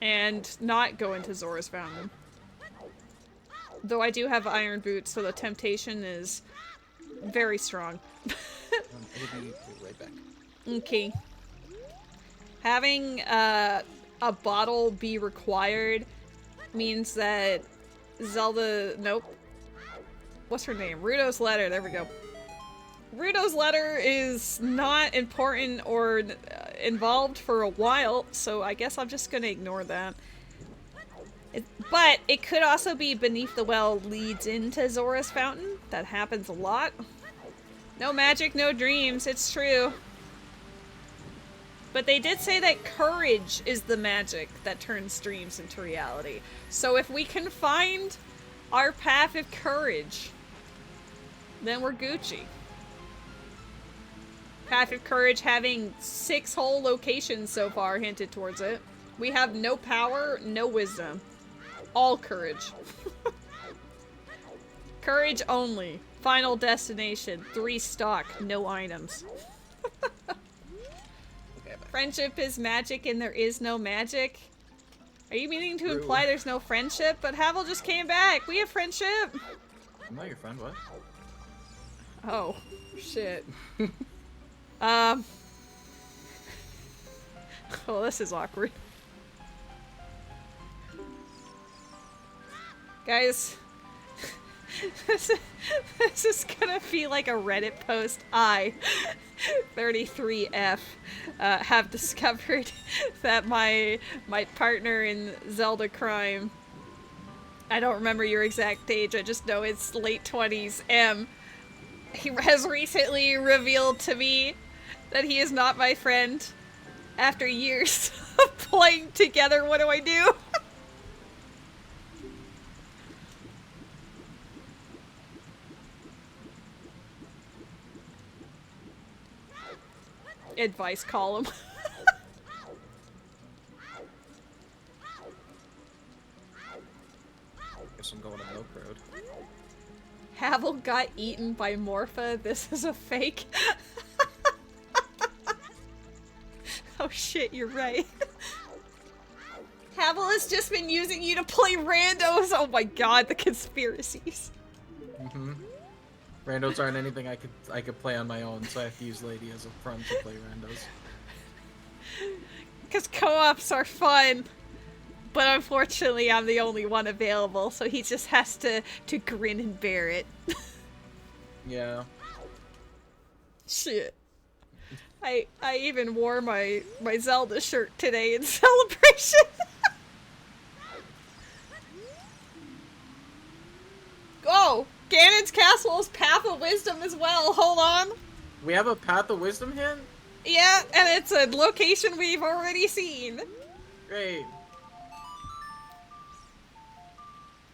and not go into Zora's Fountain. Though I do have iron boots, so the temptation is very strong. It'll be right back. Okay. Having a bottle be required means that Zelda... Nope. What's her name? Ruto's letter. There we go. Ruto's letter is not important or involved for a while, so I guess I'm just gonna ignore that. But it could also be beneath the well leads into Zora's Fountain. That happens a lot. No magic, no dreams, it's true. But they did say that courage is the magic that turns dreams into reality. So if we can find our path of courage, then we're Gucci. Path of Courage having 6 whole locations so far hinted towards it. We have no power, no wisdom. All courage. Courage only. Final destination. 3 stock, no items. Friendship is magic and there is no magic. Are you meaning to imply there's no friendship? But Havel just came back. We have friendship. I'm not your friend, what? Oh, shit. Oh, this is awkward. Guys, this is gonna be like a Reddit post. I, 33F, have discovered that my partner in Zelda Crime, I don't remember your exact age, I just know it's late 20s, he has recently revealed to me that he is not my friend after years of playing together. What do I do? Advice column. Guess I'm going to Milk Road. Havel got eaten by Morpha. This is a fake. Oh shit, you're right. Havel has just been using you to play randos. Oh my god, the conspiracies. Mm-hmm. Randos aren't anything I could play on my own, so I have to use Lady as a front to play randos. Because co-ops are fun, but unfortunately I'm the only one available, so he just has to grin and bear it. Yeah. Shit. I even wore my Zelda shirt today in celebration. Oh! Ganon's Castle is Path of Wisdom as well. Hold on. We have a Path of Wisdom hint? Yeah, and it's a location we've already seen. Great.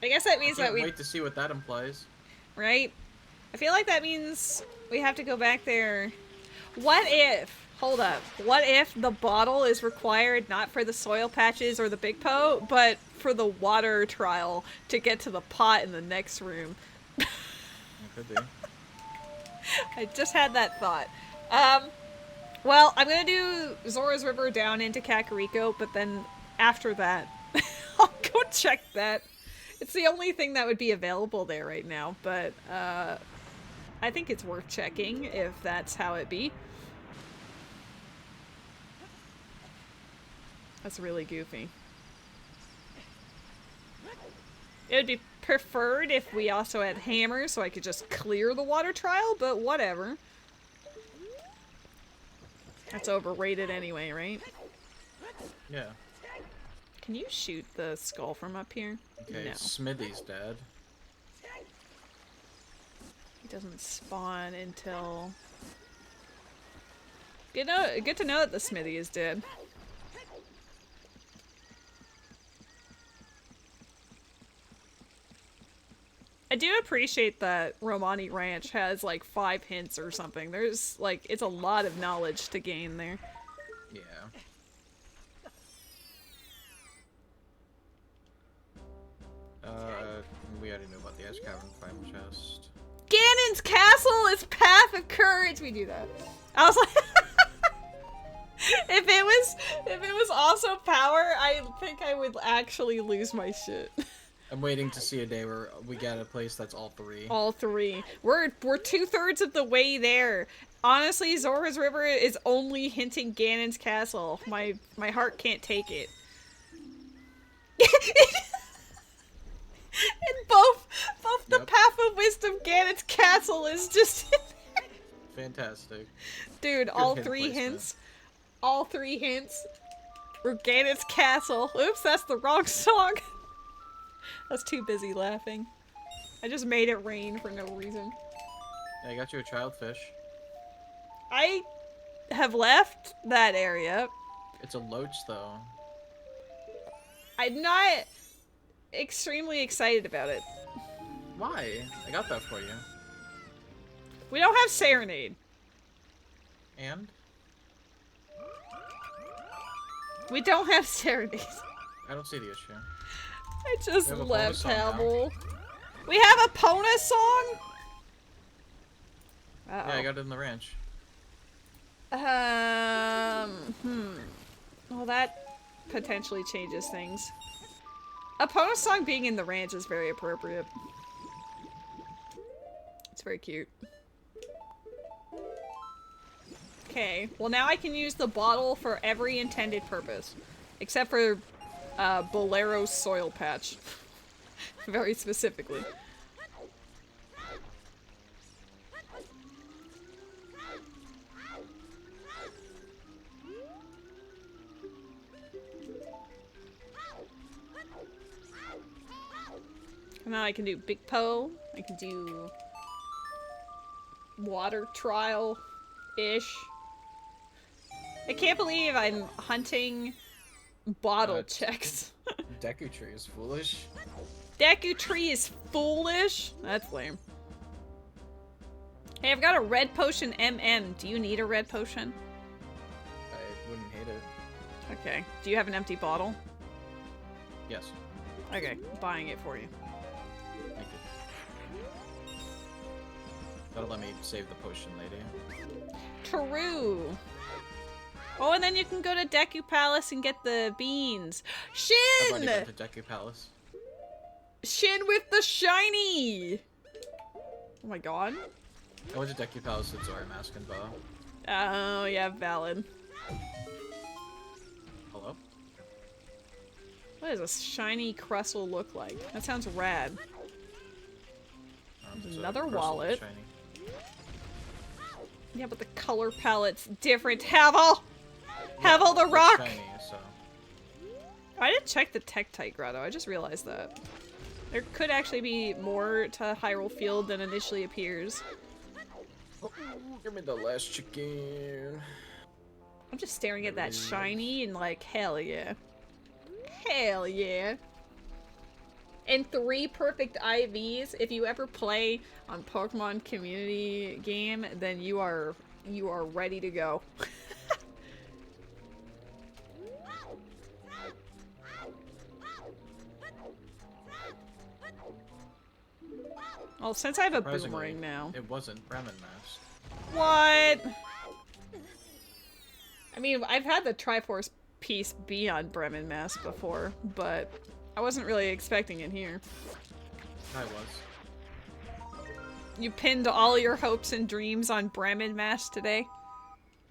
I guess that means I that can't we... wait to see what that implies. Right? I feel like that means we have to go back there. What if... Hold up. What if the bottle is required not for the soil patches or the Big Po, but for the water trial to get to the pot in the next room? It could be. I just had that thought. Well, I'm gonna do Zora's River down into Kakariko, but then after that, I'll go check that. It's the only thing that would be available there right now, but I think it's worth checking if that's how it be. That's really goofy. It would be preferred if we also had hammers so I could just clear the water trial, but whatever. That's overrated anyway, right? Yeah. Can you shoot the skull from up here? Okay, No. Smithy's dead. It doesn't spawn until... Good to know that the smithy is dead. I do appreciate that Romani Ranch has like 5 hints or something. There's like, it's a lot of knowledge to gain there. Yeah. We already know about the Ash Cavern Final Chest. Ganon's Castle is Path of Courage! We do that. I was like... if it was also power, I think I would actually lose my shit. I'm waiting to see a day where we get a place that's all 3. All 3. We're 2/3 of the way there. Honestly, Zora's River is only hinting Ganon's Castle. My heart can't take it. And both the Path of Wisdom, Ganon's Castle is just Fantastic. dude, Good all hint 3 placement. hints. all 3 hints. Ruganit's Castle. Oops, that's the wrong song. I was too busy laughing. I just made it rain for no reason. I got you a child fish. I have left that area. It's a loach, though. I'm not extremely excited about it. Why? I got that for you. We don't have Serenade. And? We don't have Serenade. I don't see the issue. I just We have a left bonus song Havel. We have a Pona song? Uh-oh. Yeah, I got it in the ranch. Well, that potentially changes things. A Pona song being in the ranch is very appropriate. It's very cute. Okay, well now I can use the bottle for every intended purpose. Except for, Bolero's soil patch. Very specifically. Now I can do Big Po. I can do water trial-ish. I can't believe I'm hunting bottle checks. Deku Tree is foolish. Deku Tree is foolish? That's lame. Hey, I've got a red potion MM. Do you need a red potion? I wouldn't hate it. Okay. Do you have an empty bottle? Yes. Okay, I'm buying it for you. Thank you. That'll let me save the potion lady. True. Oh, and then you can go to Deku Palace and get the beans. Shin! I've already been to Deku Palace. Shin with the shiny! Oh my god. I went to Deku Palace with Zora Mask and Bow. Oh, yeah, valid. Hello? What does a shiny Crustle look like? That sounds rad. It's a Another Crustle wallet. Shiny. Yeah, but the color palette's different. Havel! Havel the It's rock! Shiny, so. I didn't check the Tektite Grotto, I just realized that. There could actually be more to Hyrule Field than initially appears. Oh, give me the last chicken. I'm just staring at that shiny and like, hell yeah. Hell yeah. And 3 perfect IVs. If you ever play on Pokemon community game, then you are ready to go. Well, since I have a boomerang now. It wasn't Bremen Mask. What? I mean, I've had the Triforce piece be on Bremen Mask before, but I wasn't really expecting it here. I was. You pinned all your hopes and dreams on Bremen Mask today?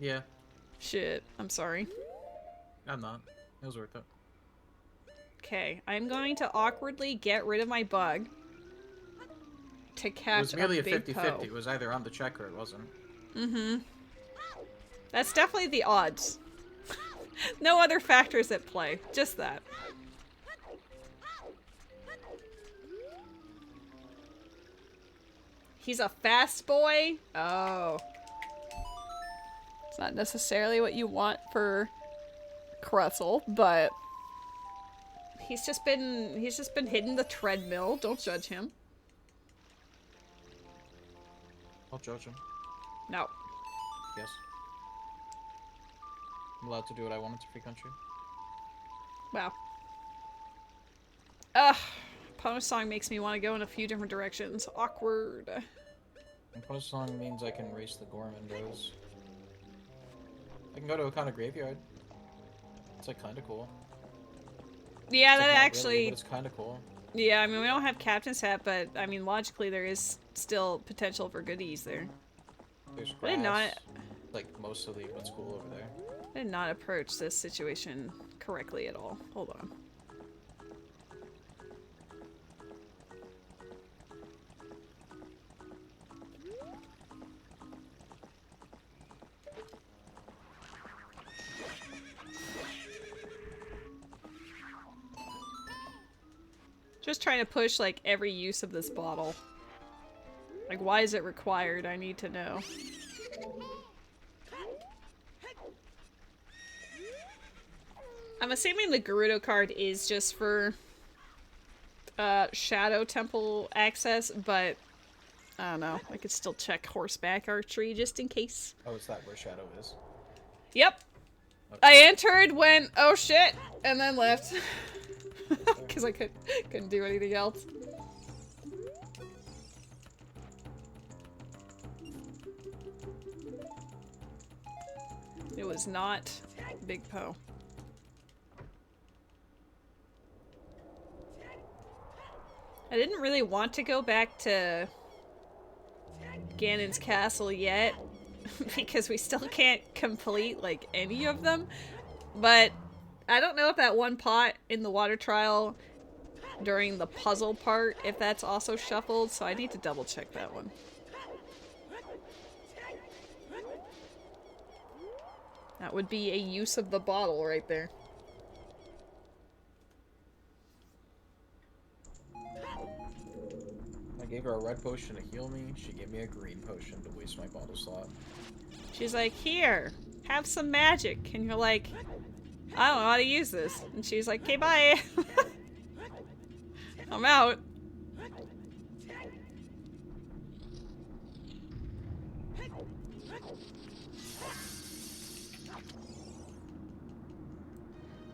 Yeah. Shit, I'm sorry. I'm not. It was worth it. Okay, I'm going to awkwardly get rid of my bug to catch It was merely a big 50-50. Poe. It was either on the check or it wasn't. Mm-hmm. That's definitely the odds. No other factors at play, just that. He's a fast boy? Oh. It's not necessarily what you want for Crustle, but he's just been hitting the treadmill. Don't judge him. I'll judge him. No. Yes. I'm allowed to do what I want. It's a free country. Wow. Ugh. Pona song makes me want to go in a few different directions. Awkward. And Pona song means I can race the Gormandos. I can go to a kind of graveyard. It's like kind of cool. Yeah, It's that like not actually. really, but it's kind of cool. Yeah, I mean, we don't have Captain's Hat, but I mean, logically, there is still potential for goodies there. There's I grass. did not. Like mostly what's cool over there. I did not approach this situation correctly at all. Hold on. Just trying to push, like, every use of this bottle. Like, why is it required? I need to know. I'm assuming the Gerudo card is just for Shadow Temple access, but I don't know. I could still check horseback archery just in case. Oh, is that where Shadow is? Yep. Okay. I entered, went, oh shit, and then left. Because I couldn't do anything else. It was not Big Poe. I didn't really want to go back to Ganon's castle yet, because we still can't complete, like, any of them. But I don't know if that one pot in the water trial during the puzzle part, if that's also shuffled, so I need to double check that one. That would be a use of the bottle right there. I gave her a red potion to heal me. She gave me a green potion to waste my bottle slot. She's like, here, have some magic. And you're like, I don't know how to use this. And she's like, okay, bye. I'm out.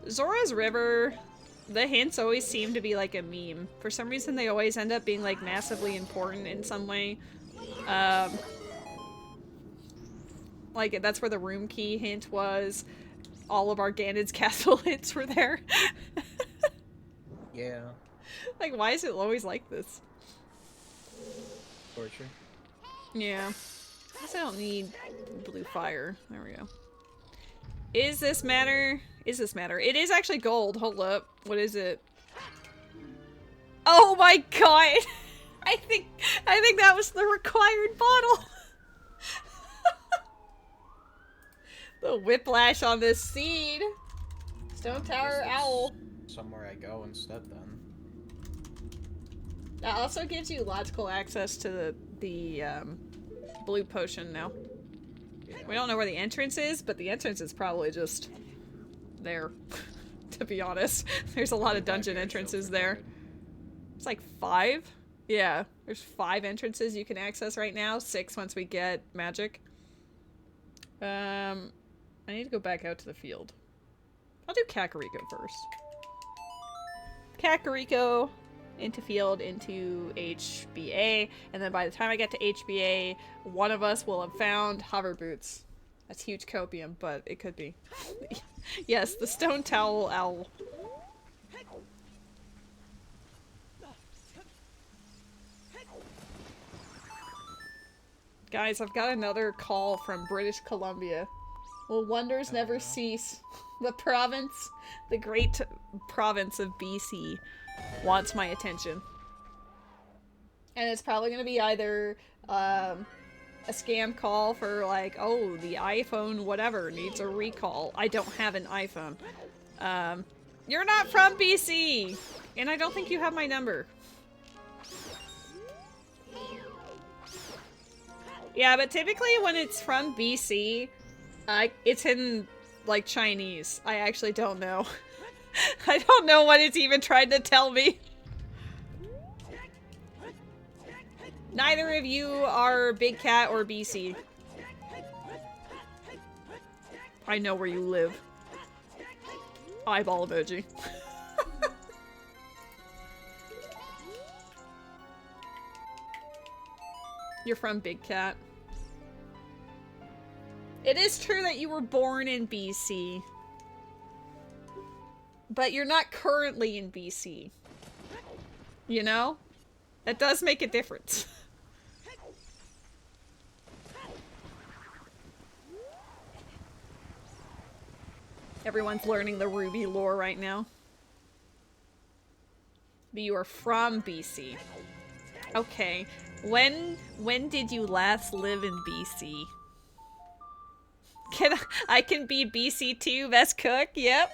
Zora's River, the hints always seem to be like a meme. For some reason, they always end up being like massively important in some way. Like, that's where the room key hint was. All of our Ganon's castle hints were there. Yeah. Like, why is it always like this? Torture. Yeah. I guess I don't need blue fire. There we go. Is this matter? Is this matter? It is actually gold. Hold up. What is it? Oh my god! I think that was the required bottle. The whiplash on this scene. Stone Tower Owl. Somewhere I go instead then. That also gives you logical access to the blue potion now. Yeah. We don't know where the entrance is, but the entrance is probably just there, to be honest. There's a lot of dungeon entrances there. It's like 5? Yeah, there's 5 entrances you can access right now. 6 once we get magic. I need to go back out to the field. I'll do Kakariko first. Kakariko, into field, into HBA, and then by the time I get to HBA, one of us will have found hover boots. That's huge copium, but it could be. Yes, the stone towel owl. Guys, I've got another call from British Columbia. Will wonders never cease? The province, the great province of BC, wants my attention. And it's probably going to be either a scam call for like, oh, the iPhone whatever needs a recall. I don't have an iPhone. You're not from BC! And I don't think you have my number. Yeah, but typically when it's from BC, it's in, like, Chinese. I actually don't know. I don't know what it's even trying to tell me. Neither of you are Big Cat or BC. I know where you live. Eyeball emoji. You're from Big Cat. It is true that you were born in BC. But you're not currently in BC. You know? That does make a difference. Everyone's learning the Ruby lore right now. But you are from BC. Okay. When did you last live in BC? I can be BC too, best cook, yep.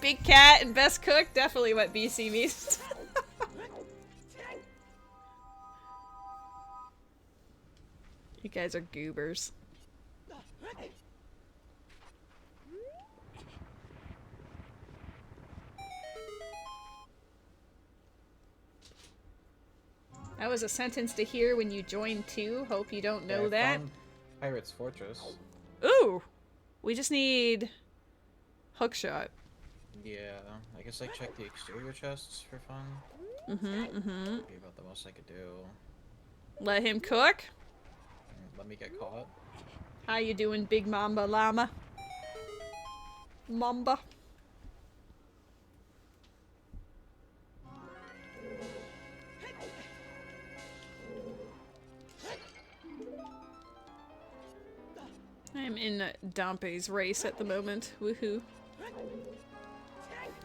Big cat and best cook, definitely what BC means. You guys are goobers. That was a sentence to hear when you joined too. Hope you don't know that. Found Pirate's Fortress. Ooh! We just need hookshot. Yeah, I guess I checked the exterior chests for fun. Be about the most I could do. Let him cook. Let me get caught. How you doing, Big Mamba Llama? Mamba. I'm in Dompe's race at the moment. Woohoo.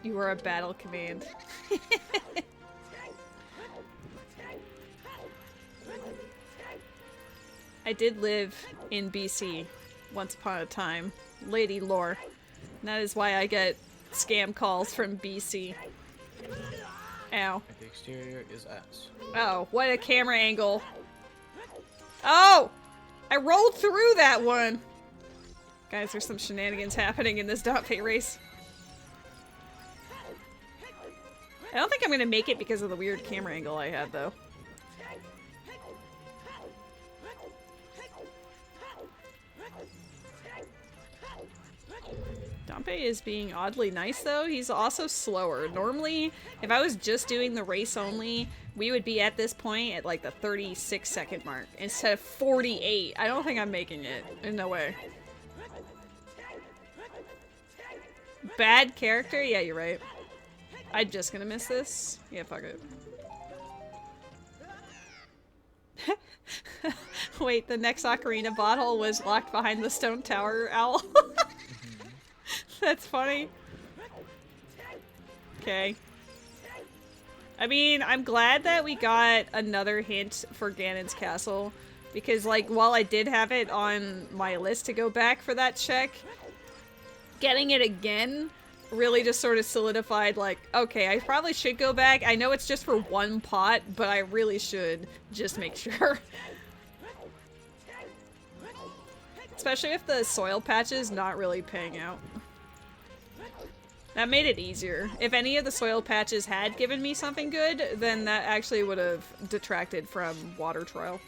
You are a battle command. I did live in BC once upon a time. Lady lore. And that is why I get scam calls from BC. Ow. The exterior is S. Oh, what a camera angle. Oh! I rolled through that one! Guys, there's some shenanigans happening in this Dompe race. I don't think I'm gonna make it because of the weird camera angle I had, though. Dompe is being oddly nice, though. He's also slower. Normally, if I was just doing the race only, we would be at this point at like the 36-second mark instead of 48. I don't think I'm making it. In no way. Bad character? Yeah, you're right. I'm just gonna miss this. Yeah, fuck it. Wait, the next Ocarina bottle was locked behind the stone tower owl. That's funny. Okay. I mean, I'm glad that we got another hint for Ganon's castle. Because, like, while I did have it on my list to go back for that check, getting it again really just sort of solidified, like, okay, I probably should go back. I know it's just for one pot, but I really should just make sure. Especially if the soil patch is not really paying out. That made it easier. If any of the soil patches had given me something good, then that actually would have detracted from water trial.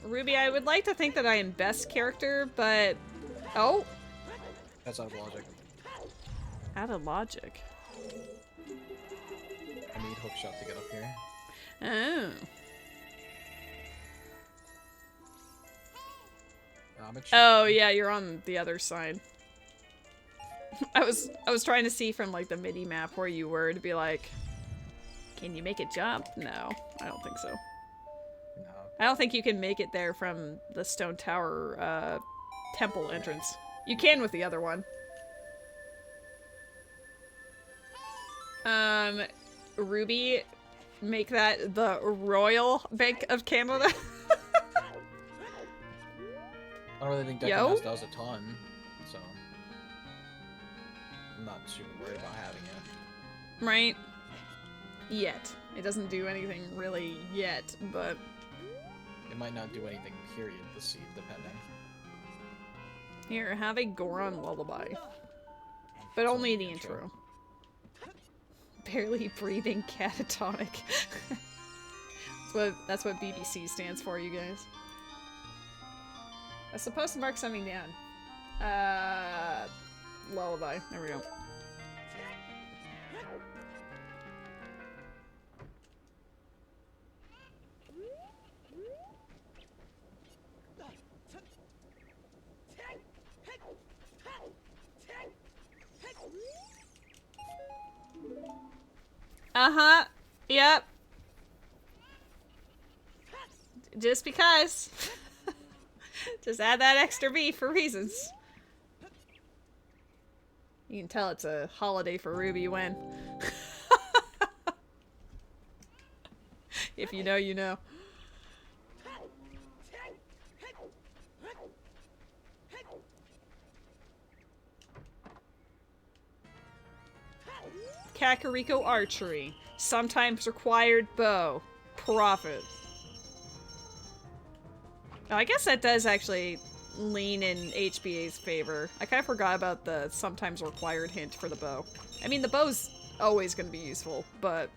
Ruby, I would like to think that I am best character, but... Oh! That's out of logic. Out of logic. I need hookshot to get up here. Oh. Oh, yeah, you're on the other side. I was trying to see from, like, the MIDI map where you were to be like, can you make it jump? No, I don't think so. No. I don't think you can make it there from the Stone Tower, temple entrance. You can with the other one. Ruby, make that the Royal Bank of Canada. I don't really think Decanas does a ton, so I'm not super worried about having it. Right? Yet. It doesn't do anything really yet, but... It might not do anything, period, the seed, depending. Here, have a Goron lullaby. But only the intro. Barely breathing catatonic. That's what BBC stands for, you guys. I was supposed to mark something down. Lullaby. There we go. Uh-huh. Yep. Just because. Just add that extra B for reasons. You can tell it's a holiday for Ruby when. If you know, you know. Kakariko Archery. Sometimes required bow. Profit. Oh, I guess that does actually lean in HBA's favor. I kind of forgot about the sometimes required hint for the bow. I mean, the bow's always going to be useful, but...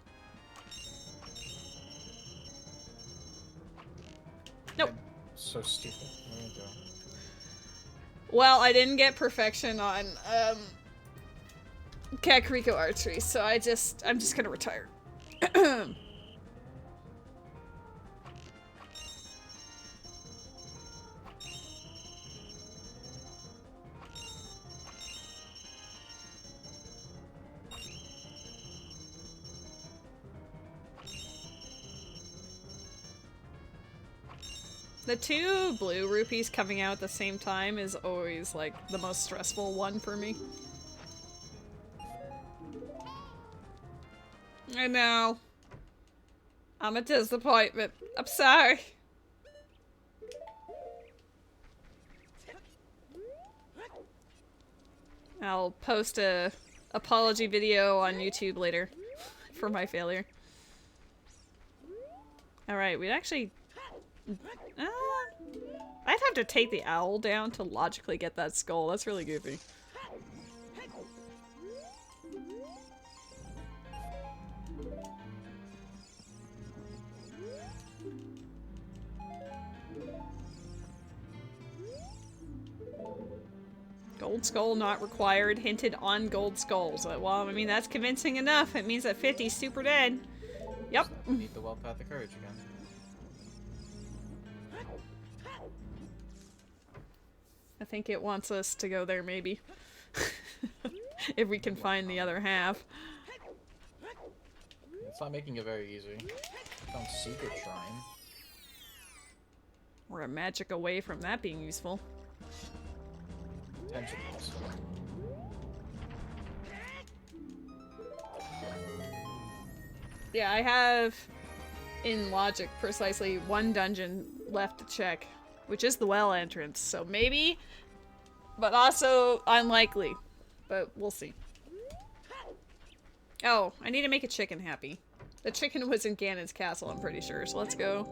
Nope. So stupid. What am I doing? Well, I didn't get perfection on, Kakariko Archery, so I'm just gonna retire. The 2 blue rupees coming out at the same time is always, like, the most stressful one for me. I know. I'm a disappointment. I'm sorry. I'll post a apology video on YouTube later for my failure. Alright, we'd actually... I'd have to take the owl down to logically get that skull. That's really goofy. Gold skull not required. Hinted on gold skulls. Well, I mean, that's convincing enough. It means that 50's super dead. Yep. We need the well path of courage again. I think it wants us to go there, maybe. If we can find the other half. It's not making it very easy. Found secret shrine. We're a magic away from that being useful. Potentially also. Yeah, I have, in logic, precisely 1 dungeon left to check, which is the well entrance, so maybe, but also unlikely, but we'll see. Oh, I need to make a chicken happy. The chicken was in Ganon's castle, I'm pretty sure, so let's go.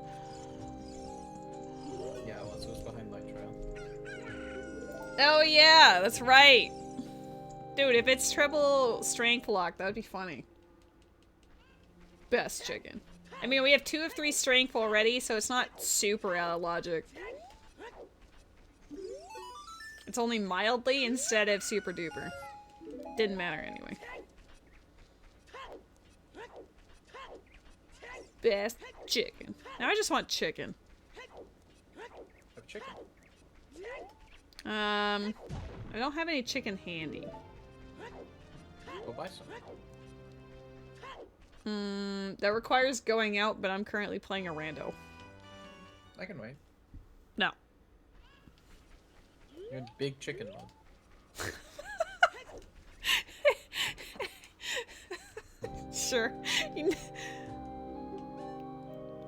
Yeah, let's go behind Light Trail. Oh yeah, that's right! Dude, if it's triple strength lock, that would be funny. Best chicken. I mean, we have 2 of 3 strength already, so it's not super out of logic. It's only mildly instead of super duper. Didn't matter anyway. Best chicken. Now I just want chicken. Have chicken. I don't have any chicken handy. Go buy some. That requires going out, but I'm currently playing a rando. I can wait. No. You're in big chicken mode. Sure.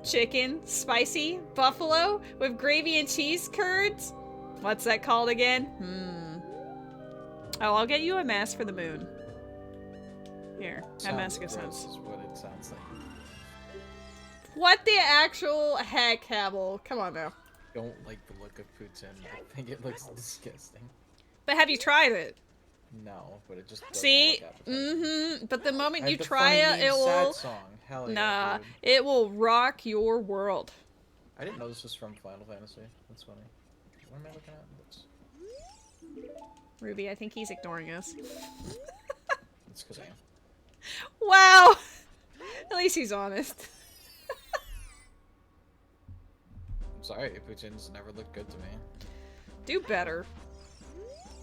Chicken, spicy, buffalo, with gravy and cheese curds? What's that called again? Oh, I'll get you a mask for the moon. Here, have mask of sense. This is what it sounds like. What the actual heck, Havel? Come on now. Don't like the look of poutine. I think it looks disgusting. But have you tried it? No, but it just does See? not look appetizing. But the moment I you have to try find it, the it will... sad song. Hell yeah, Nah, dude. it will rock your world. I didn't know this was from Final Fantasy. That's funny. What am I looking at? This. Ruby, I think he's ignoring us. It's because I am. Wow! At least he's honest. I'm sorry, poutine's never looked good to me. Do better.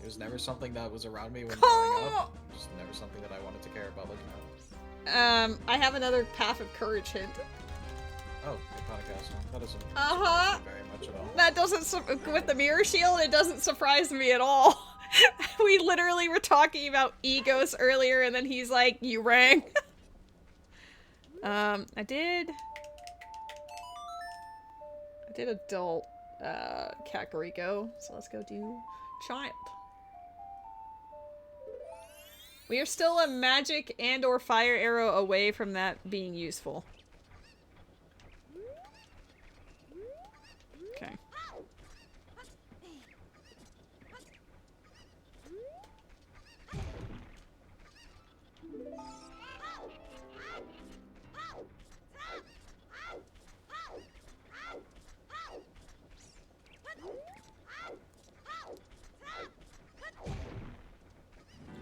It was never something that was around me when growing up. Just never something that I wanted to care about looking at. I have another Path of Courage hint. Oh, Iconic Castle. That doesn't Uh-huh. surprise me very much at all. That doesn't, with the mirror shield, it doesn't surprise me at all. We literally were talking about egos earlier, and then he's like, you rang. I did adult, Kakariko, so let's go do child. We are still a magic and or fire arrow away from that being useful. Okay.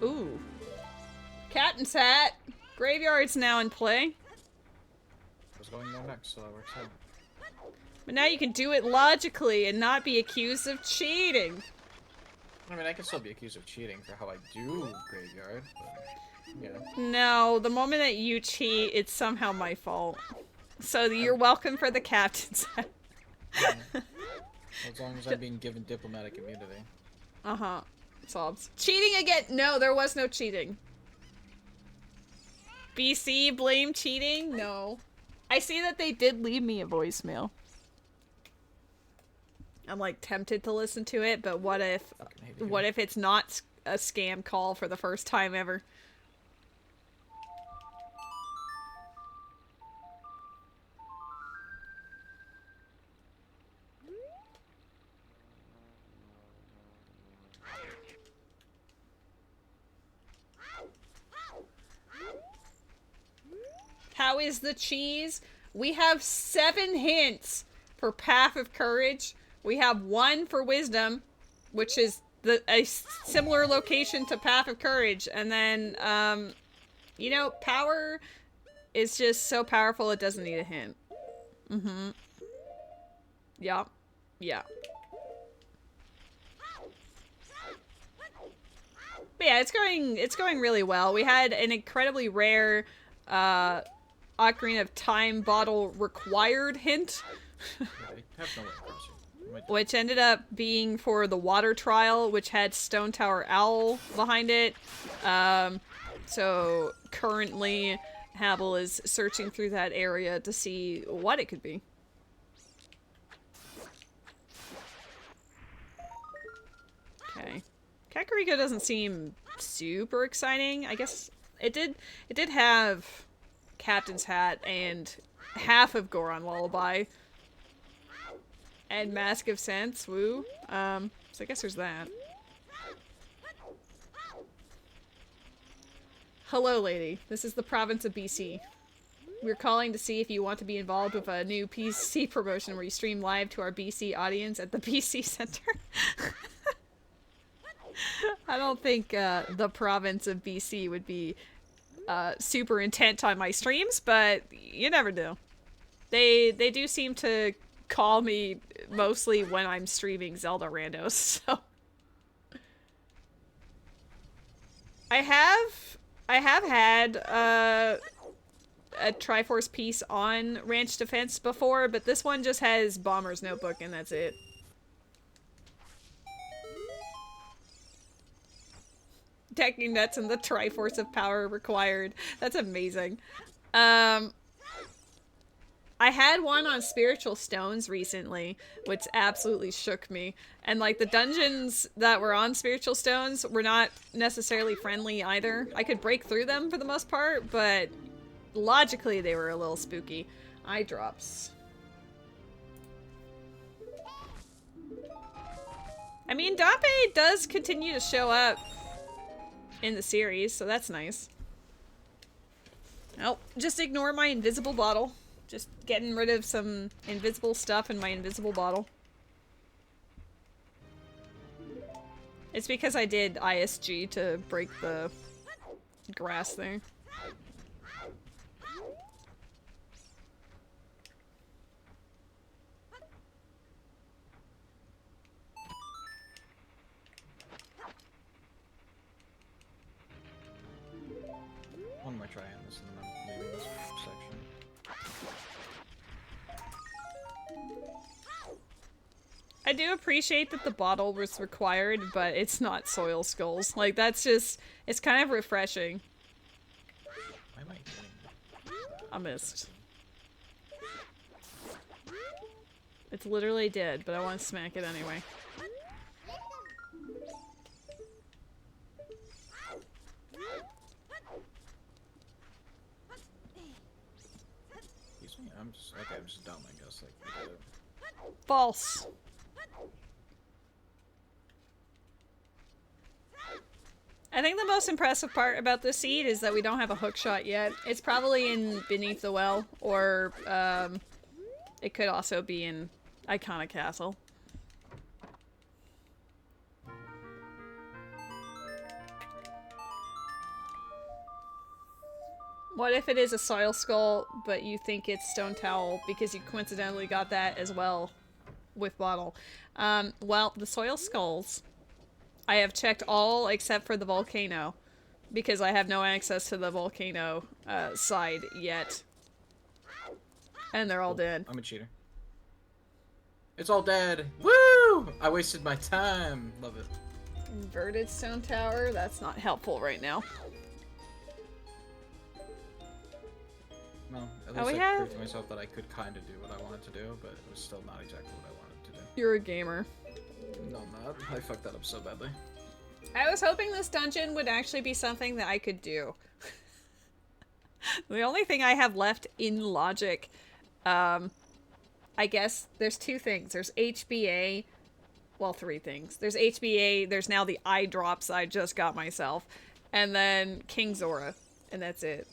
Ooh. Captain's hat! Graveyard's now in play. I was going there next, so that works out. But now you can do it logically and not be accused of cheating. I mean, I can still be accused of cheating for how I do graveyard, but yeah. No, the moment that you cheat, it's somehow my fault. So you're welcome for the captain's hat. As long as I'm being given diplomatic immunity. Uh-huh. Sobs. Cheating again! No, there was no cheating. BC, blame cheating? No. I see that they did leave me a voicemail. I'm like tempted to listen to it, but what if it's not a scam call for the first time ever? How is the cheese? We have 7 hints for Path of Courage. We have 1 for Wisdom, which is a similar location to Path of Courage. And then, you know, Power is just so powerful it doesn't need a hint. Mm-hmm. Yeah. Yeah. But yeah, it's going really well. We had an incredibly rare, Ocarina of Time bottle required hint. Yeah, I have no way across it. Which ended up being for the water trial, which had Stone Tower Owl behind it. So currently Havel is searching through that area to see what it could be. Okay. Kakariko doesn't seem super exciting. I guess it did have Captain's Hat and half of Goron Lullaby. And Mask of Sense, woo. So I guess there's that. Hello, lady. This is the province of BC. We're calling to see if you want to be involved with a new PC promotion where you stream live to our BC audience at the BC Center. I don't think the province of BC would be super intent on my streams, but you never do. They do seem to call me mostly when I'm streaming Zelda randos, so I have had a Triforce piece on Ranch Defense before, but this one just has Bomber's Notebook and that's it. Decking nuts and the Triforce of Power required. That's amazing. I had one on Spiritual Stones recently, which absolutely shook me. And like the dungeons that were on Spiritual Stones were not necessarily friendly either. I could break through them for the most part, but logically they were a little spooky. Eye drops. I mean, Dape does continue to show up in the series, so that's nice. Oh, just ignore my invisible bottle. Just getting rid of some invisible stuff in my invisible bottle. It's because I did ISG to break the grass thing. One more try on this and then I'm leaving this section. I do appreciate that the bottle was required, but it's not Soil Skulls. Like, that's just, it's kind of refreshing. Why am I getting I missed. It's literally dead, but I want to smack it anyway. I'm just dumb, I guess. Like, I get it. False. I think the most impressive part about this seed is that we don't have a hook shot yet. It's probably in Beneath the Well, or it could also be in Iconic Castle. What if it is a soil skull, but you think it's stone towel because you coincidentally got that as well with bottle? Well, the soil skulls, I have checked all except for the volcano because I have no access to the volcano side yet. And they're all dead. I'm a cheater. It's all dead. Woo! I wasted my time. Love it. Inverted stone tower? That's not helpful right now. No, at Oh, least we I have- proved to myself that I could kind of do what I wanted to do, but it was still not exactly what I wanted to do. You're a gamer. No, I'm not. I fucked that up so badly. I was hoping this dungeon would actually be something that I could do. The only thing I have left in logic, I guess there's two things. There's HBA, well, three things. There's HBA, there's now the eye drops I just got myself, and then King Zora, and that's it.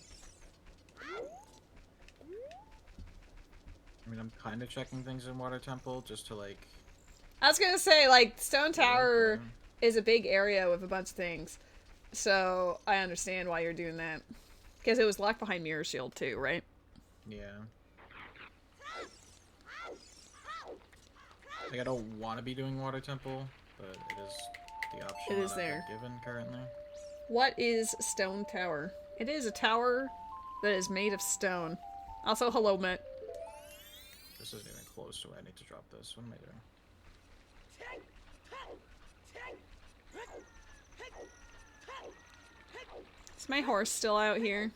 I mean, I'm kind of checking things in Water Temple just to, like... I was gonna say, like, Stone Tower Okay. is a big area with a bunch of things, so I understand why you're doing that. Because it was locked behind Mirror Shield too, right? Yeah. Like, I don't want to be doing Water Temple, but it is the option It is that there. I've been given currently. What is Stone Tower? It is a tower that is made of stone. Also, hello, Matt. This isn't even close to where I need to drop this. What am I doing? Is my horse still out here?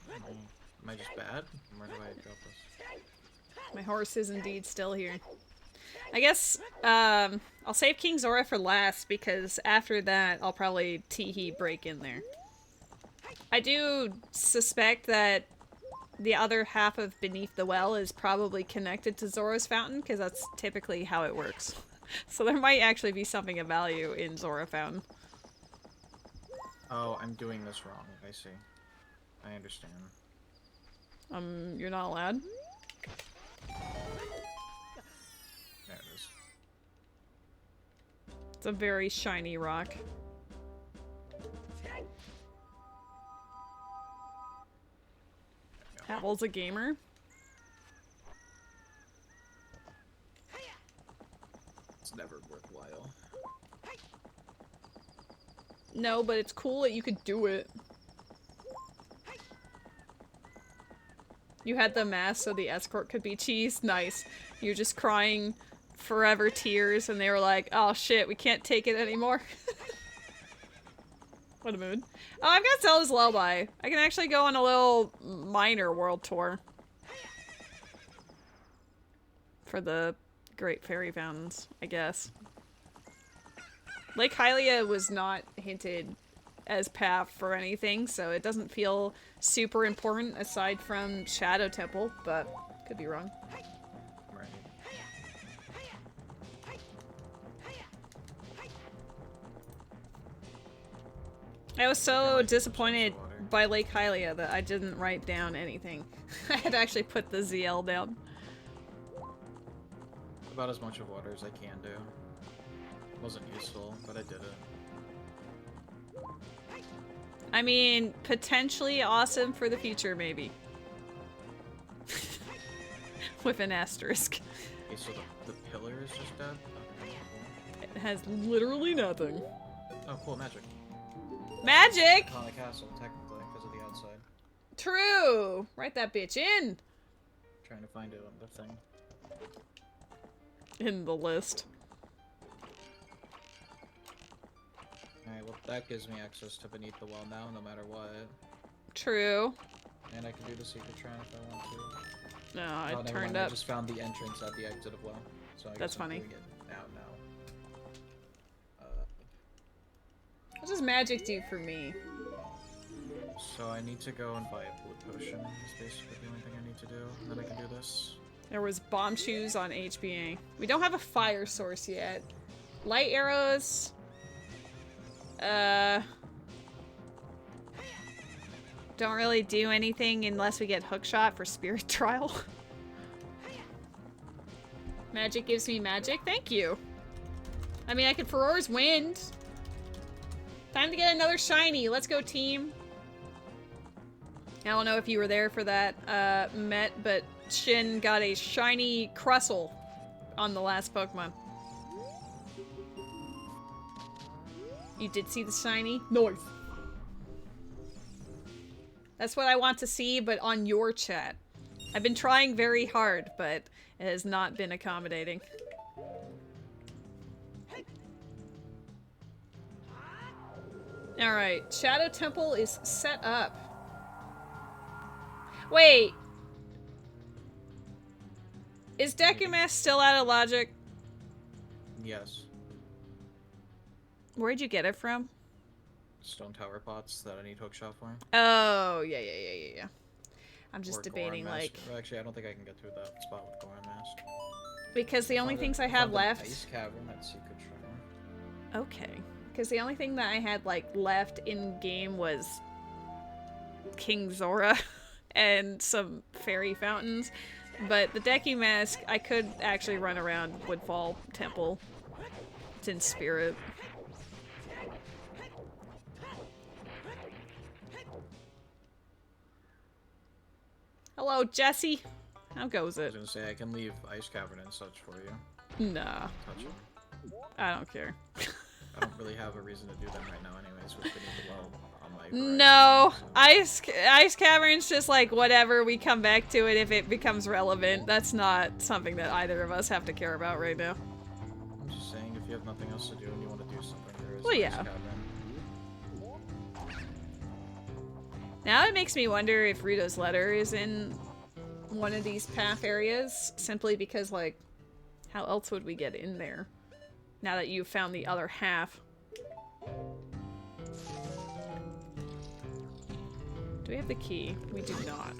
Am I just bad? Where do I drop this? My horse is indeed still here. I guess, I'll save King Zora for last, because after that, I'll probably Teehee break in there. I do suspect that the other half of Beneath the Well is probably connected to Zora's Fountain, because that's typically how it works. So there might actually be something of value in Zora Fountain. Oh, I'm doing this wrong. I see. I understand. You're not allowed? There it is. It's a very shiny rock. Havel's a gamer. It's never worthwhile. No, but it's cool that you could do it. You had the mask so the escort could be cheese. Nice. You're just crying forever tears and they were like, oh shit, we can't take it anymore. What a mood. Oh, I've got Zelda's Lullaby. I can actually go on a little minor world tour. For the Great Fairy Fountains, I guess. Lake Hylia was not hinted as path for anything, so it doesn't feel super important aside from Shadow Temple, but could be wrong. Right. I was so disappointed by Lake Hylia that I didn't write down anything. I had to actually put the ZL down. About as much of water as I can do. Wasn't useful, but I did it. I mean, potentially awesome for the future, maybe. With an asterisk. Okay, so the pillar is just dead? Okay, cool. It has literally nothing. Oh, cool, magic. Magic! On the castle, technically, because of the outside. True! Write that bitch in! Trying to find it on the thing. In the list. Alright, well, that gives me access to Beneath the Well now, no matter what. True. And I can do the secret shrine if I want to. No, I Oh, never turned mind, up. I just found the entrance at the exit of Well. So I That's guess I'm funny. doing it now. What does magic do for me? So I need to go and buy a blue potion. Is basically the only thing I need to do. And then I can do this. There was bomb shoes on HBA. We don't have a fire source yet. Light arrows. Don't really do anything unless we get hookshot for spirit trial. Magic gives me magic. Thank you. I mean, I could Furor's Wind. Time to get another shiny. Let's go, team. I don't know if you were there for that, Met, but Shin got a shiny Crustle on the last Pokemon. You did see the shiny? Nice. That's what I want to see, but on your chat. I've been trying very hard, but it has not been accommodating. Alright, Shadow Temple is set up. Wait! Is Decumask still out of logic? Yes. Where'd you get it from? Stone tower pots that I need hookshot for. Oh, yeah. I'm just Or debating, Goron like... Mask. Actually, I don't think I can get through that spot with Goron Mask. Because the only things I have left... Ice Cavern at Secret Shrine. Okay. Because the only thing that I had, like, left in-game was King Zora and some fairy fountains. But the Decumask, I could actually run around Woodfall Temple. It's in spirit. Hello, Jesse. How goes I it? was gonna say I can leave Ice Cavern and such for you. Nah, Touch them. I don't care. I don't really have a reason to do them right now anyways with the well on my horizon, No, so. Ice Cavern's just like whatever, we come back to it if it becomes relevant. That's not something that either of us have to care about right now. I'm just saying if you have nothing else to do and you want to do something, there is Well, Ice yeah. Cavern. Now it makes me wonder if Rito's letter is in one of these path areas, simply because, like, how else would we get in there? Now that you've found the other half. Do we have the key? We do not.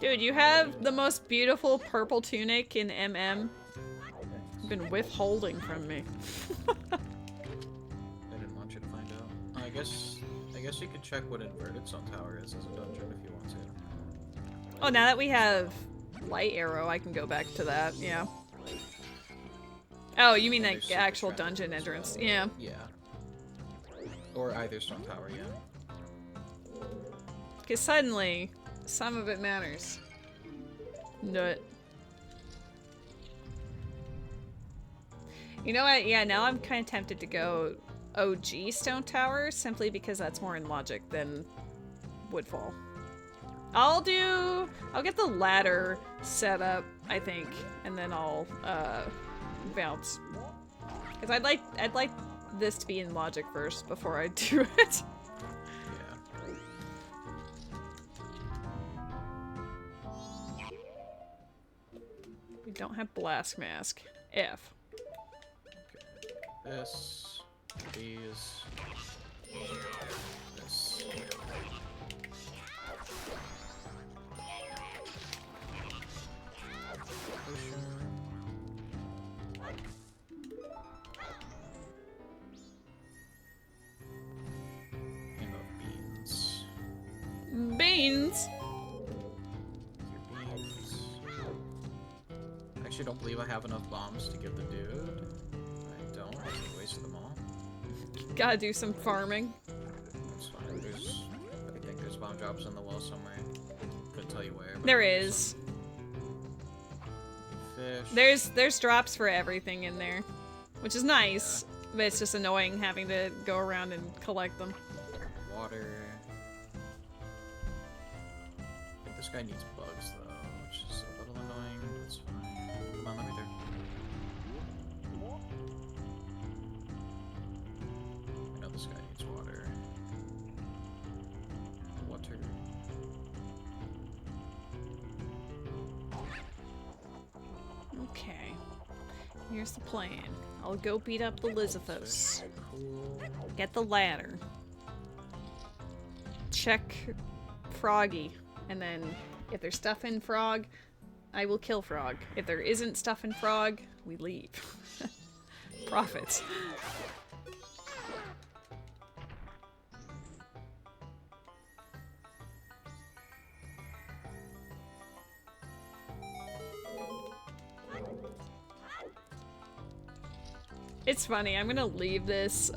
Dude, you have the most beautiful purple tunic in MM. You've been withholding from me. I didn't want you to find out. I guess you could check what Inverted Sun Tower is as a dungeon if you want to. Oh, now that we have Light Arrow, I can go back to that, yeah. Oh, you mean And like there's Secret actual Shrine dungeon as entrance, well. yeah. Yeah. Or either Stone Tower, yeah. Because suddenly, some of it matters. Nut. You know what? Yeah, now I'm kind of tempted to go OG Stone Tower, simply because that's more in logic than Woodfall. I'll get the ladder set up, I think, and then I'll, bounce. Because I'd like this to be in logic first before I do it. We don't have Blast Mask. F. This, these, this. Enough beans. Beans! Your beans. I actually don't believe I have enough bombs to give the dude. I don't. I wasted them all. Gotta do some farming. That's fine. I think there's bomb drops in the well somewhere. Couldn't tell you where. But There is. Fish. There's drops for everything in there. Which is nice, but it's just annoying having to go around and collect them. Water. I think this guy needs bugs though, which is a little annoying, but it's fine. Come on, let me through. I know this guy needs water. Water. Here's the plan. I'll go beat up the Lizithos. Cool. Get the ladder. Check Froggy. And then if there's stuff in Frog, I will kill Frog. If there isn't stuff in Frog, we leave. Profits. It's funny, I'm gonna leave this,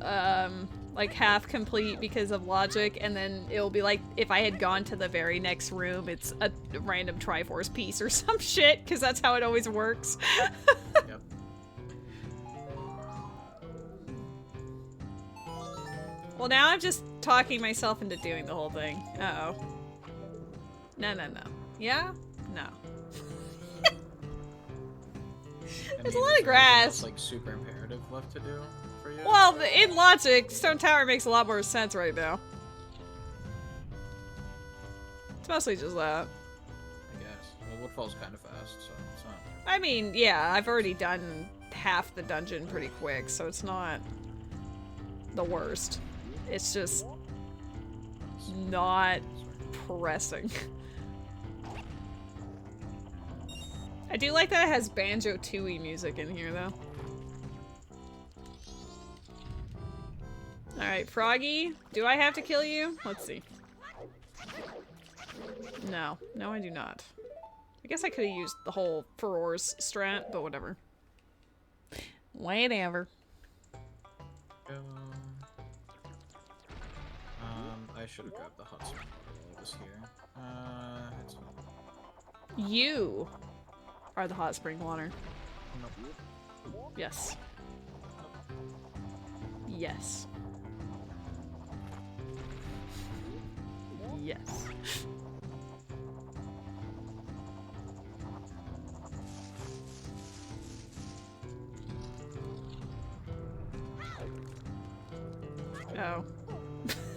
like half complete because of logic, and then it'll be like if I had gone to the very next room, it's a random Triforce piece or some shit, because that's how it always works. Yep. Well, now I'm just talking myself into doing the whole thing. Uh-oh. No, no, no. Yeah? No. There's a lot of grass. That's like super imperative left to do for you. Well, in logic, Stone Tower makes a lot more sense right now. It's mostly just that. I guess. Well, Woodfall's kind of fast, so it's not. I mean, yeah, I've already done half the dungeon pretty quick, so it's not the worst. It's just not pressing. I do like that it has Banjo-Tooie music in here, though. Alright, Froggy, do I have to kill you? Let's see. No. No, I do not. I guess I could have used the whole Furor's strat, but whatever. Whatever. I should have grabbed the hot spring bottle that was here. It's not. You are the hot spring water. Nope. Yes. Yes. Yes. Oh.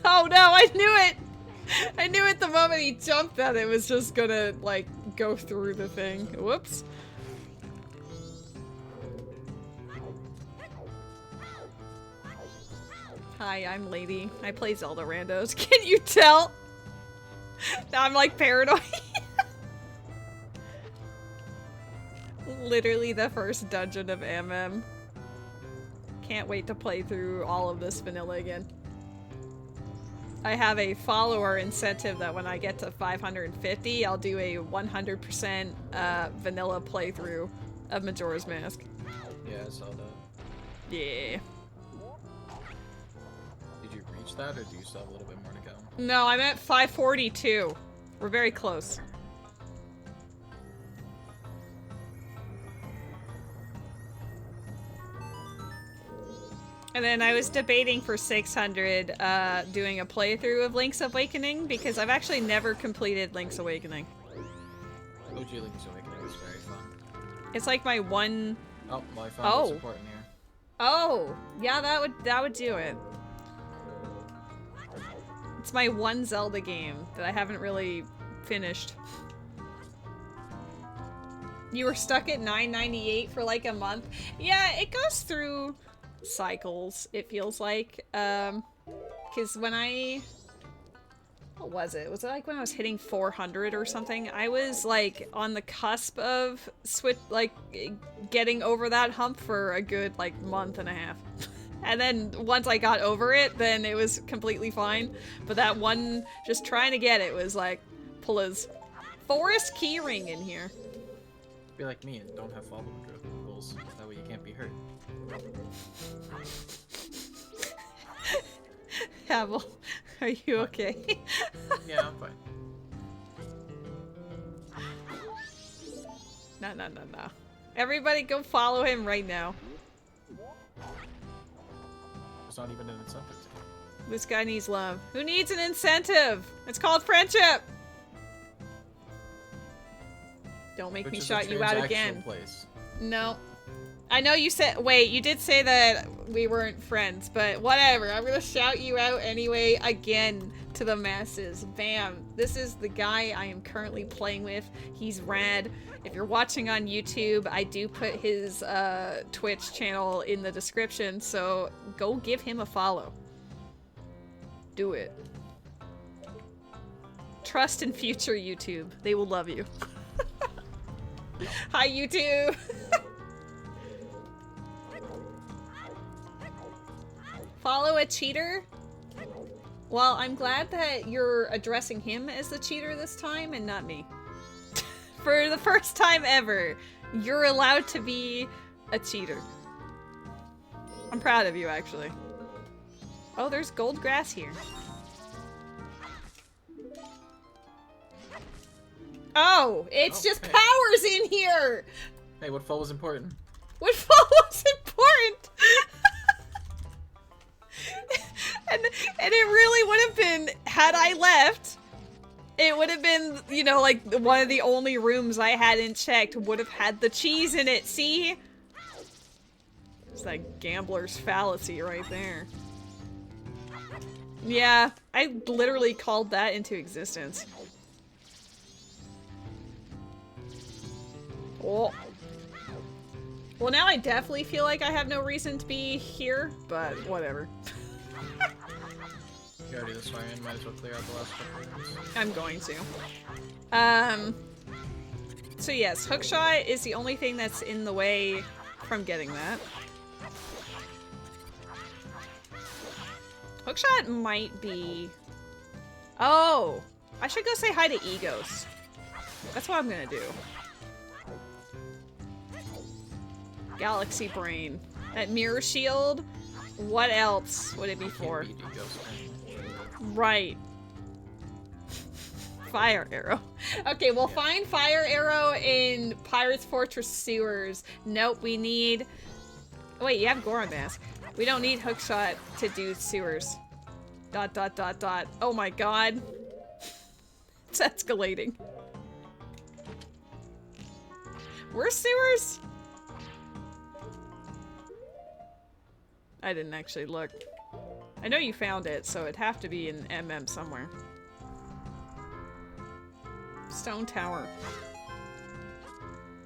Oh no, I knew it! I knew it the moment he jumped that it was just gonna, like, go through the thing. Whoops. Hi, I'm Lady. I play Zelda randos. Can you tell? Now I'm like paranoid. Literally the first dungeon of MM. Can't wait to play through all of this vanilla again. I have a follower incentive that when I get to 550, I'll do a 100% vanilla playthrough of Majora's Mask. Yeah, I saw that. Yeah. Did you reach that, or do you still have a little bit more to go? No, I'm at 542. We're very close. And then I was debating for 600 doing a playthrough of Link's Awakening because I've actually never completed Link's Awakening. OG Link's Awakening is very fun. It's like my one... Oh, well, I found the support in here. Oh, yeah, that would do it. It's my one Zelda game that I haven't really finished. You were stuck at $9.98 for like a month? Yeah, it goes through cycles, it feels like. Because when what was it? Was it like when I was hitting 400 or something? I was like on the cusp of getting over that hump for a good like month and a half. And then once I got over it, then it was completely fine. But that one, just trying to get it was like, Pula's forest keyring in here. Be like me and don't have follow rules. That way you can't be hurt. Havel, are you okay? Yeah, I'm fine. No, no, no, no. Everybody go follow him right now. There's not even an incentive. This guy needs love. Who needs an incentive? It's called friendship! Don't make me shout you out again. Place. No. I know you said- wait, you did say that we weren't friends, but whatever. I'm gonna shout you out anyway again to the masses. Bam. This is the guy I am currently playing with. He's rad. If you're watching on YouTube, I do put his Twitch channel in the description, so go give him a follow. Do it. Trust in future YouTube. They will love you. Hi, YouTube! Follow a cheater? Well, I'm glad that you're addressing him as the cheater this time and not me. For the first time ever, you're allowed to be a cheater. I'm proud of you, actually. Oh, there's gold grass here. Oh, it's just powers in here! Hey, what fall was important? What fall was important? and it really would have been, had I left, it would have been, you know, like one of the only rooms I hadn't checked would have had the cheese in it, see? It's that gambler's fallacy right there. Yeah, I literally called that into existence. Oh. Well, now I definitely feel like I have no reason to be here, but whatever. You already this way, and might as well clear out the last couple of rooms. I'm going to. So yes, hookshot is the only thing that's in the way from getting that. Hookshot might be... Oh! I should go say hi to Egos. That's what I'm gonna do. Galaxy Brain. That mirror shield? What else would it be for? Can't beat Egos, man. Right. Fire arrow. Okay, we'll find fire arrow in Pirate's Fortress sewers. Nope, we need... Wait, you have Goron Mask. We don't need hookshot to do sewers. ... Oh my god. It's escalating. Where's sewers? I didn't actually look. I know you found it, so it'd have to be in MM somewhere. Stone Tower.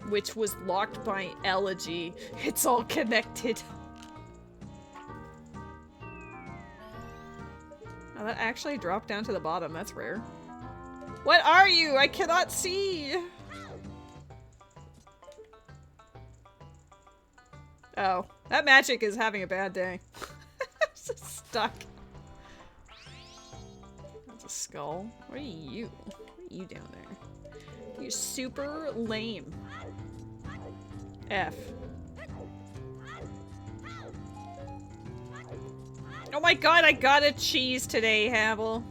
Which was locked by Elegy. It's all connected. Oh, that actually dropped down to the bottom. That's rare. What are you? I cannot see! Oh, that magic is having a bad day. It's just stuck. That's a skull. What are you? What are you down there? You're super lame. F. Oh my god, I got a cheese today, Havel.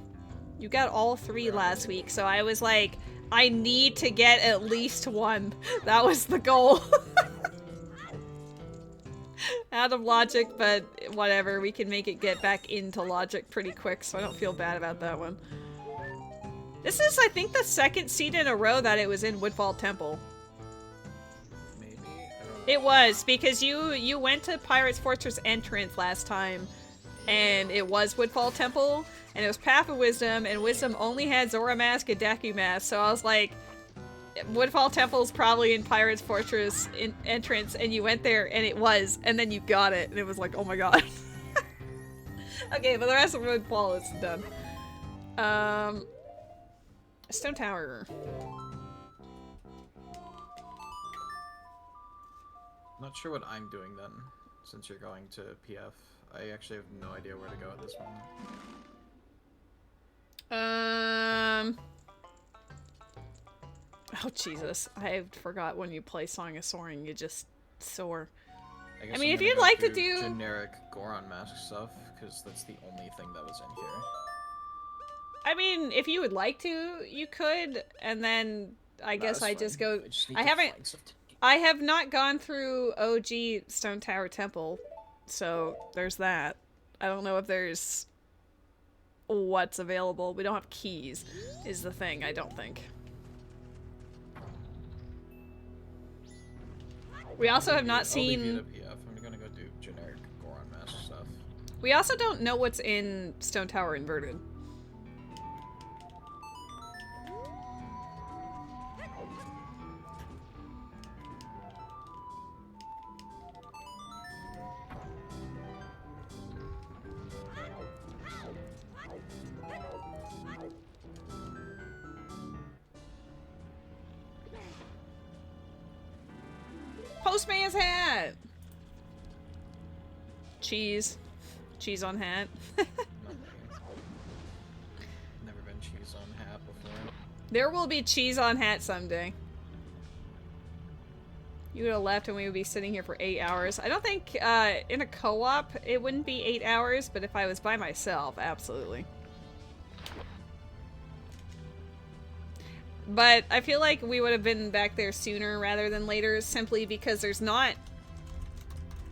You got all 3 last week, so I was like, I need to get at least 1. That was the goal. Out of logic, but whatever. We can make it get back into logic pretty quick, so I don't feel bad about that one. This is, I think, the 2nd seed in a row that it was in Woodfall Temple. Maybe. It was, because you went to Pirate's Fortress entrance last time, and it was Woodfall Temple, and it was Path of Wisdom, and Wisdom only had Zora Mask and Deku Mask, so I was like, Woodfall Temple's probably in Pirate's Fortress entrance, and you went there, and it was, and then you got it, and it was like, oh my god. Okay, but the rest of Woodfall is done. Stone Tower. Not sure what I'm doing then, since you're going to PF. I actually have no idea where to go at this moment. Oh Jesus, I forgot when you play Song of Soaring, you just soar. guess I mean, I'm if gonna you'd go like to do do... generic Goron Mask stuff, because that's the only thing that was in here. I mean, if you would like to, you could, and then I guess I just go... I have not gone through OG Stone Tower Temple, so there's that. I don't know if there's what's available. We don't have keys, is the thing, I don't think. We also have not seen... I'll leave you to PF. I'm gonna go do generic Goron Mask stuff. We also don't know what's in Stone Tower Inverted. Postman's hat! Cheese. Cheese on hat. Never been cheese on hat before. There will be cheese on hat someday. You would have left and we would be sitting here for 8 hours. I don't think in a co-op it wouldn't be 8 hours, but if I was by myself, absolutely. But I feel like we would have been back there sooner rather than later, simply because there's not...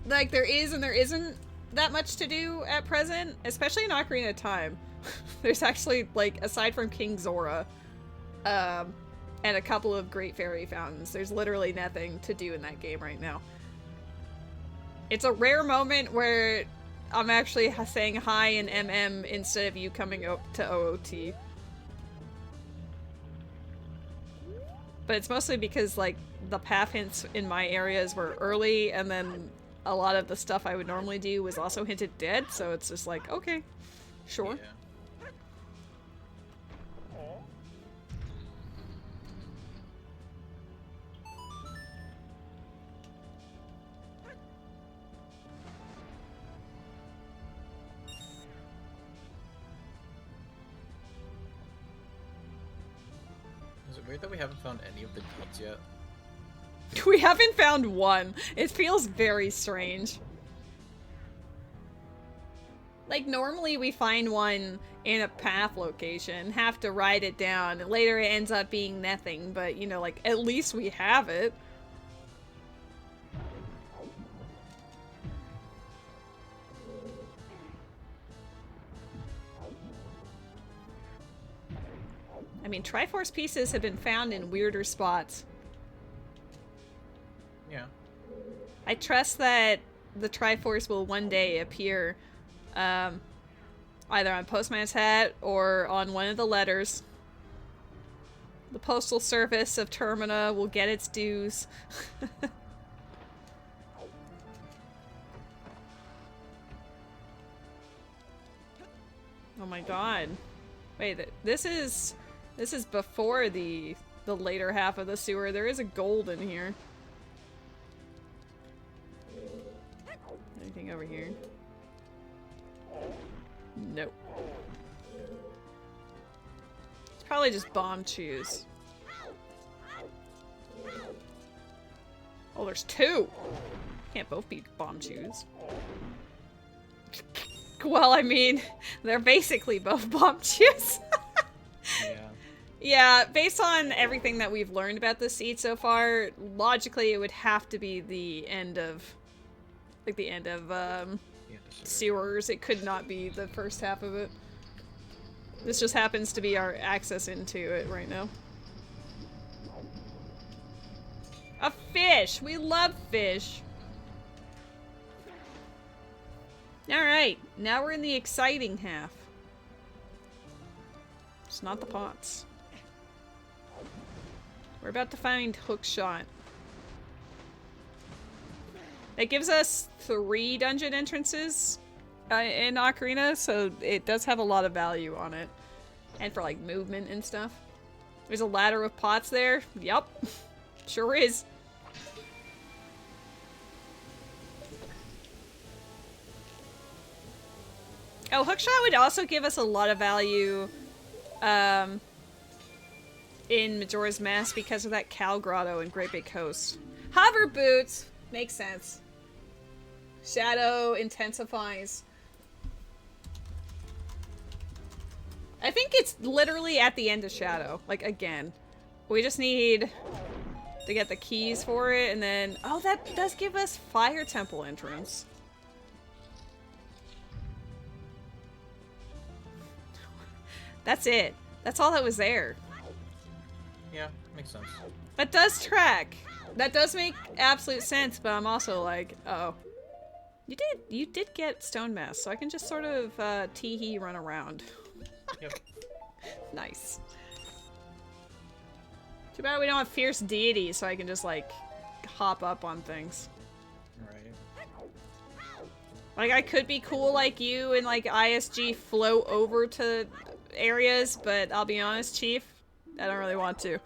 Like, there is and there isn't that much to do at present, especially in Ocarina of Time. There's actually, like, aside from King Zora, and a couple of Great Fairy Fountains, there's literally nothing to do in that game right now. It's a rare moment where I'm actually saying hi in MM instead of you coming up to OOT. But it's mostly because, like, the path hints in my areas were early, and then a lot of the stuff I would normally do was also hinted dead, so it's just like, okay, sure. Yeah. Is it weird that we haven't found any of the deeds yet? We haven't found one. It feels very strange. Like, normally we find one in a path location, have to write it down, and later it ends up being nothing, but, you know, like, at least we have it. I mean, Triforce pieces have been found in weirder spots. Yeah. I trust that the Triforce will one day appear, either on Postman's hat or on one of the letters. The Postal Service of Termina will get its dues. Oh my god. Wait, this is before the later half of the sewer. There is a gold in here. Anything over here? Nope. It's probably just bomb chews. Oh, there's two! Can't both be bomb chews. Well, I mean, they're basically both bomb chews. Yeah. Yeah, based on everything that we've learned about this seed so far, logically it would have to be the end of... Like the end of, sewers. It could not be the first half of it. This just happens to be our access into it right now. A fish! We love fish! Alright, now we're in the exciting half. It's not the pots. We're about to find Hookshot. It gives us 3 dungeon entrances in Ocarina, so it does have a lot of value on it. And for, like, movement and stuff. There's a ladder with pots there. Yup. Sure is. Oh, Hookshot would also give us a lot of value in Majora's Mask because of that cow grotto in Great Big Coast. Hover boots! Makes sense. Shadow intensifies. I think it's literally at the end of Shadow. Like, again. We just need to get the keys for it, and then... Oh, that does give us Fire Temple entrance. That's it. That's all that was there. Yeah, makes sense. That does track. That does make absolute sense, but I'm also like, oh. You did get Stone Mask, so I can just sort of tee-hee run around. Yep. Nice. Too bad we don't have Fierce Deity, so I can just, like, hop up on things. Right. Like, I could be cool like you and, like, ISG float over to areas, but I'll be honest, Chief, I don't really want to.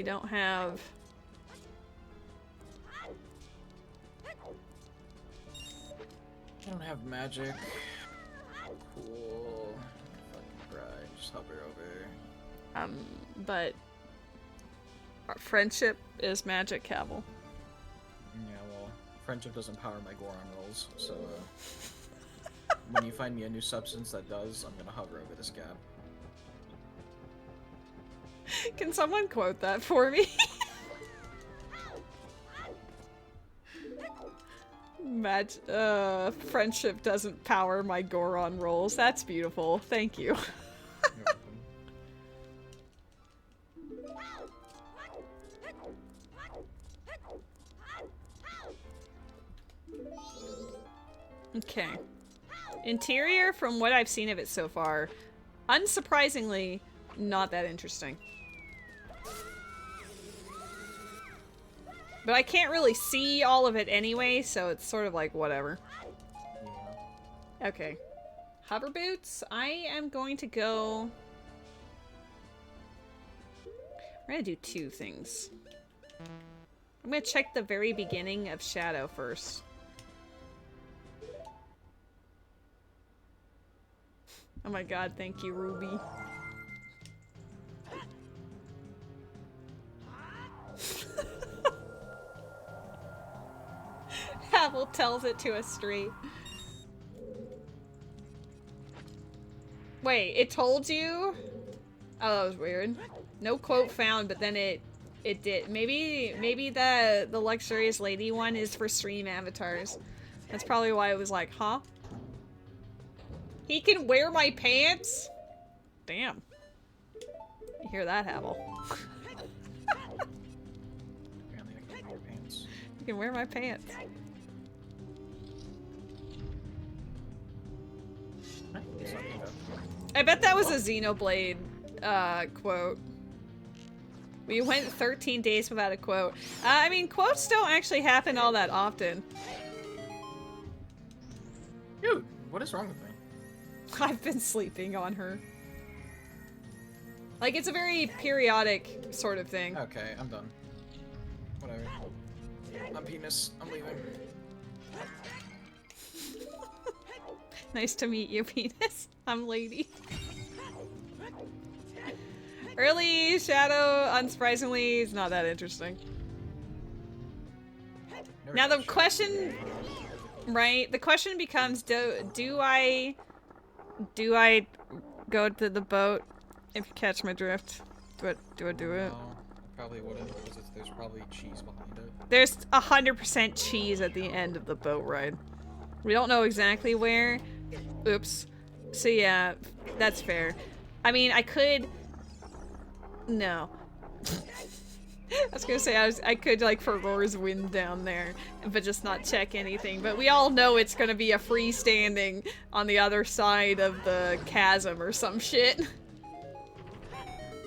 don't have... I don't have magic. Cool. Fucking right. Just hover over. But... our friendship is magic, Havel. Yeah, well, friendship doesn't power my Goron rolls, so, when you find me a new substance that does, I'm gonna hover over this gap. Can someone quote that for me? Friendship doesn't power my Goron rolls. That's beautiful. Thank you. Okay. Interior, from what I've seen of it so far, unsurprisingly, not that interesting. But I can't really see all of it anyway, so it's sort of like whatever. Yeah. Okay. Hover boots, I am going to go... we're gonna do two things. I'm gonna check the very beginning of Shadow first. Oh my god, thank you, Ruby. Havel tells it to us straight. Wait, it told you? Oh, that was weird. No quote found, but then it did. Maybe the Luxurious Lady one is for stream avatars. That's probably why it was like, huh? He can wear my pants? Damn. You hear that, Havel? Apparently I can wear your pants. You can wear my pants. I bet that was a Xenoblade quote. We went 13 days without a quote. I mean, quotes don't actually happen all that often. Dude, what is wrong with me? I've been sleeping on her. Like, it's a very periodic sort of thing. Okay, I'm done. Whatever. I'm penis. I'm leaving. Nice to meet you, penis. I'm lady. Early Shadow, unsurprisingly, is not that interesting. Now the question, right? The question becomes: do I go to the boat? If you catch my drift, do I do it? No, probably wouldn't, because there's probably cheese behind it. There's 100% cheese at the end of the boat ride. We don't know exactly where. Oops. So yeah, that's fair. I mean, I could. No. I was gonna say I could like Fervor's Wind down there, but just not check anything. But we all know it's gonna be a freestanding on the other side of the chasm or some shit.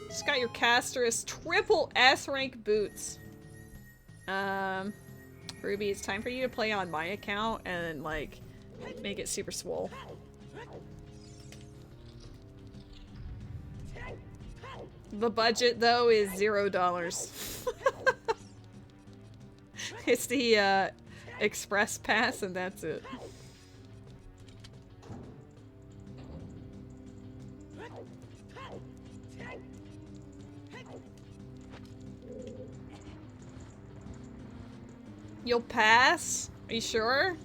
Just got your Casterus triple S rank boots. Ruby, it's time for you to play on my account and like make it super swole. The budget, though, is $0. It's the, express pass, and that's it. You'll pass? Are you sure?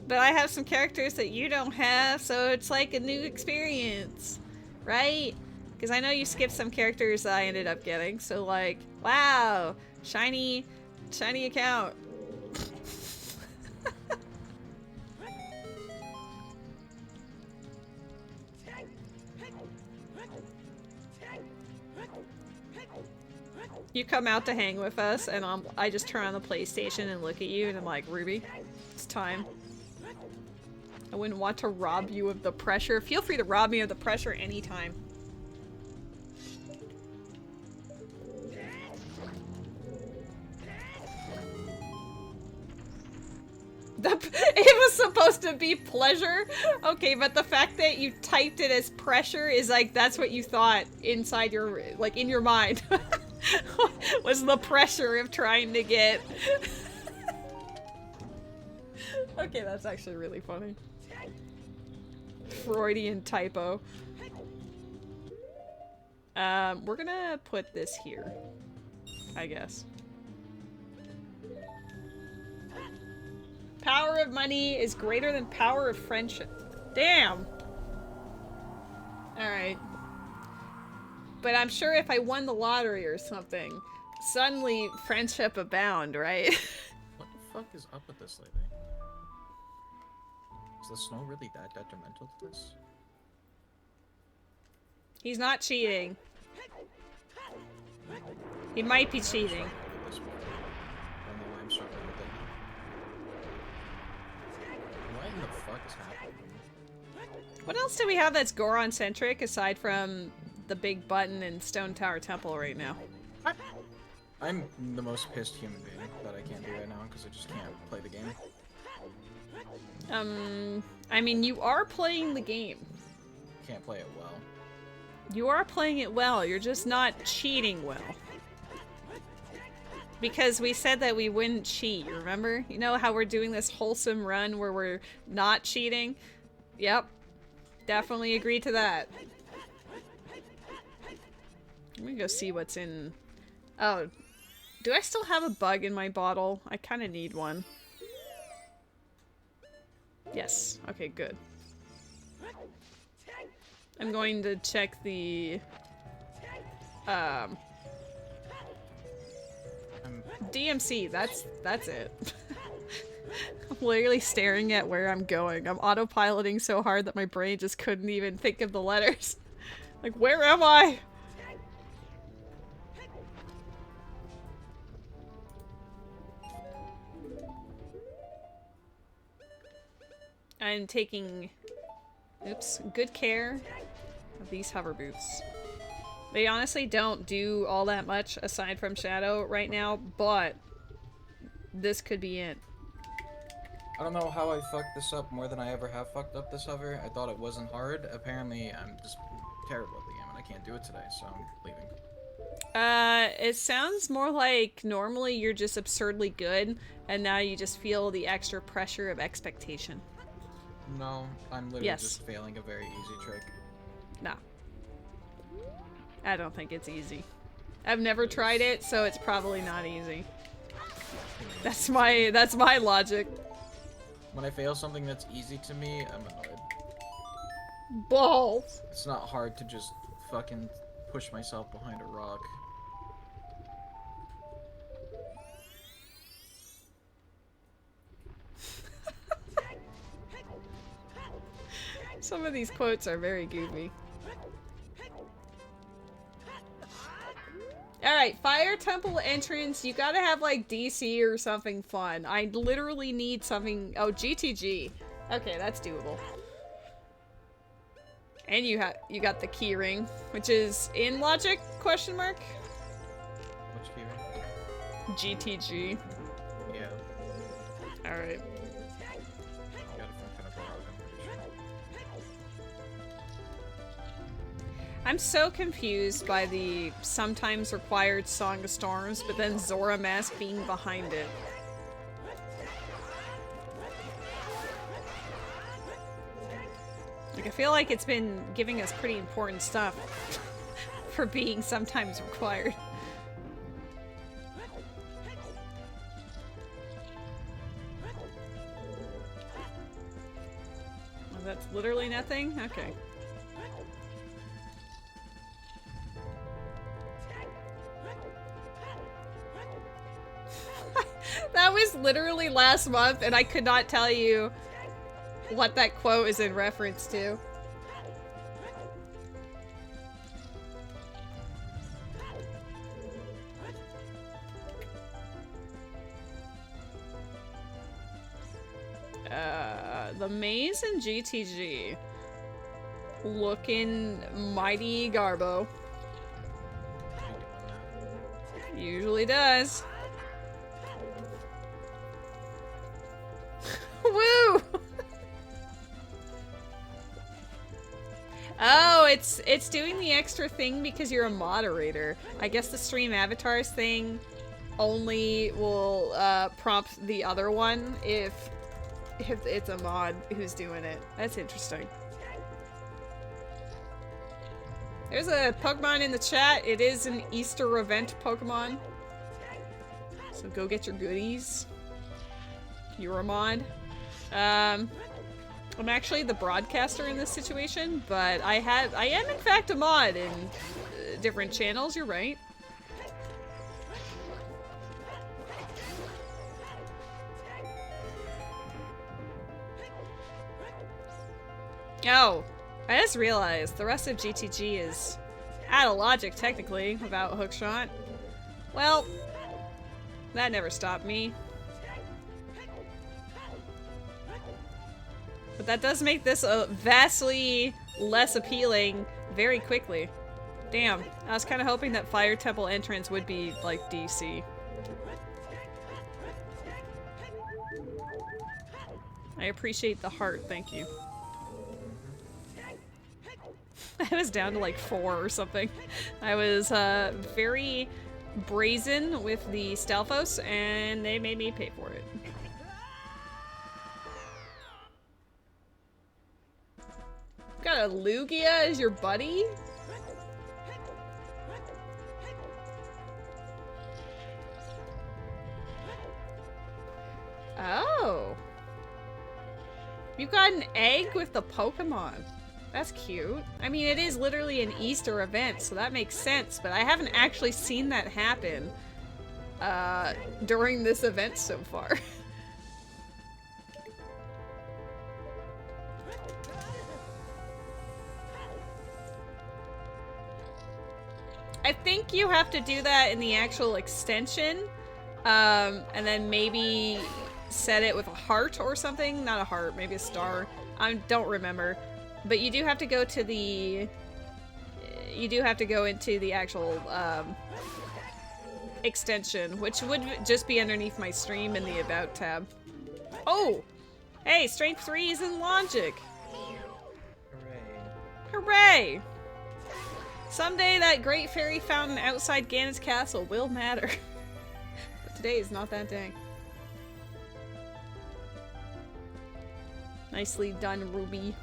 But I have some characters that you don't have, so it's like a new experience, right? Because I know you skipped some characters that I ended up getting, so like, wow, shiny account. You come out to hang with us, and I just turn on the PlayStation and look at you, and I'm like, Ruby, it's time. I wouldn't want to rob you of the pressure. Feel free to rob me of the pressure anytime. It was supposed to be pleasure? Okay, but the fact that you typed it as pressure is like, that's what you thought inside your, like, in your mind. Was the pressure of trying to get... Okay, that's actually really funny. Freudian typo. We're gonna put this here, I guess. Power of money is greater than power of friendship. Damn! Alright. But I'm sure if I won the lottery or something, suddenly friendship abound, right? What the fuck is up with this lately? Is the snow really that detrimental to this? He's not cheating. He might be cheating. I don't know why I'm struggling with it. What in the fuck is happening? What else do we have that's Goron-centric aside from the big button and Stone Tower Temple right now? I'm the most pissed human being that I can't do right now because I just can't play the game. I mean, you are playing the game. Can't play it well. You are playing it well, you're just not cheating well. Because we said that we wouldn't cheat, remember? You know how we're doing this wholesome run where we're not cheating? Yep. Definitely agree to that. Let me go see what's in... Oh. Do I still have a bug in my bottle? I kind of need one. Yes. Okay, good. I'm going to check the... DMC, that's it. I'm literally staring at where I'm going. I'm autopiloting so hard that my brain just couldn't even think of the letters. Like, where am I? I'm taking, oops, good care of these hover boots. They honestly don't do all that much aside from Shadow right now, but this could be it. I don't know how I fucked this up more than I ever have fucked up this hover. I thought it wasn't hard. Apparently, I'm just terrible at the game and I can't do it today, so I'm leaving. It sounds more like normally you're just absurdly good, and now you just feel the extra pressure of expectation. No, I'm literally just failing a very easy trick. No. I don't think it's easy. I've never tried it, so it's probably not easy. That's my logic. When I fail something that's easy to me, I'm annoyed. Balls. It's not hard to just fucking push myself behind a rock. Some of these quotes are very goofy. Alright, Fire Temple entrance. You gotta have like DC or something fun. I literally need something. Oh, GTG. Okay, that's doable. And you got the key ring, which is in logic? Question mark. Which key ring? GTG. Yeah. Alright. I got it from kind of borrowed, I'm pretty sure. I'm so confused by the sometimes required Song of Storms, but then Zora Mask being behind it. Like, I feel like it's been giving us pretty important stuff for being sometimes required. Oh, that's literally nothing? Okay. That was literally last month, and I could not tell you what that quote is in reference to. The maze in GTG. Looking mighty garbo. Usually does. Woo! Oh, it's doing the extra thing because you're a moderator. I guess the stream avatars thing only will prompt the other one if it's a mod who's doing it. That's interesting. There's a Pokemon in the chat. It is an Easter event Pokemon. So go get your goodies. You're a mod. I'm actually the broadcaster in this situation, but I am in fact a mod in different channels, you're right. Oh, I just realized the rest of GTG is out of logic technically without Hookshot. Well, that never stopped me. But that does make this vastly less appealing very quickly. Damn, I was kind of hoping that Fire Temple entrance would be like DC. I appreciate the heart, thank you. I was down to like 4 or something. I was very brazen with the Stalfos, and they made me pay for it. Got a Lugia as your buddy? Oh. You got an egg with the Pokemon. That's cute. I mean, it is literally an Easter event, so that makes sense, but I haven't actually seen that happen during this event so far. I think you have to do that in the actual extension, and then maybe set it with a heart or something. Not a heart, maybe a star. I don't remember. But you do have to go to the... You do have to go into the actual extension, which would just be underneath my stream in the About tab. Oh! Hey, Strength 3 is in Logic! Hooray. Hooray! Someday that great fairy fountain outside Ganon's castle will matter. But today is not that day. Nicely done, Ruby.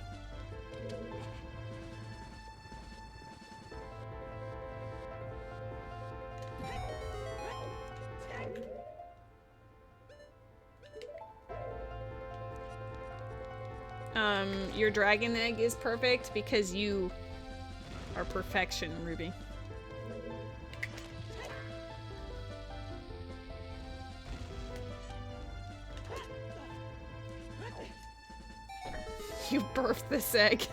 Your dragon egg is perfect because you are perfection, Ruby. You birthed this egg.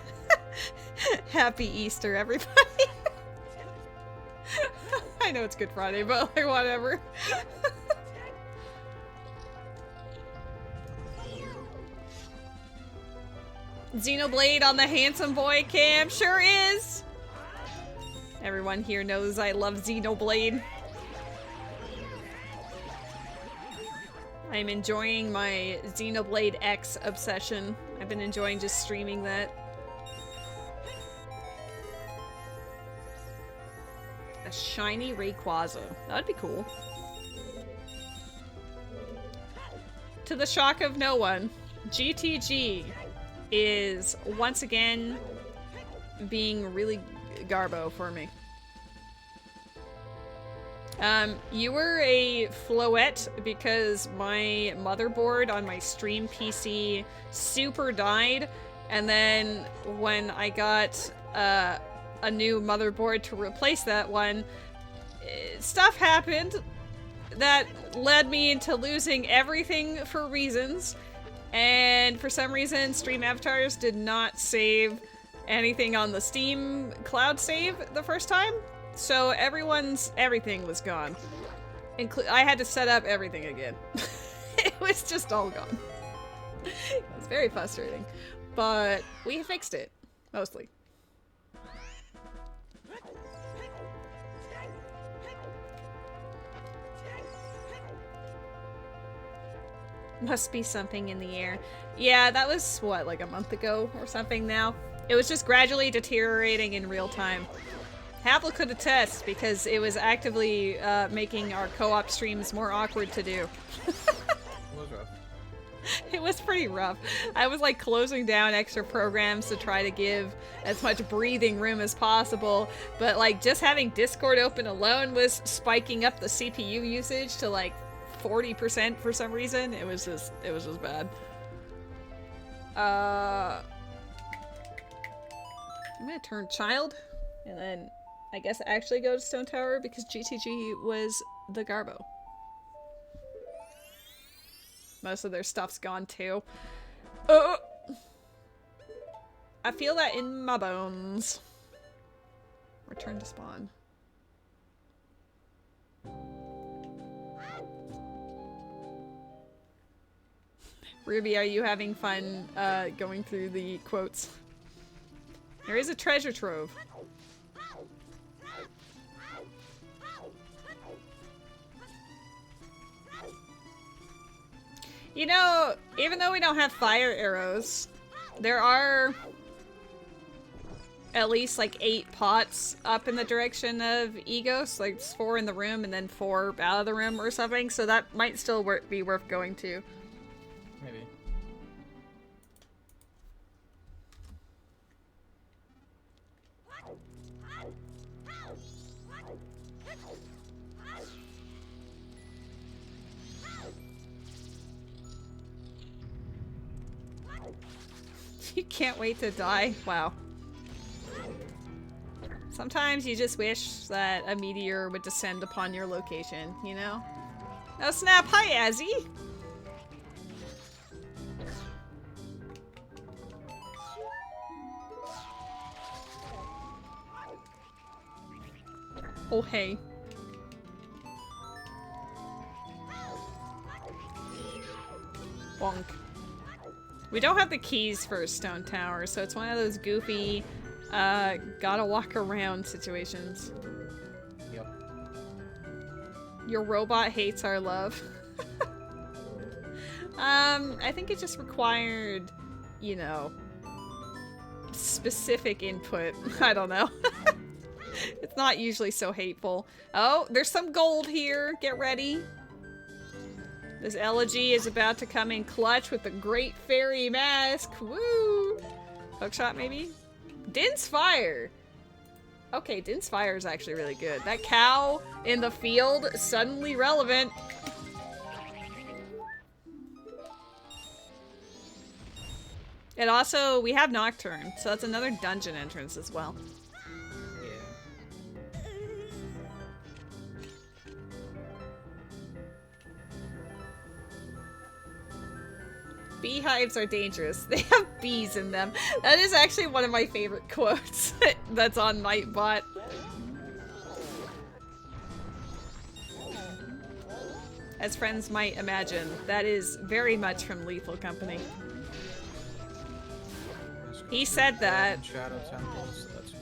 Happy Easter, everybody. I know it's Good Friday, but like, whatever. Xenoblade on the handsome boy cam sure is. Everyone here knows I love Xenoblade. I'm enjoying my Xenoblade X obsession. I've been enjoying just streaming that. A shiny Rayquaza. That'd be cool. To the shock of no one, GTG is once again being really garbo for me. You were a Floette because my motherboard on my stream PC super died, and then when I got a new motherboard to replace that one, stuff happened that led me into losing everything for reasons, and for some reason Stream Avatars did not save anything on the Steam cloud save the first time. So everything was gone. I had to set up everything again. It was just all gone. It was very frustrating. But we fixed it. Mostly. Must be something in the air. Yeah, that was, what, like a month ago or something now? It was just gradually deteriorating in real time. Havel could attest because it was actively making our co-op streams more awkward to do. It was rough. It was pretty rough. I was like closing down extra programs to try to give as much breathing room as possible, but like just having Discord open alone was spiking up the CPU usage to like 40% for some reason. It was just bad. I'm gonna turn child and then I guess actually go to Stone Tower because GTG was the Garbo. Most of their stuff's gone too. Oh! I feel that in my bones. Return to spawn. Ruby, are you having fun going through the quotes? There is a treasure trove. You know, even though we don't have fire arrows, there are at least like 8 pots up in the direction of Egos, like 4 in the room and then 4 out of the room or something, so that might still be worth going to. Maybe. You can't wait to die? Wow. Sometimes you just wish that a meteor would descend upon your location, you know? Oh snap! Hi, Azzy! Oh hey. Bonk. We don't have the keys for Stone Tower, so it's one of those goofy, gotta walk around situations. Yep. Your robot hates our love. I think it just required, you know, specific input. I don't know. It's not usually so hateful. Oh, there's some gold here. Get ready. This elegy is about to come in clutch with the Great Fairy Mask. Woo! Hookshot, maybe? Din's Fire. Okay, Din's Fire is actually really good. That cow in the field, suddenly relevant. And also, we have Nocturne, so that's another dungeon entrance as well. Beehives are dangerous. They have bees in them. That is actually one of my favorite quotes that's on Nightbot. As friends might imagine, that is very much from Lethal Company. He said that. Shadow temples, that's cool.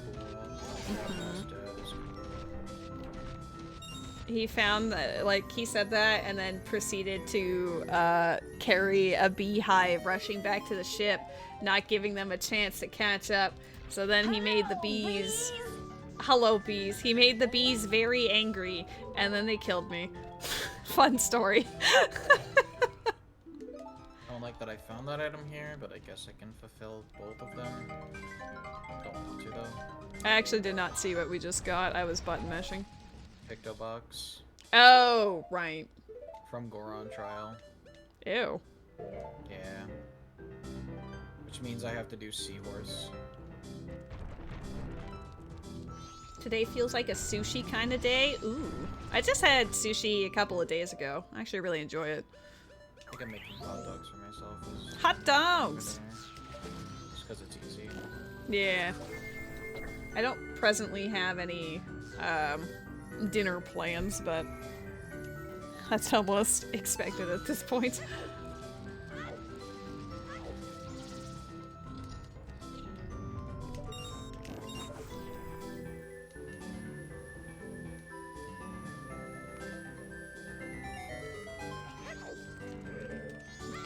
He found that, like, he said that and then proceeded to carry a beehive rushing back to the ship, not giving them a chance to catch up. So then he made the bees... Hello, bees. He made the bees very angry, and then they killed me. Fun story. I don't like that I found that item here, but I guess I can fulfill both of them. Don't want to, though. I actually did not see what we just got. I was button meshing. Picto box. Oh, right. From Goron Trial. Ew. Yeah. Which means I have to do Seahorse. Today feels like a sushi kind of day. Ooh. I just had sushi a couple of days ago. I actually really enjoy it. I think I'm making hot dogs for myself. Hot dogs! Just because it's easy. Yeah. I don't presently have any dinner plans, but that's almost expected at this point.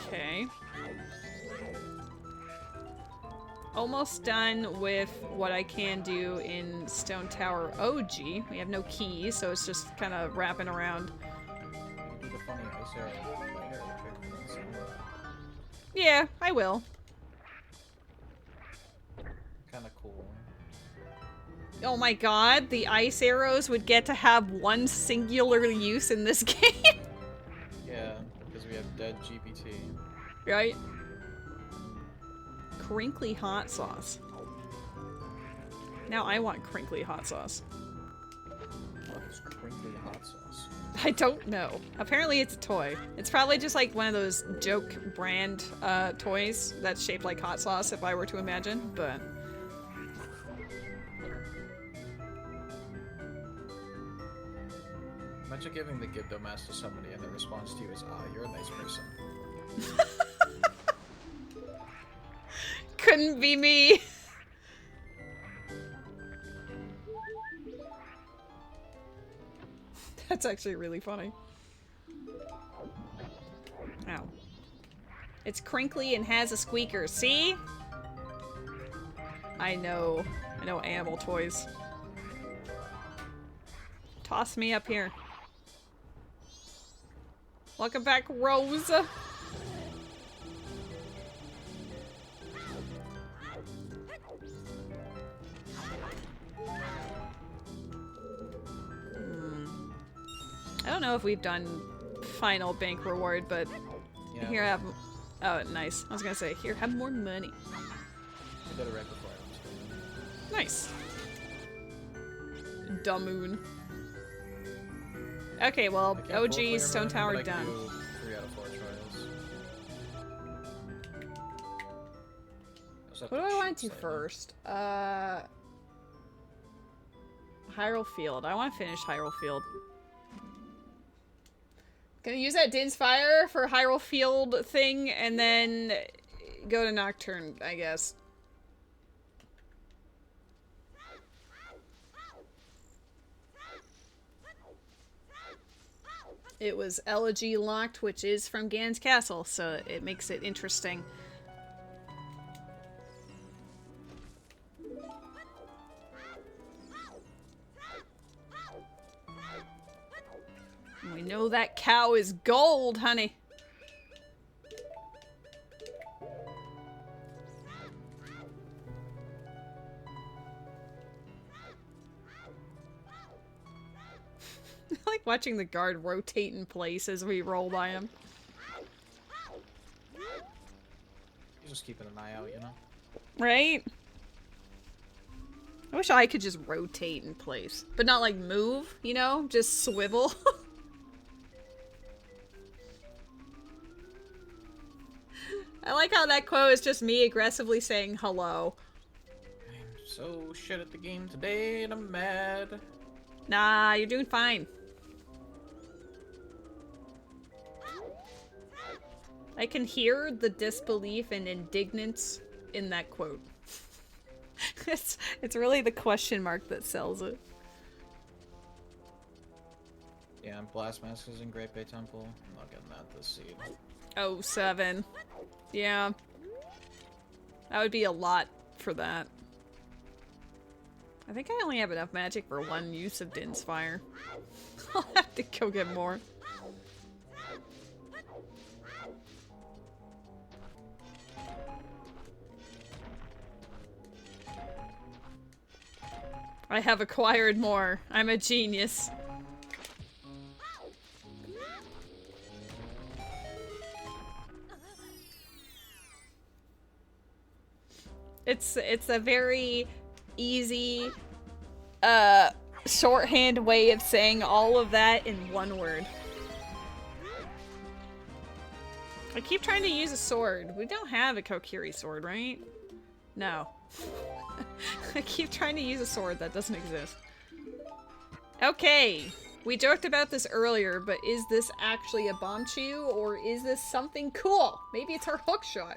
Okay. almost done with what I can do in Stone Tower OG. We have no keys, so it's just kind of wrapping around. You do the funny ice arrow later trick once in a while. Yeah, I will. Kinda cool. Oh my god, the ice arrows would get to have one singular use in this game. Yeah, because we have dead GPT. Right? Crinkly hot sauce. Now I want crinkly hot sauce. What is crinkly hot sauce? I don't know. Apparently it's a toy. It's probably just like one of those joke brand toys that's shaped like hot sauce if I were to imagine, but... Imagine giving the Gibdo mask to somebody and the response to you is, ah, you're a nice person. Couldn't be me. That's actually really funny. Ow. It's crinkly and has a squeaker. See? I know animal toys. Toss me up here. Welcome back, Rose. I don't know if we've done final bank reward, but Yeah, here I have... Oh, nice. I was gonna say, here, have more money. I did it right before I went to Nice. Dummoon. Okay, well, I can't full OG Stone clear Tower everything, but I can done. do 3 out of 4 trials. What do I want to do first? Hyrule Field. I want to finish Hyrule Field. Gonna use that Din's Fire for Hyrule Field thing, and then go to Nocturne, I guess. It was Elegy locked, which is from Ganon's Castle, so it makes it interesting. We know that cow is gold, honey. I like watching the guard rotate in place as we roll by him. You're just keeping an eye out, you know? Right? I wish I could just rotate in place. But not like move, you know? Just swivel. I like how that quote is just me aggressively saying hello. I'm so shit at the game today and I'm mad. Nah, you're doing fine. I can hear the disbelief and indignance in that quote. It's really the question mark that sells it. Yeah, and Blast Mask is in Great Bay Temple. I'm not getting that this seed. Oh, 7. Yeah. That would be a lot for that. I think I only have enough magic for one use of Din's Fire. I'll have to go get more. I have acquired more. I'm a genius. It's a very easy shorthand way of saying all of that in one word. I keep trying to use a sword. We don't have a Kokiri sword, right? No. I keep trying to use a sword that doesn't exist. Okay. We joked about this earlier, but is this actually a Bombchu, or is this something cool? Maybe it's her hookshot.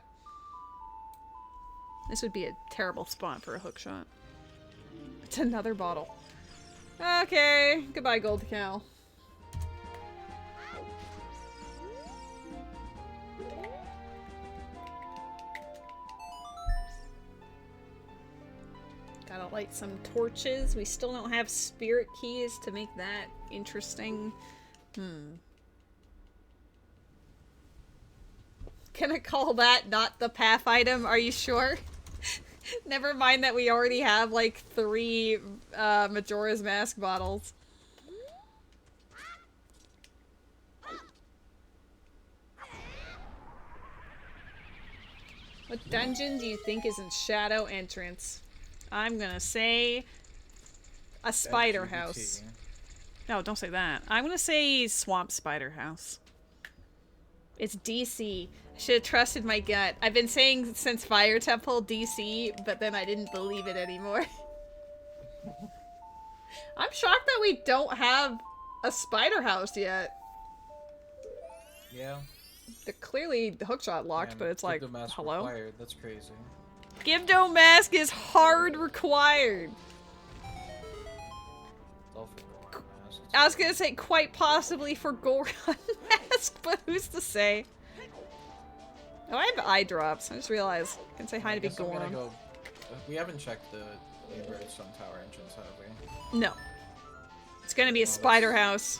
This would be a terrible spot for a hookshot. It's another bottle. Okay. Goodbye, Gold Cow. Gotta light some torches. We still don't have spirit keys to make that interesting. Can I call that not the path item? Are you sure? Never mind that we already have like 3 Majora's Mask bottles. What dungeon do you think is in Shadow Entrance? I'm gonna say a spider house. No, don't say that. I'm gonna say Swamp Spider House. It's DC. I should have trusted my gut. I've been saying since Fire Temple DC, but then I didn't believe it anymore. I'm shocked that we don't have a spider house yet. Yeah. They're clearly the hookshot locked, but it's like, hello? Required. That's crazy. Gibdo Mask is hard required. I was gonna say quite possibly for Goron Mask, but who's to say? Oh, I have eye drops. I just realized. I can say hi to be Goron. We haven't checked the inverted stone tower entrance, have we? No. It's gonna be a spider house.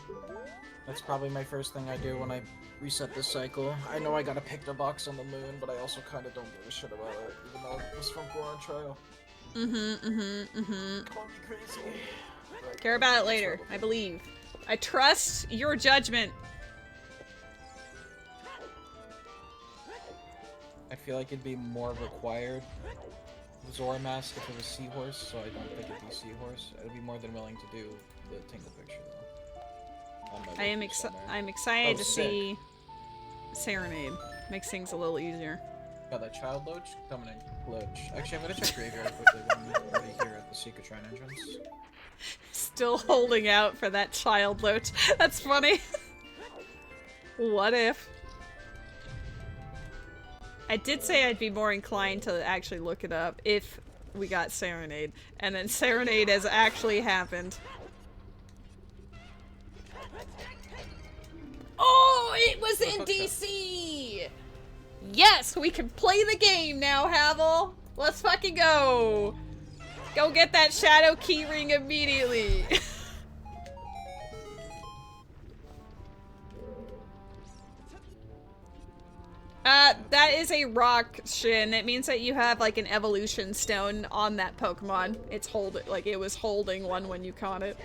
That's probably my first thing I do when I reset this cycle. I know I gotta pick the box on the moon, but I also kind of don't give a shit about it, even though it was from Goron Trial. Call me crazy. Care about it later, I believe. I trust your judgment. I feel like it'd be more required Zora Mask if it was Seahorse, so I don't think it'd be Seahorse. I'd be more than willing to do the Tingle picture though. I'm excited to see Serenade. Makes things a little easier. Got that child loach coming in. Loach. Actually, I'm gonna check graveyard quickly when we're already here at the Secret Shrine entrance. Still holding out for that child loach. That's funny. What if? I did say I'd be more inclined to actually look it up if we got Serenade. And then Serenade has actually happened. Oh, it was in DC! Yes, we can play the game now, Havel! Let's fucking go! Go get that shadow keyring immediately! That is a rock, Shin. It means that you have like an evolution stone on that Pokemon. It's it was holding one when you caught it.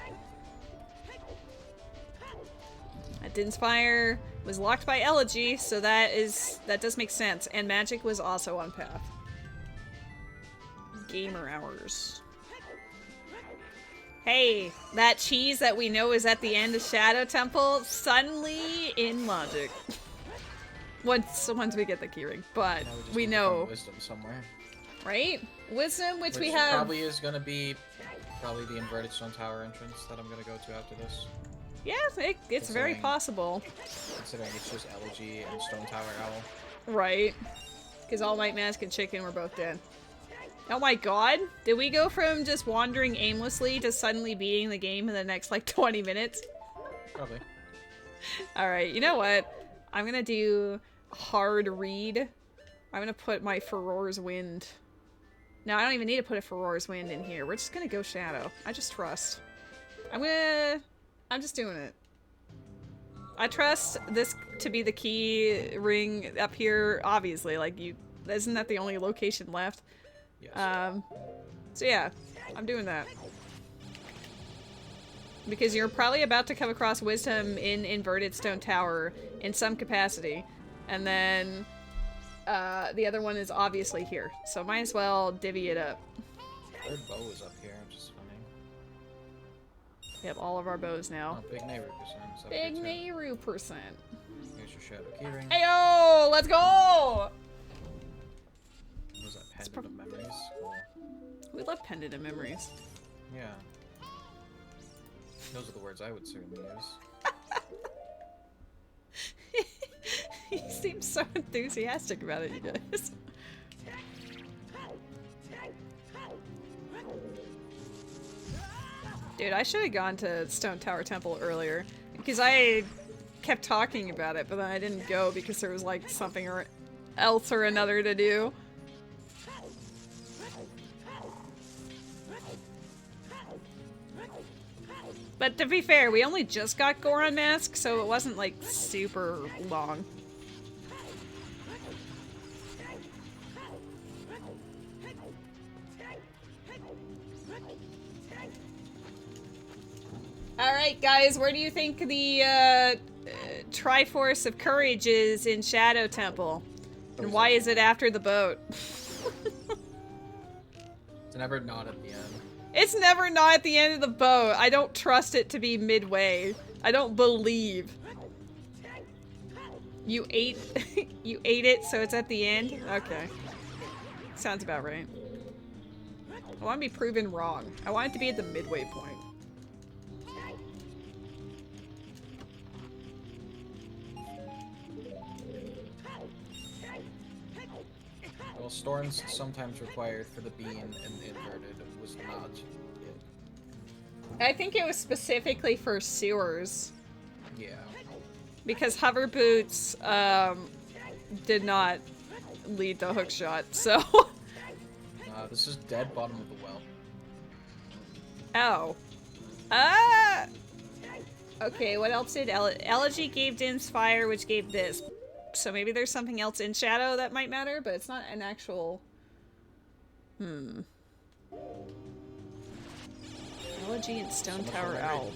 That Dinspire was locked by Elegy, so that does make sense. And Magic was also on path. Gamer hours. Hey, that cheese that we know is at the end of Shadow Temple, suddenly in Logic. Once we get the keyring, but we know Wisdom somewhere, right? Wisdom, which we which have. probably is gonna be the inverted stone tower entrance that I'm gonna go to after this. Yeah, it's very possible. Considering it's just Elegy and Stone Tower Owl. Right, because All Might Mask and Chicken were both dead. Oh my god, did we go from just wandering aimlessly to suddenly beating the game in the next like 20 minutes? Probably. All right, you know what? I'm gonna do hard read. I'm gonna put my Furor's Wind. No, I don't even need to put a Furor's Wind in here. We're just gonna go Shadow. I just trust. I'm just doing it. I trust this to be the key ring up here, obviously. Like, isn't that the only location left? Yes. So yeah, I'm doing that. Because you're probably about to come across Wisdom in Inverted Stone Tower in some capacity. And then the other one is obviously here. So might as well divvy it up. Third bow is up here, which is funny. We have all of our bows now. Oh, Big Nehru percent. Is up Big here too. Nehru percent. Here's your Shadow Keyring. Ayo! Let's go! What was that? Pendant of Memories? Cool. We love Pendant of Memories. Yeah. Those are the words I would certainly use. He seems so enthusiastic about it, you guys. Dude, I should have gone to Stone Tower Temple earlier. Because I kept talking about it, but then I didn't go because there was like something else or another to do. But to be fair, we only just got Goron Mask, so it wasn't like super long. Alright guys, where do you think the Triforce of Courage is in Shadow Temple? And why is it after the boat? It's never not at the end. It's never not at the end of the boat. I don't trust it to be midway. I don't believe. You ate you ate it, so it's at the end? Okay. Sounds about right. I want to be proven wrong. I want it to be at the midway point. Well, storms sometimes required for the bean and inverted was not it. I think it was specifically for sewers. Yeah. Because hover boots did not lead to hookshot, so. This is dead bottom of the well. Oh. Okay, what else did Elegy gave Din's Fire, which gave this. So maybe there's something else in Shadow that might matter, but it's not an actual... Elegy and Stone Tower Owl.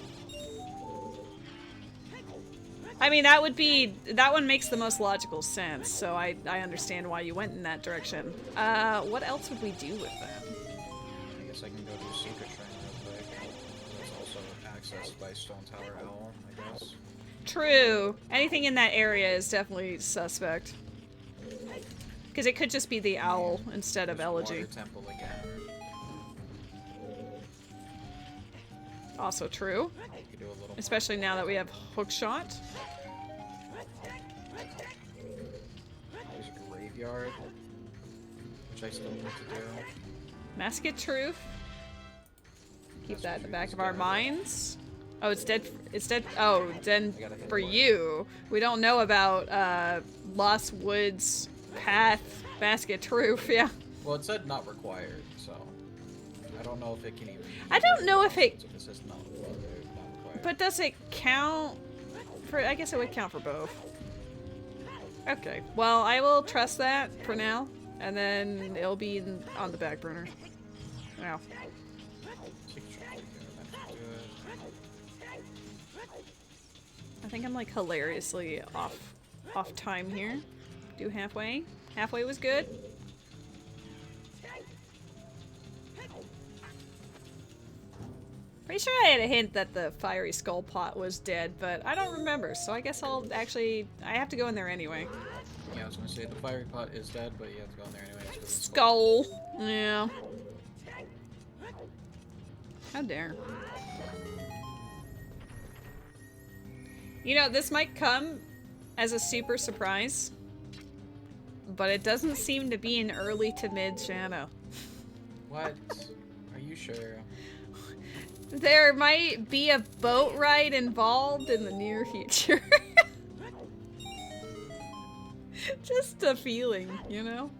I mean, that would be... That one makes the most logical sense, so I understand why you went in that direction. What else would we do with that? I guess I can go to Secret Shrine real quick. It's also accessed by Stone Tower Owl, I guess. True. Anything in that area is definitely suspect. Because it could just be the owl instead of Elegy. Water Temple again. Also true. You could do a little Especially now that we have Hookshot. There's a graveyard, which I still need to do. Masket Truth. Keep Masket that in the Truth back is of our dead. minds. Oh, it's dead. It's dead. Oh, then I gotta hit for one. you. We don't know about Lost Woods Path Basket Truth. Yeah. Well, it said not required, so I don't know if it can even. I don't know if it. If it says not required. But does it count for? I guess it would count for both. Okay. Well, I will trust that for now, and then it'll be on the back burner. Wow. I think I'm like hilariously off time here. Do halfway. Halfway was good. Pretty sure I had a hint that the fiery skull pot was dead, but I don't remember, so I guess I'll actually... I have to go in there anyway. Yeah, I was gonna say the fiery pot is dead, but you have to go in there anyway. It's 'cause it's Skull. Yeah. How dare. You know, this might come as a super surprise, but it doesn't seem to be an early to mid Shadow. What? Are you sure? There might be a boat ride involved in the near future. Just a feeling, you know?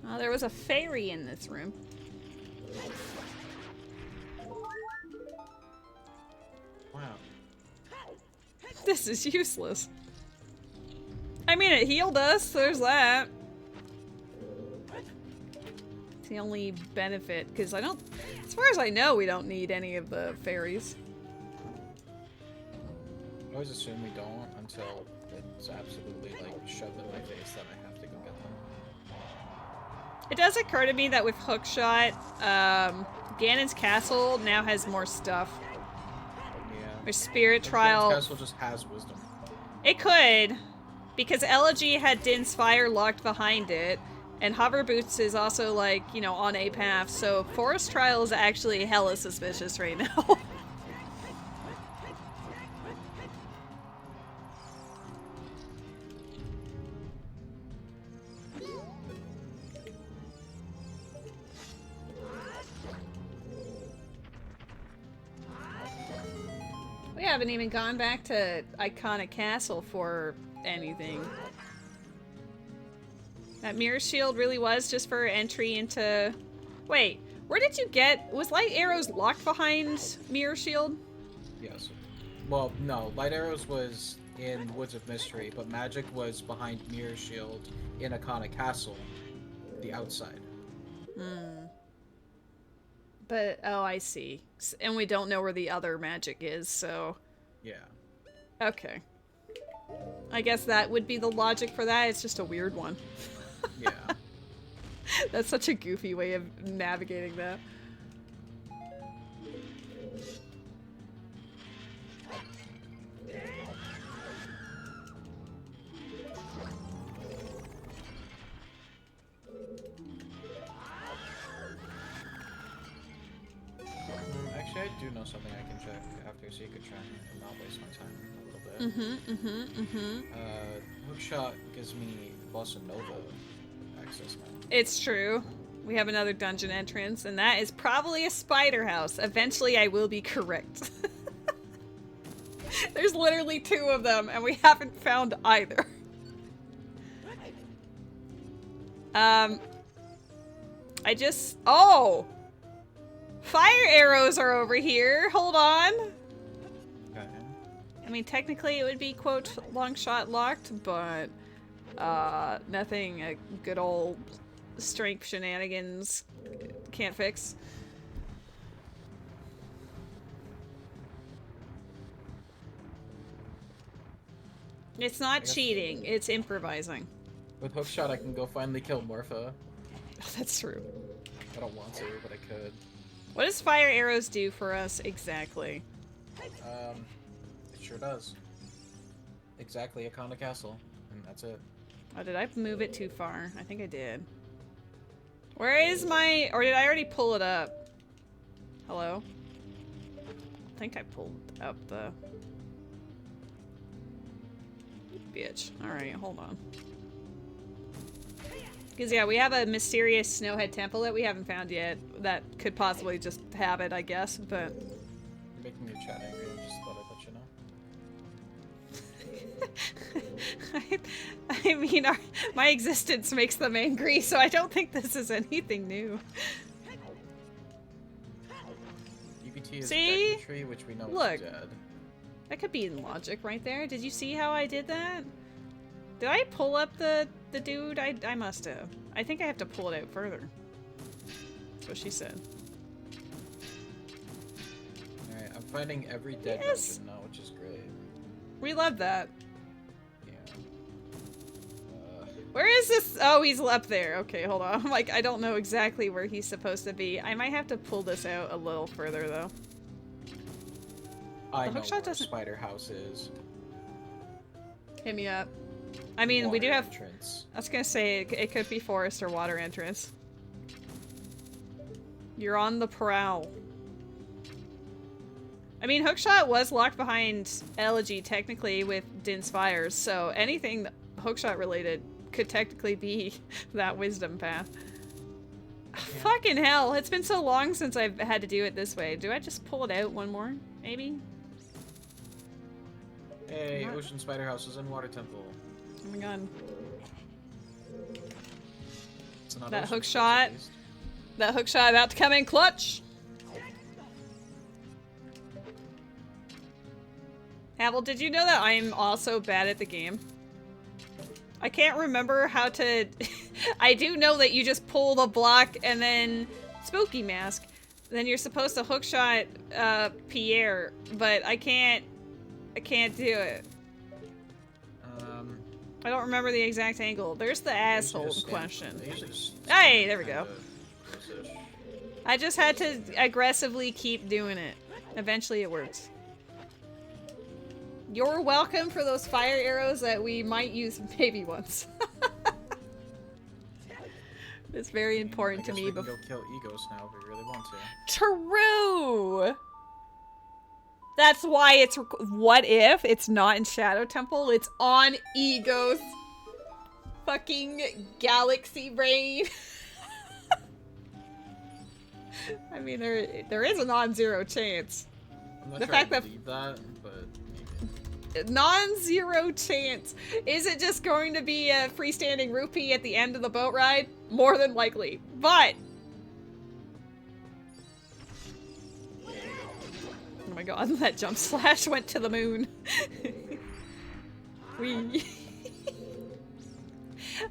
Oh, there was a fairy in this room. Wow. This is useless. I mean, it healed us, there's that. It's the only benefit, because I don't... As far as I know, we don't need any of the fairies. I always assume we don't until it's absolutely like shoved in my face that I have to go get them. It does occur to me that with Hookshot, Ganon's Castle now has more stuff. Yeah. Or Spirit Like, Trial. Galen's Castle just has wisdom. It could, because Elegy had Din's Fire locked behind it, and Hover Boots is also, like, you know, on a path, so Forest Trial is actually hella suspicious right now. haven't even gone back to Iconic Castle for anything. That mirror shield really was just for entry into... Wait, where did you get... Was Light Arrows locked behind mirror shield? Yes. Well, no. Light Arrows was in Woods of Mystery, but Magic was behind Mirror Shield in Iconic Castle, the outside. Hmm. But, oh, I see. And we don't know where the other magic is, so... Yeah. Okay. I guess that would be the logic for that. It's just a weird one. Yeah. That's such a goofy way of navigating that. Actually, I do know something I can check after Secret Trend and not waste my time a little bit. Hookshot gives me Bossa Nova access now. It's true. We have another dungeon entrance, and that is probably a spider house. Eventually, I will be correct. There's literally 2 of them, and we haven't found either. I just... Oh! Fire arrows are over here. Hold on. Okay. I mean, technically it would be, quote, long shot locked, but nothing a good old strength shenanigans can't fix. It's not cheating, it's improvising. With Hookshot, I can go finally kill Morpha. Oh, that's true. I don't want to, but I could. What does fire arrows do for us exactly? It sure does. Exactly, Iconic Castle, and that's it. Oh, did I move it too far? I think I did. Where is my... Or did I already pull it up? Hello? I think I pulled up the... Bitch. Alright, hold on. Because, yeah, we have a mysterious Snowhead Temple that we haven't found yet that could possibly just have it, I guess, but... You're making your chat angry, I just thought I'd let you know. I mean, my existence makes them angry, so I don't think this is anything new. EBT is See? a tree, which we know Look. is dead. That could be in logic right there. Did you see how I did that? Did I pull up the dude? I must have. I think I have to pull it out further. That's what she said. Alright, I'm finding every dead Yes. dungeon now, which is great. We love that. Yeah. Where is this? Oh, he's up there. Okay, hold on. I'm like, I don't know exactly where he's supposed to be. I might have to pull this out a little further, though. I The know hookshot where doesn't- Spider House is. Hit me up. I mean, we do Water have... entrance. I was gonna say, it could be forest or water entrance. You're on the prowl. I mean, Hookshot was locked behind Elegy, technically, with Din's Fires, so anything that Hookshot related could technically be that wisdom path. Yeah. Fucking hell, it's been so long since I've had to do it this way. Do I just pull it out one more, maybe? Hey, What? Ocean Spider House is in Water Temple. Oh my god. It's not That Ocean hook Spice, shot. at least. That Hookshot about to come in clutch! Havel, did you know that I'm also bad at the game? I can't remember how to... I do know that you just pull the block and then Spooky Mask. Then you're supposed to hookshot Pierre, but I can't do it. I don't remember the exact angle. There's the asshole question. Hey, there we go. I just had to aggressively keep doing it. Eventually it works. You're welcome for those fire arrows that we might use maybe once. It's very important to me. We can go kill Egos now if we really want to. True! That's why it's... What if it's not in Shadow Temple? It's on Egos. Fucking galaxy brain. I mean, there is a non-zero chance. I'm not The sure fact I that- believe that, but maybe. Non-zero chance. Is it just going to be a freestanding rupee at the end of the boat ride? More than likely. But... oh my god, that jump slash went to the moon.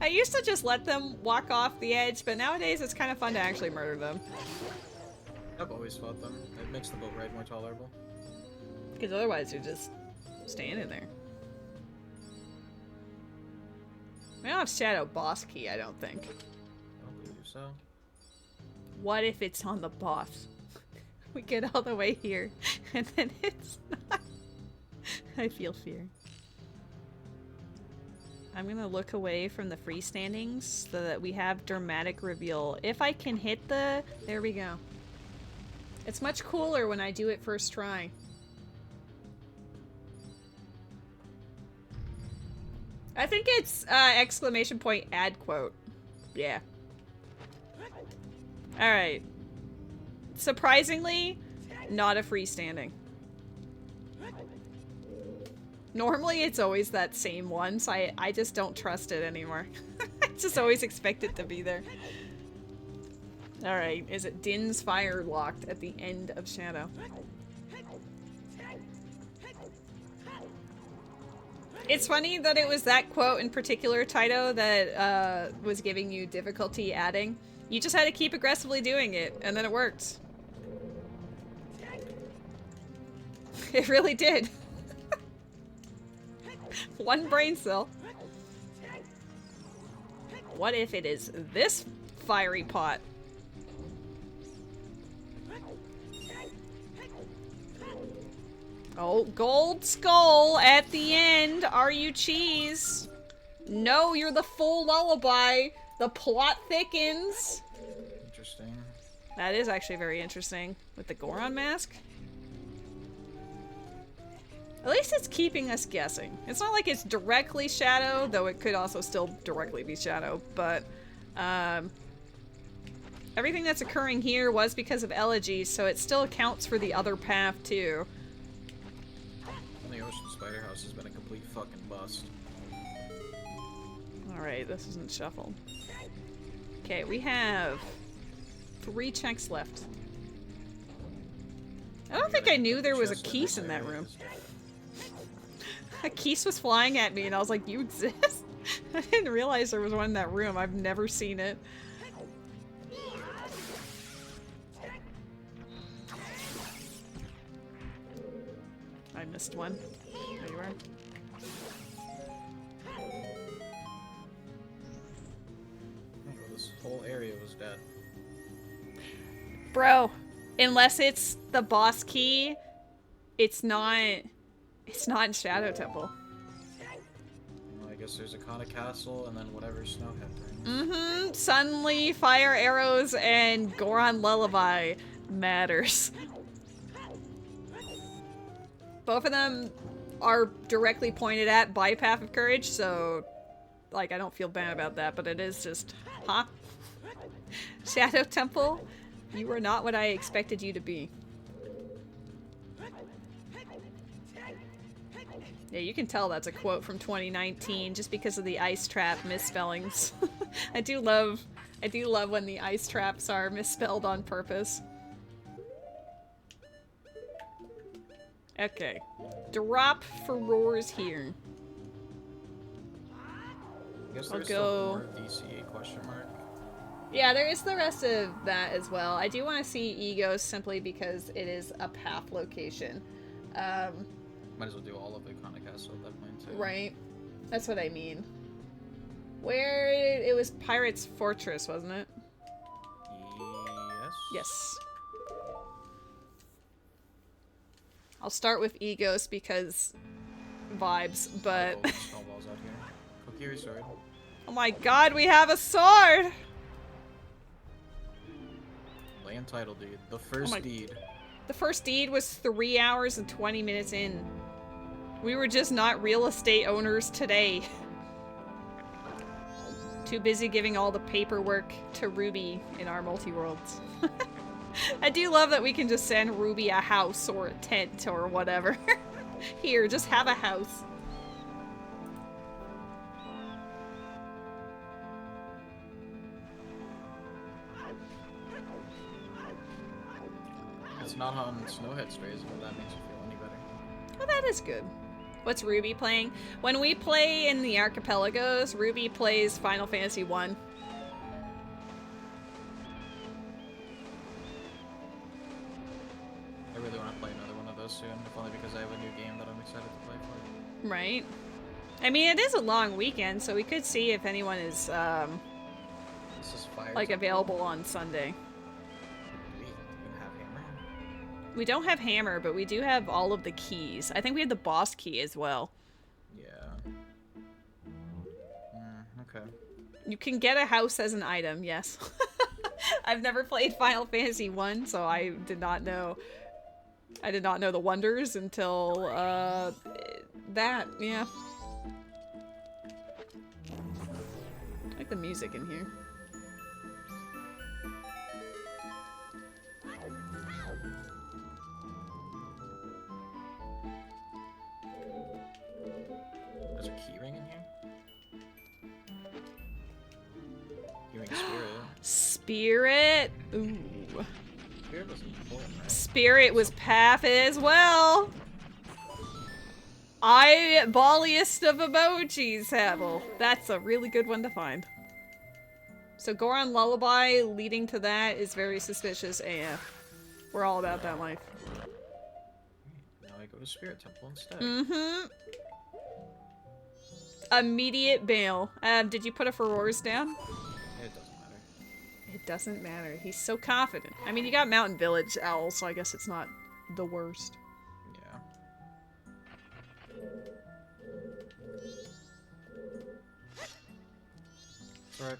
I used to just let them walk off the edge, but nowadays it's kind of fun to actually murder them. I've always fought them. It makes the boat ride more tolerable. Because otherwise you're just standing there. We don't have Shadow Boss Key, I don't think. I don't believe so. What if it's on the boss? We get all the way here, and then it's not. I feel fear. I'm gonna look away from the freestandings so that we have dramatic reveal. If I can hit the... there we go. It's much cooler when I do it first try. I think it's exclamation point ad quote. Yeah. Alright. Surprisingly, not a freestanding. Normally it's always that same one, so I just don't trust it anymore. I just always expect it to be there. Alright, is it Din's Fire locked at the end of Shadow? It's funny that it was that quote in particular, Taito, that was giving you difficulty adding. You just had to keep aggressively doing it, and then it worked. It really did. One brain cell. What if it is this fiery pot? Oh, gold skull at the end. Are you cheese? No, you're the full lullaby. The plot thickens. Interesting. That is actually very interesting. With the Goron mask? At least it's keeping us guessing. It's not like it's directly Shadow, though it could also still directly be Shadow, but everything that's occurring here was because of Elegy, so it still accounts for the other path too. The Ocean Spider House has been a complete fucking bust. Alright, this isn't shuffled. Okay, we have 3 checks left. I don't think I knew there was a Keese in that room. A Keese was flying at me and I was like, you exist? I didn't realize there was one in that room. I've never seen it. I missed one. There you are. Oh, this whole area was dead. Bro, unless it's the boss key, it's not in Shadow Temple. Well, I guess there's a Kana Castle and then whatever Snowhead brings. Mm-hmm. Suddenly, fire arrows and Goron Lullaby matters. Both of them are directly pointed at by Path of Courage, so like I don't feel bad about that, but it is just, huh? Shadow Temple, you are not what I expected you to be. Yeah, you can tell that's a quote from 2019 just because of the ice trap misspellings. I do love when the ice traps are misspelled on purpose. Okay. Drop for roars here. I guess I'll there's go- still more DCA question mark. Yeah, there is the rest of that as well. I do want to see Egos simply because it is a path location. Might as well do all of the Kana Castle at that point too. Right. That's what I mean. Where it was Pirate's Fortress, wasn't it? Yes. Yes. I'll start with Egos because vibes, but Oh, snowballs out here. Kokiri sword. oh my god, we have a sword! Land title deed. The first my- deed. The first deed was 3 hours and 20 minutes in. We were just not real estate owners today. Too busy giving all the paperwork to Ruby in our multi-worlds. I do love that we can just send Ruby a house or a tent or whatever. Here, just have a house. It's not on Snowhead Strays, but that makes you feel any better. Well, that is good. What's Ruby playing? When we play in the archipelagos, Ruby plays Final Fantasy 1. I really want to play another one of those soon, if only because I have a new game that I'm excited to play for. Right. I mean, it is a long weekend, so we could see if anyone is, This is Fire like, Temple. available on Sunday. We even have Hammer. We don't have Hammer, but we do have all of the keys. I think we have the boss key as well. Yeah. Okay. You can get a house as an item, yes. I've never played Final Fantasy 1, so I did not know. I did not know the wonders until, that, yeah. I like the music in here. There's a keyring in here? Keyring Spirit. Spirit? Ooh. Spirit was important, right? Spirit was path as well. Eyeballiest of emojis, Havel. That's a really good one to find. So Goron Lullaby leading to that is very suspicious AF. We're all about that life. Now I go to Spirit Temple instead. Mm-hmm. Immediate bail. Did you put a Furores down? It doesn't matter. It doesn't matter. He's so confident. I mean, you got Mountain Village Owl, so I guess it's not the worst. Yeah. It's alright.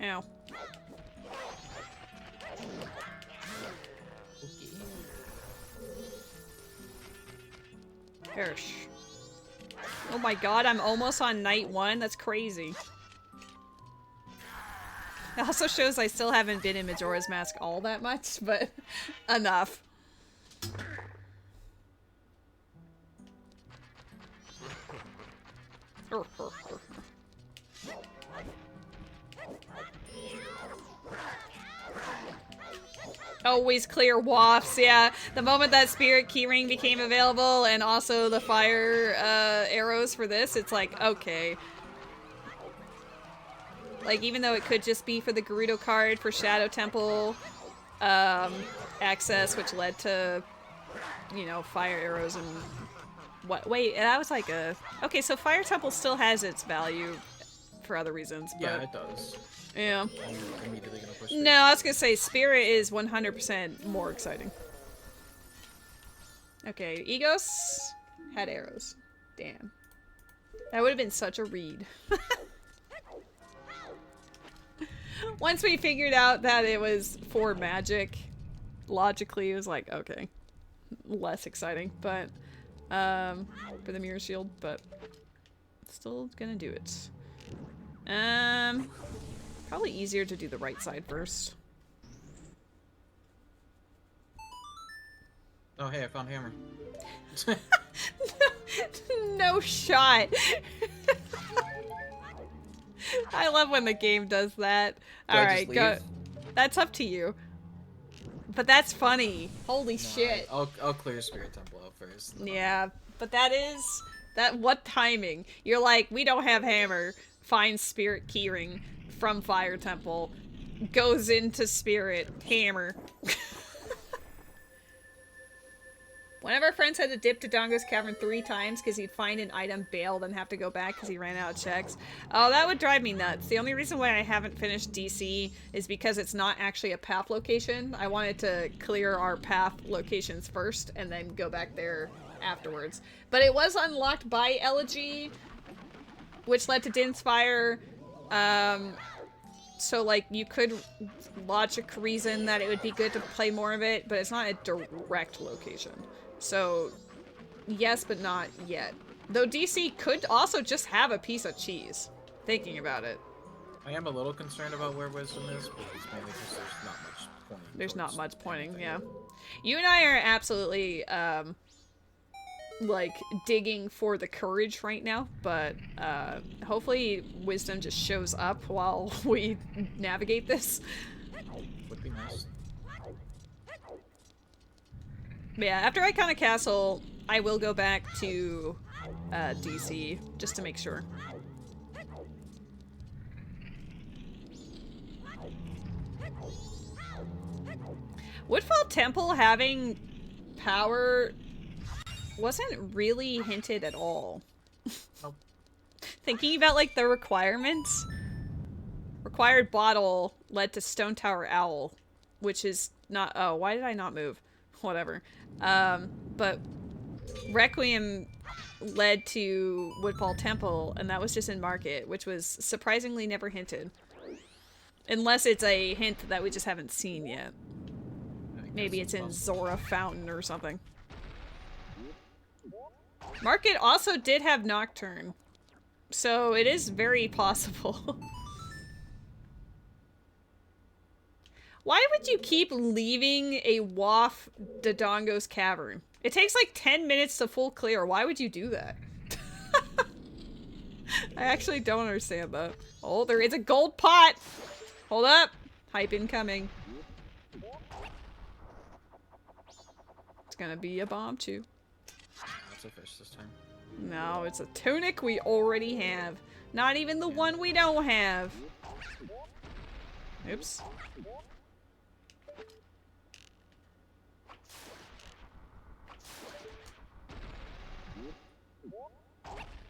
Ow. Perish. Oh my god, I'm almost on night 1. That's crazy. It also shows I still haven't been in Majora's Mask all that much, but enough. Always clear wafts, yeah. The moment that Spirit Keyring became available and also the fire arrows for this, it's like, okay. Like, even though it could just be for the Gerudo card for Shadow Temple access, which led to, you know, fire arrows and what? Wait, that was like a... Okay, so Fire Temple still has its value for other reasons, but... Yeah, it does. Yeah. I'm immediately gonna push No, I was gonna say Spirit is 100% more exciting. Okay, Egos had arrows. Damn. That would have been such a read. Once we figured out that it was for magic, logically it was like, okay. Less exciting, but for the mirror shield, but still gonna do it. Probably easier to do the right side first. Oh, hey, I found Hammer. No shot. I love when the game does that. Do I Alright, just go. leave? That's up to you. But that's funny. Holy shit. I'll clear Spirit Temple out first. Yeah, but that is... What timing? You're like, we don't have Hammer. Find Spirit Keyring from Fire Temple. Goes into Spirit. Hammer. One of our friends had to dip to Dongo's Cavern 3 times because he'd find an item, bail, then have to go back because he ran out of checks. Oh, that would drive me nuts. The only reason why I haven't finished DC is because it's not actually a path location. I wanted to clear our path locations first and then go back there afterwards. But it was unlocked by Elegy, which led to Din's Fire. So, like, you could logic reason that it would be good to play more of it, but it's not a direct location. So, yes, but not yet. Though DC could also just have a piece of cheese. Thinking about it. I am a little concerned about where wisdom is, but it's mainly because there's not much pointing. There's not towards much pointing, anything. yeah. You and I are absolutely, like, digging for the courage right now, but, hopefully wisdom just shows up while we navigate this. Would be nice. But yeah, after Iconic Castle, I will go back to, DC, just to make sure. Woodfall Temple having power wasn't really hinted at all. Nope. Thinking about, like, the requirements. Required bottle led to Stone Tower Owl, which is not- oh, why did I not move? Whatever. But Requiem led to Woodfall Temple, and that was just in Market, which was surprisingly never hinted. Unless it's a hint that we just haven't seen yet. Maybe it's in Zora Fountain or something. Market also did have Nocturne, so it is very possible. Why would you keep leaving a Waff Dodongo's Cavern? It takes like 10 minutes to full clear. Why would you do that? I actually don't understand that. Oh, there is a gold pot! Hold up! Hype incoming. It's gonna be a bomb chew. That's a fish this time. No, it's a tunic we already have. Not even the one we don't have. Oops.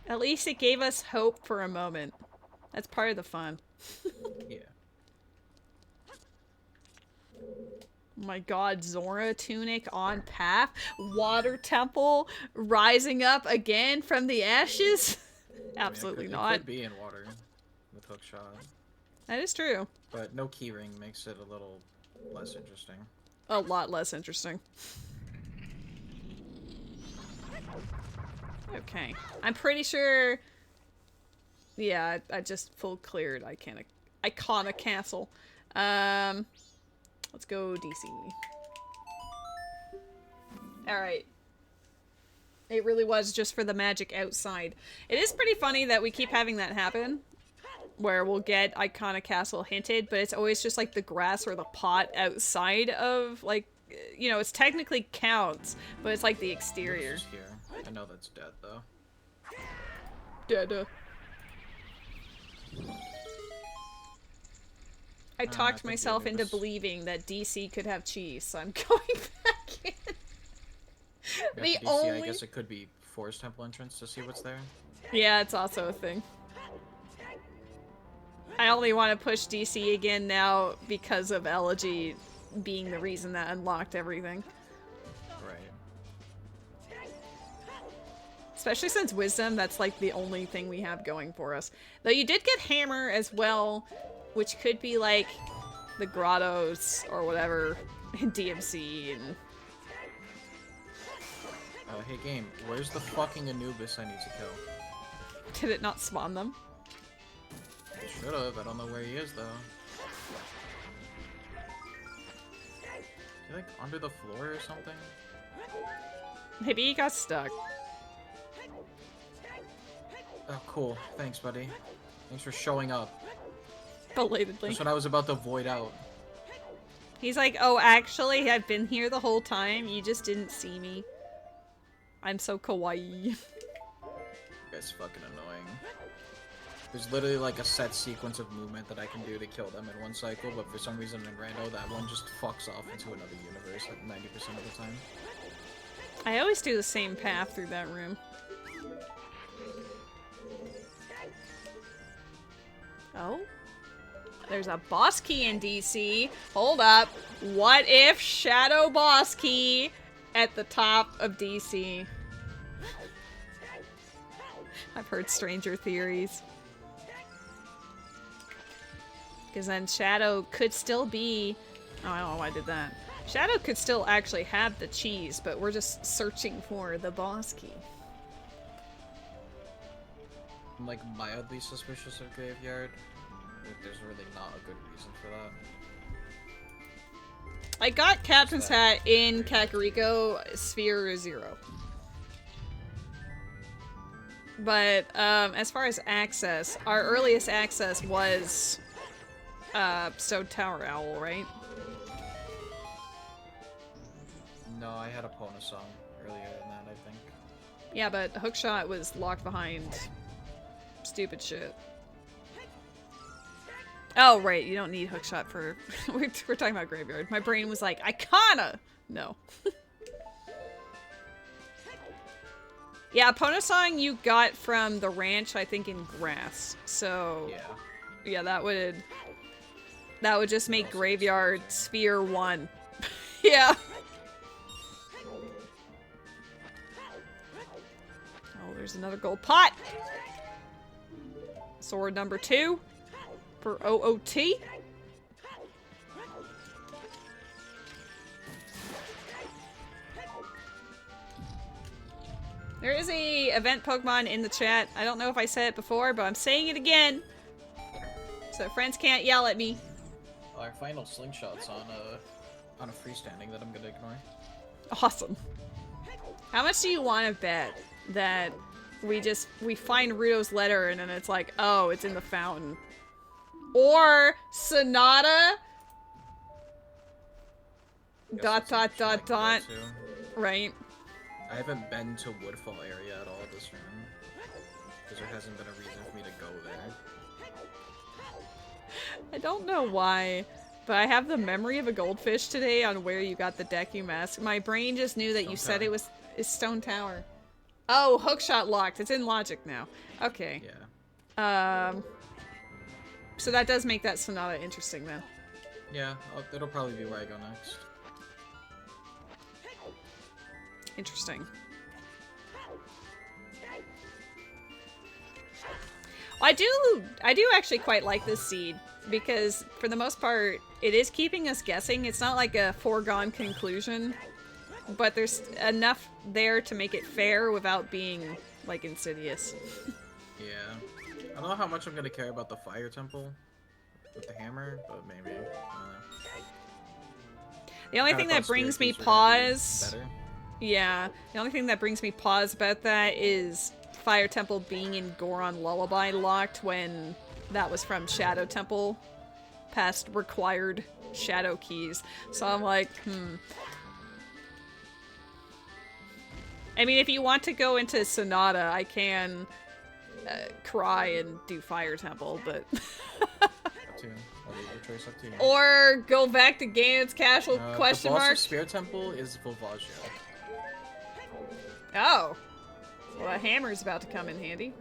At least it gave us hope for a moment. That's part of the fun. Yeah. Oh my god, Zora tunic on path. Water temple rising up again from the ashes. Absolutely not. It could be in water with hookshot. That is true. But no keyring makes it a little less interesting. A lot less interesting. Okay. I'm pretty sure... Yeah, I just full cleared Iconic Castle. Let's go DC. Alright. It really was just for the magic outside. It is pretty funny that we keep having that happen. Where we'll get Iconic Castle hinted, but it's always just like the grass or the pot outside of, like, you know, it's technically counts, but it's like the exterior. It's just here. I know that's dead though. Dead. I talked think myself you're into just- believing that DC could have cheese, so I'm going back in. Yeah, The for DC, only... I guess it could be Forest Temple entrance to see what's there. Yeah, it's also a thing. I only want to push DC again now because of Elegy being the reason that unlocked everything. Right. Especially since Wisdom, that's like the only thing we have going for us. Though you did get Hammer as well, which could be like the Grottos or whatever in DMC and... Hey game, where's the fucking Anubis I need to kill? Did it not spawn them? It should've, I don't know where he is though. Is he like under the floor or something? Maybe he got stuck. Oh cool, thanks buddy. Thanks for showing up. Belatedly. That's when I was about to void out. He's like, oh, actually, I've been here the whole time. You just didn't see me. I'm so kawaii. You guys fucking annoying. There's literally like a set sequence of movement that I can do to kill them in one cycle, but for some reason in Rando, that one just fucks off into another universe like 90% of the time. I always do the same path through that room. Oh? There's a boss key in DC. Hold up. What if Shadow Boss Key at the top of DC? I've heard stranger theories. Because then Shadow could still be... Oh, I don't know why I did that. Shadow could still actually have the cheese, but we're just searching for the boss key. I'm like mildly suspicious of Graveyard. Like, there's really not a good reason for that. I got Captain's Hat in Kakariko Sphere 0. But, as far as access, our earliest access was, Stone Tower Owl, right? No, I had a Pona song earlier than that, I think. Yeah, but Hookshot was locked behind stupid shit. Oh, right, you don't need Hookshot for... we're talking about Graveyard. My brain was like, Icona! No. Yeah, Ponasong you got from the ranch, I think, in grass. So, yeah, that would just make Graveyard Sphere 1. Yeah. Oh, there's another gold pot. Sword number 2 for OOT. There is a event Pokemon in the chat. I don't know if I said it before, but I'm saying it again. So friends can't yell at me. Our final slingshot's on a freestanding that I'm gonna ignore. Awesome. How much do you want to bet that we find Ruto's letter and then it's like, oh, it's in the fountain? Or Sonata? Dot. Right. I haven't been to Woodfall area at all this run, because there hasn't been a reason for me to go there. I don't know why, but I have the memory of a goldfish today on where you got the Deku mask. My brain just knew that you said it was Stone Tower. Oh, Hookshot locked. It's in Logic now. Okay. Yeah. So that does make that Sonata interesting then. Yeah, it'll probably be where I go next. Interesting. I do actually quite like this seed because for the most part it is keeping us guessing. It's not like a foregone conclusion, but there's enough there to make it fair without being like insidious. Yeah. I don't know how much I'm gonna care about the fire temple with the hammer, but maybe. I don't know. The only thing that brings me pause... Yeah, the only thing that brings me pause about that is Fire Temple being in Goron Lullaby locked when that was from Shadow Temple, past required Shadow keys. So I'm like, I mean, if you want to go into Sonata, I can cry and do Fire Temple, but... Or go back to Ganon's Castle, question mark? The boss of Spirit Temple is Volvaggio. Oh. Well, that hammer's about to come in handy.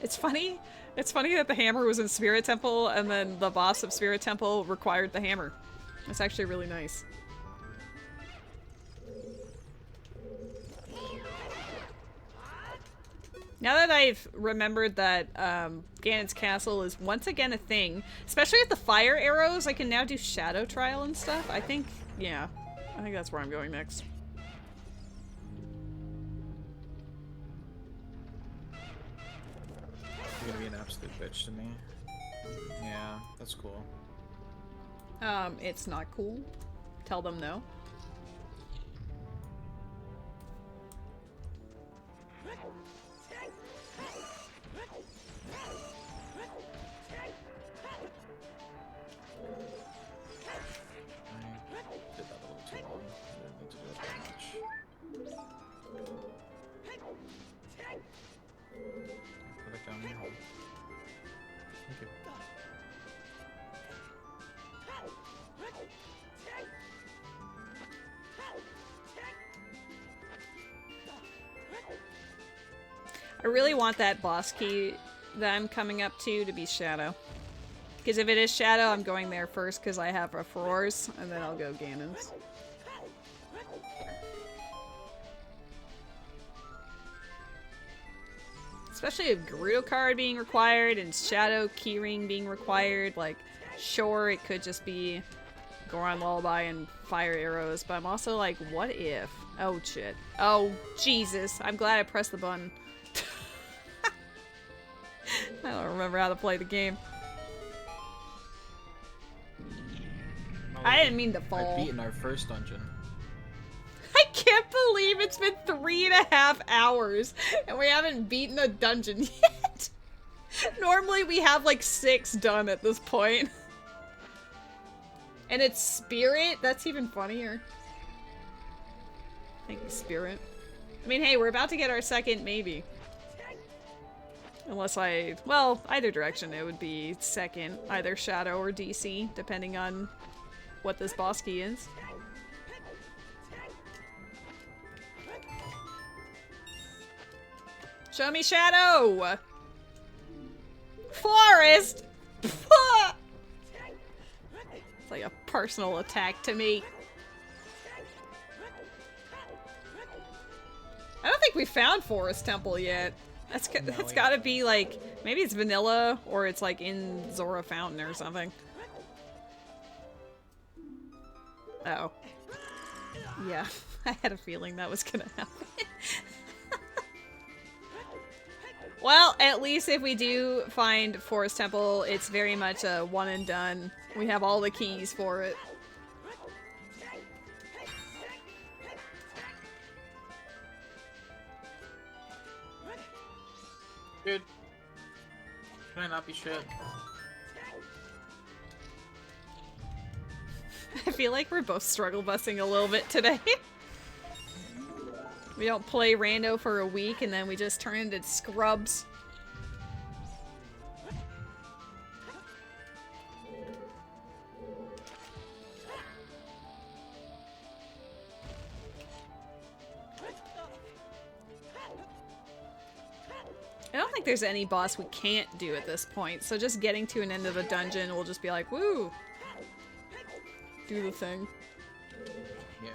It's funny. It's funny that the hammer was in Spirit Temple and then the boss of Spirit Temple required the hammer. That's actually really nice. Now that I've remembered that Ganon's Castle is once again a thing, especially with the fire arrows, I can now do Shadow Trial and stuff. I think, yeah. I think that's where I'm going next. You're gonna be an absolute bitch to me. Yeah, that's cool. It's not cool. Tell them no. I really want that boss key that I'm coming up to be Shadow. Because if it is Shadow, I'm going there first because I have a Feroz, and then I'll go Ganon's. Especially with Gerudo card being required and Shadow keyring being required, like, sure, it could just be Goron Lullaby and fire arrows, but I'm also like, what if? Oh shit. Oh Jesus. I'm glad I pressed the button. I don't remember how to play the game. I didn't mean to fall. I've beaten our first dungeon. I can't believe it's been 3.5 hours and we haven't beaten a dungeon yet. Normally we have like 6 done at this point. And it's Spirit? That's even funnier. Thank you, Spirit. I mean, hey, we're about to get our second maybe. Unless well, either direction it would be second. Either Shadow or DC, depending on what this boss key is. Show me Shadow! Forest! It's like a personal attack to me. I don't think we found Forest Temple yet. That's gotta be like, maybe it's vanilla or it's like in Zora Fountain or something. Uh oh. Yeah, I had a feeling that was gonna happen. Well, at least if we do find Forest Temple, it's very much a one and done. We have all the keys for it. Dude. Can I not be shit? I feel like we're both struggle busing a little bit today. We don't play rando for a week and then we just turn into scrubs. I don't think there's any boss we can't do at this point, so just getting to an end of a dungeon will just be like, woo! Do the thing. Yeah.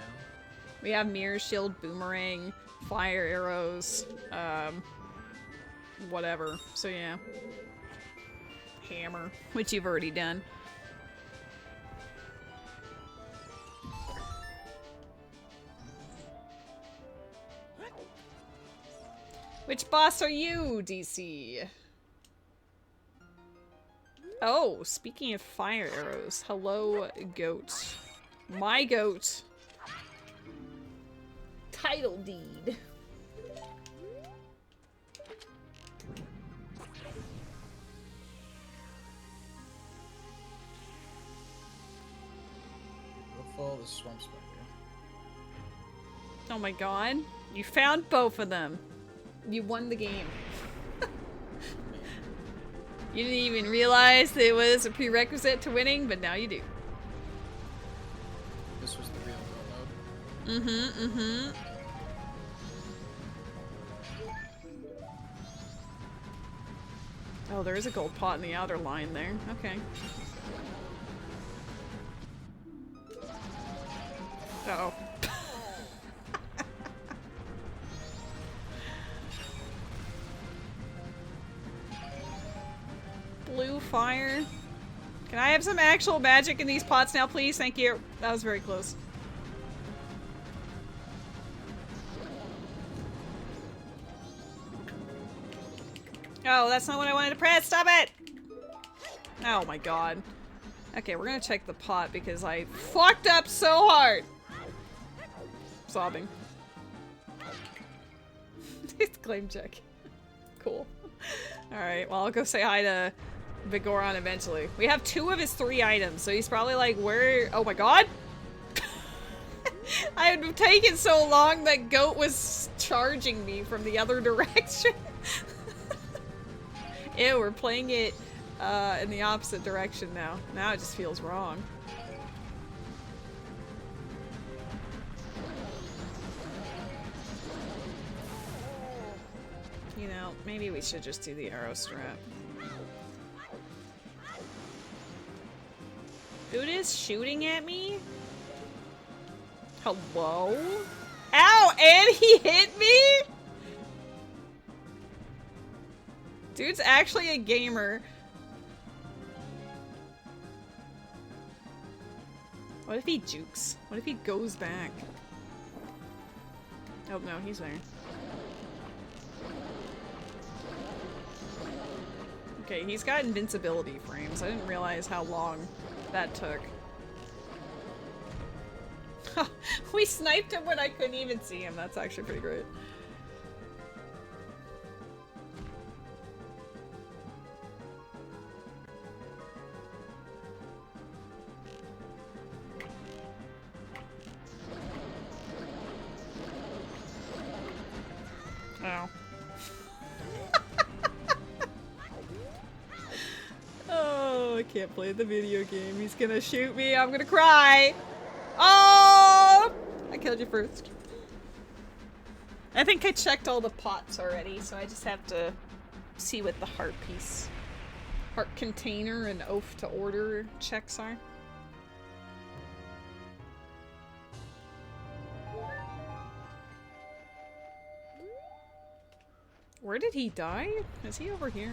We have Mirror Shield, Boomerang, Fire Arrows, whatever. So yeah. Hammer, which you've already done. Which boss are you, DC? Oh, speaking of fire arrows, hello, goat. My goat. Title deed. We'll follow the swamp spider. Oh my god. You found both of them. You won the game. You didn't even realize it was a prerequisite to winning, but now you do. This was the real world mode. Mm-hmm. Oh, there is a gold pot in the outer line there. Okay. Uh-oh. Blue fire. Can I have some actual magic in these pots now, please? Thank you. That was very close. Oh, that's not what I wanted to press. Stop it! Oh my god. Okay, we're gonna check the pot because I fucked up so hard. Sobbing. Claim check. Cool. Alright, well, I'll go say hi to Vigoron eventually. We have 2 of his 3 items, so he's probably like, where? Oh my god! I had taken so long that Goat was charging me from the other direction. Ew, we're playing it in the opposite direction now. Now it just feels wrong. You know, maybe we should just do the arrow strap. Dude is shooting at me? Hello? Ow! And he hit me?! Dude's actually a gamer. What if he jukes? What if he goes back? Oh no, he's there. Okay, he's got invincibility frames. I didn't realize how long that took. We sniped him when I couldn't even see him. That's actually pretty great. Oh. Oh, I can't play the video game. He's gonna shoot me. I'm gonna cry. Oh! I killed you first. I think I checked all the pots already, so I just have to see what the heart piece, heart container and oath to order checks are. Where did he die? Is he over here?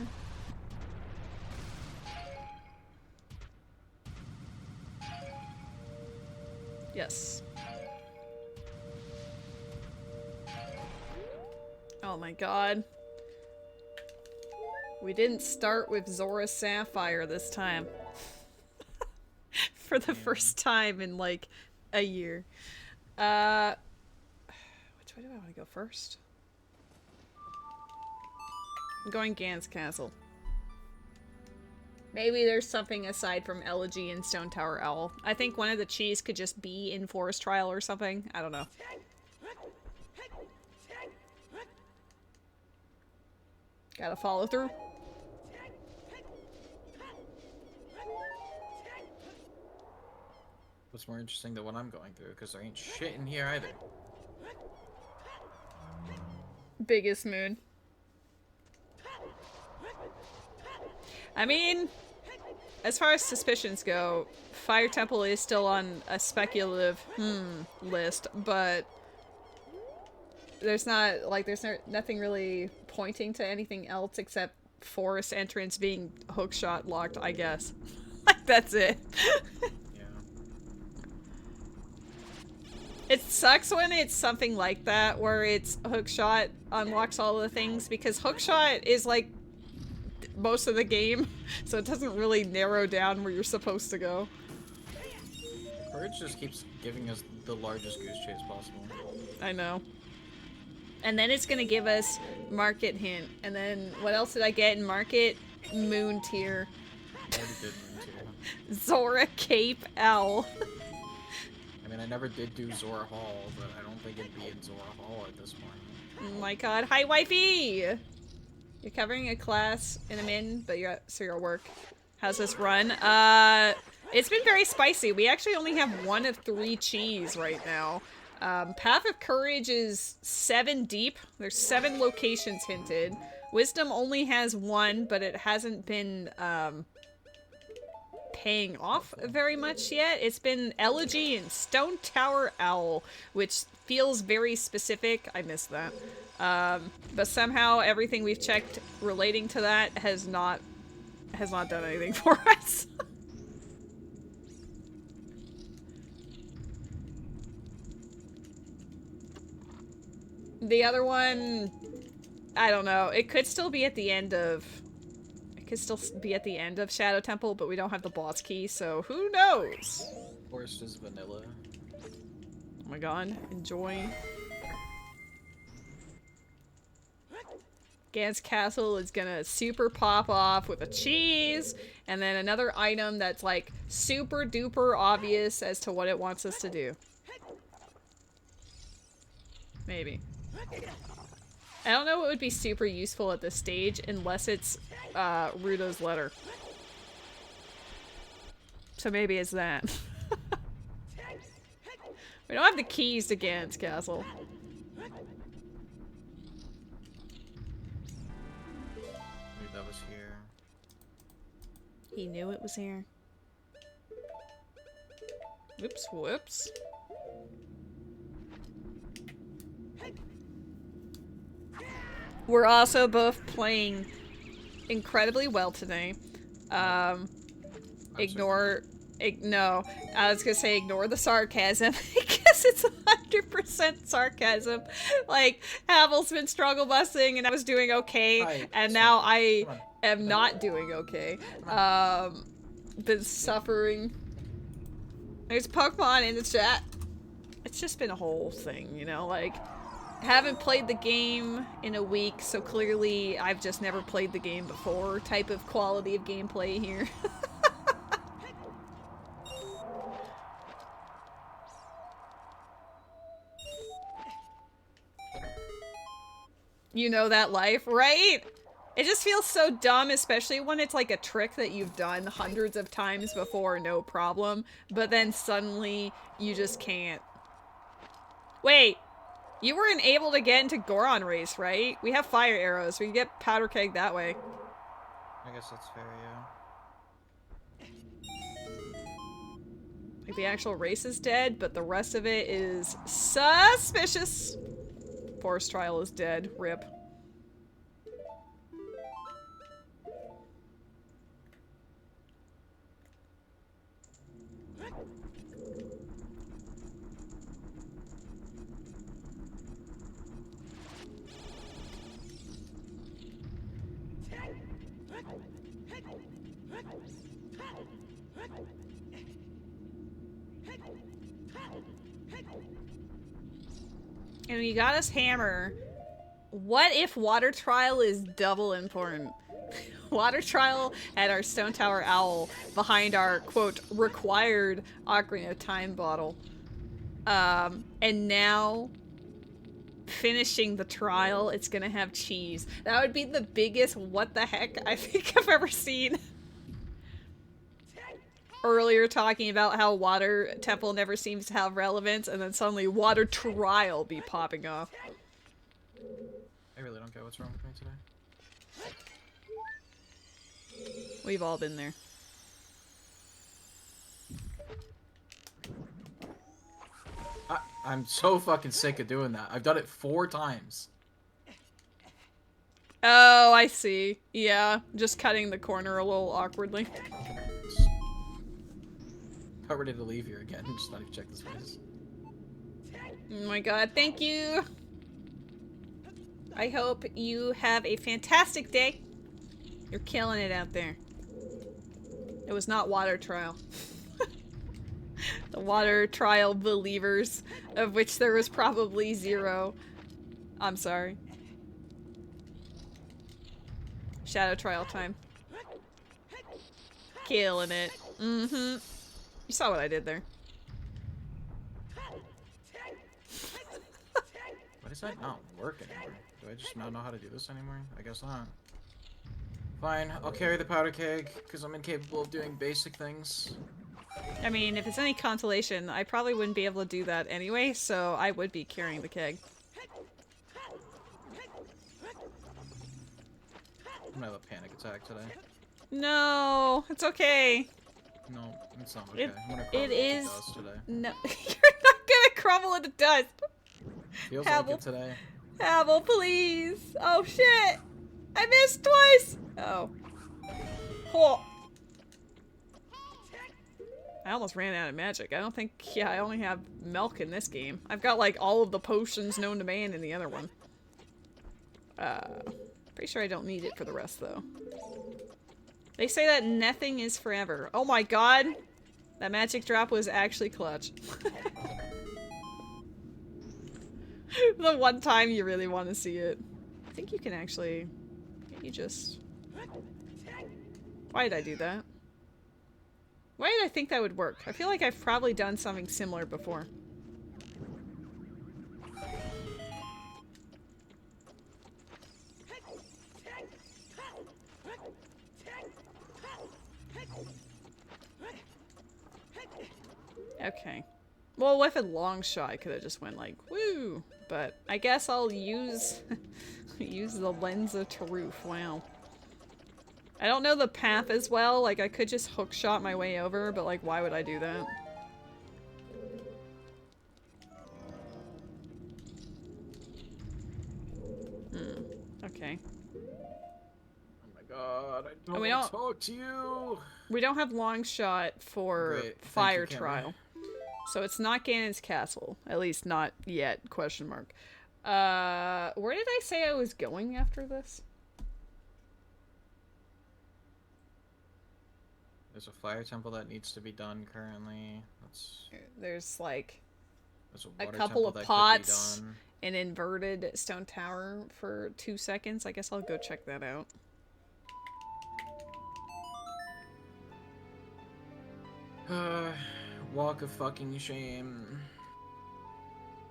Yes. Oh my god. We didn't start with Zora Sapphire this time. For the first time in like a year. Which way do I want to go first? I'm going Gans Castle. Maybe there's something aside from Elegy and Stone Tower Owl. I think one of the cheese could just be in Forest Trial or something. I don't know. Gotta follow through. What's more interesting than what I'm going through, because there ain't shit in here either. Biggest moon. I mean, as far as suspicions go, Fire Temple is still on a speculative list, but there's not, like, nothing really pointing to anything else except forest entrance being hookshot locked, I guess. Like, that's it. Yeah. It sucks when it's something like that, where it's hookshot unlocks all the things, because hookshot is, like, most of the game, so it doesn't really narrow down where you're supposed to go. Courage just keeps giving us the largest goose chase possible. I know. And then it's gonna give us market hint, and then what else did I get in market? Moon tier. I already did Moon too. Zora Cape Owl. I mean, I never did do Zora Hall, but I don't think it'd be in Zora Hall at this point. Oh my god, hi wifey! You're covering a class in a min, but you're at serial work. How's this run? It's been very spicy. We actually only have 1 of 3 cheese right now. Path of Courage is 7 deep. There's 7 locations hinted. Wisdom only has 1, but it hasn't been, paying off very much yet. It's been Elegy and Stone Tower Owl, which feels very specific. I missed that. But somehow everything we've checked relating to that has not done anything for us. The other one, I don't know. It could still be at the end of Shadow Temple, but we don't have the boss key, so who knows? Forest is vanilla. Oh my god, enjoy. Gans Castle is gonna super pop off with a cheese, and then another item that's like super duper obvious as to what it wants us to do. Maybe. I don't know what would be super useful at this stage unless it's Rudo's letter. So maybe it's that. We don't have the keys to Gans Castle. Maybe that was here. He knew it was here. Whoops, whoops. We're also both playing incredibly well today. Ignore No, I was gonna say ignore the sarcasm because it's 100% sarcasm. Like, Havel's been struggle busting and I was doing okay, Hi, and stop. now I Come on. am not doing okay. Been suffering. There's Pokemon in the chat. It's just been a whole thing, you know, like, haven't played the game in a week, so clearly I've just never played the game before type of quality of gameplay here. You know that life, right? It just feels so dumb, especially when it's like a trick that you've done hundreds of times before, no problem, but then suddenly you just can't. Wait, you weren't able to get into Goron Race, right? We have fire arrows, we can get Powder Keg that way. I guess that's fair, yeah. Like, the actual race is dead, but the rest of it is suspicious. Forest Trial is dead. Rip. And we got us hammer. What if Water Trial is double important? Water Trial had our Stone Tower Owl behind our, quote, required Ocarina of Time bottle. And now, finishing the trial, it's gonna have cheese. That would be the biggest what the heck I think I've ever seen. Earlier talking about how Water Temple never seems to have relevance, and then suddenly Water Trial be popping off. I really don't get what's wrong with me today. We've all been there. I'm so fucking sick of doing that. I've done it 4 times. Oh, I see. Yeah, just cutting the corner a little awkwardly. Not ready to leave here again. Just not even check this place. Oh my god, thank you! I hope you have a fantastic day. You're killing it out there. It was not Water Trial. The Water Trial believers, of which there was probably 0. I'm sorry. Shadow Trial time. Killing it. Mm-hmm. You saw what I did there. Why does that not work anymore? Do I just not know how to do this anymore? I guess not. Fine, I'll carry the powder keg, because I'm incapable of doing basic things. I mean, if it's any consolation, I probably wouldn't be able to do that anyway, so I would be carrying the keg. I'm gonna have a panic attack today. No, it's okay. No, it's not okay. It- I'm gonna it crumble is- into dust today. No, you're not gonna crumble into dust. Feels Havel. like it today. Havel, please. Oh shit! I missed twice. Oh. Oh. I almost ran out of magic. I don't think. Yeah, I only have milk in this game. I've got like all of the potions known to man in the other one. Pretty sure I don't need it for the rest though. They say that nothing is forever. Oh my god! That magic drop was actually clutch. The one time you really want to see it. I think you can actually... You just... Why did I do that? Why did I think that would work? I feel like I've probably done something similar before. Okay. Well, with a long shot, I could have just went like, woo! But I guess I'll use use the lens of Taruf. Wow. I don't know the path as well. Like, I could just hook shot my way over, but like, why would I do that? Okay. Oh my god, I don't And we want to don't- talk to you. We don't have long shot for Great. Thank fire you, Cameron. trial. So it's not Ganon's castle. At least not yet, question mark. Where did I say I was going after this? There's a fire temple that needs to be done currently. There's like There's a water couple temple of that could be pots, done. an inverted stone tower for 2 seconds. I guess I'll go check that out. Walk of fucking shame.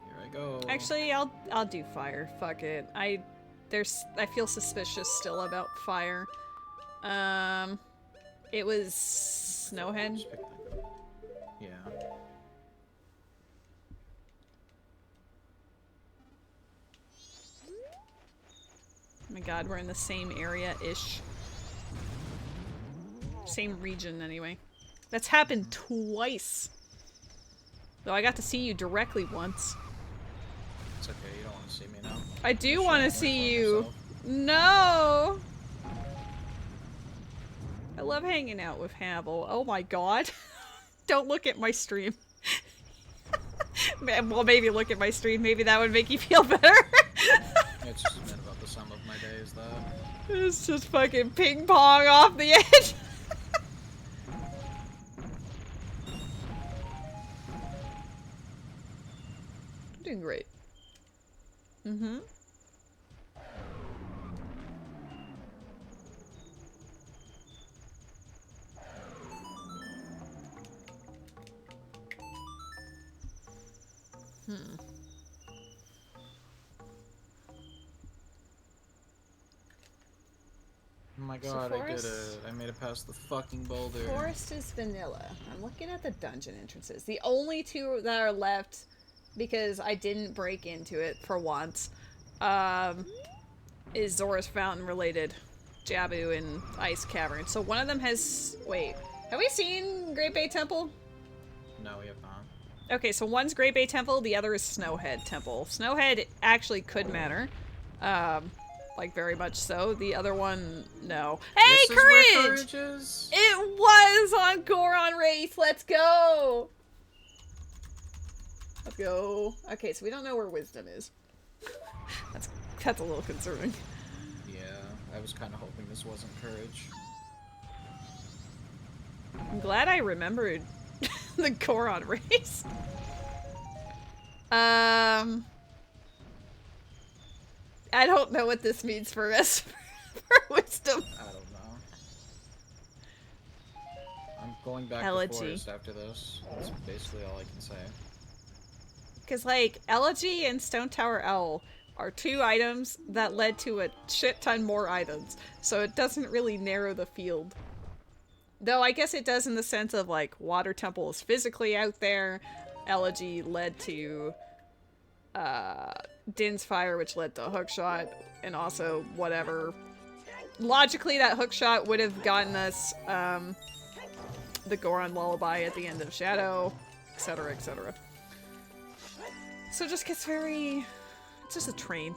Here I go. Actually, I'll do fire. Fuck it. I feel suspicious still about fire. It was Snowhead. Just pick that. Yeah. Oh my god, we're in the same area-ish. Same region, anyway. That's happened twice. Though I got to see you directly once. It's okay, you don't want to see me now. I do Sure, want to I'm see gonna you. myself. No! I love hanging out with Havel. Oh my god. Don't look at my stream. Well, maybe look at my stream. Maybe that would make you feel better. It's just been about the sum of my days, though. It's just fucking ping pong off the edge. I'm doing great. Mm-hmm. Oh my god, I did forest- it. I made it past the fucking boulder. Forest is vanilla. I'm looking at the dungeon entrances. The only two that are left, because I didn't break into it for once, is Zora's Fountain related. Jabu and Ice Cavern. So one of them has... Wait. Have we seen Great Bay Temple? No, we have not. Okay, so one's Great Bay Temple, the other is Snowhead Temple. Snowhead actually could matter. Like, very much so. The other one, no. Hey, This is where Courage! courage is? It was on Goron Wraith! Let's go! Let's go. Okay, so we don't know where Wisdom is. That's a little concerning. Yeah, I was kind of hoping this wasn't courage. I'm glad I remembered the Goron Wraith. I don't know what this means for us for Wisdom. I don't know. I'm going back Elegy. to forest after this. That's basically all I can say. Because, like, Elegy and Stone Tower Owl are two items that led to a shit ton more items. So it doesn't really narrow the field. Though I guess it does in the sense of, like, Water Temple is physically out there. Elegy led to Din's Fire, which led to Hookshot, and also whatever. Logically, that Hookshot would have gotten us the Goron Lullaby at the end of Shadow, etc., etc. So it just gets very... It's just a train.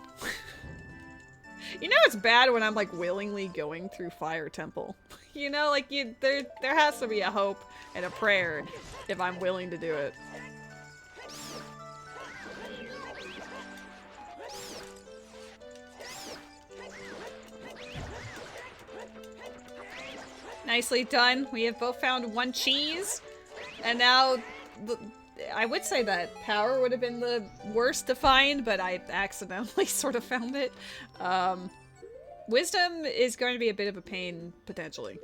You know it's bad when I'm, like, willingly going through Fire Temple. You know, like, there has to be a hope and a prayer if I'm willing to do it. Nicely done. We have both found one cheese. And now, I would say that power would have been the worst to find, but I accidentally sort of found it. Wisdom is going to be a bit of a pain, potentially.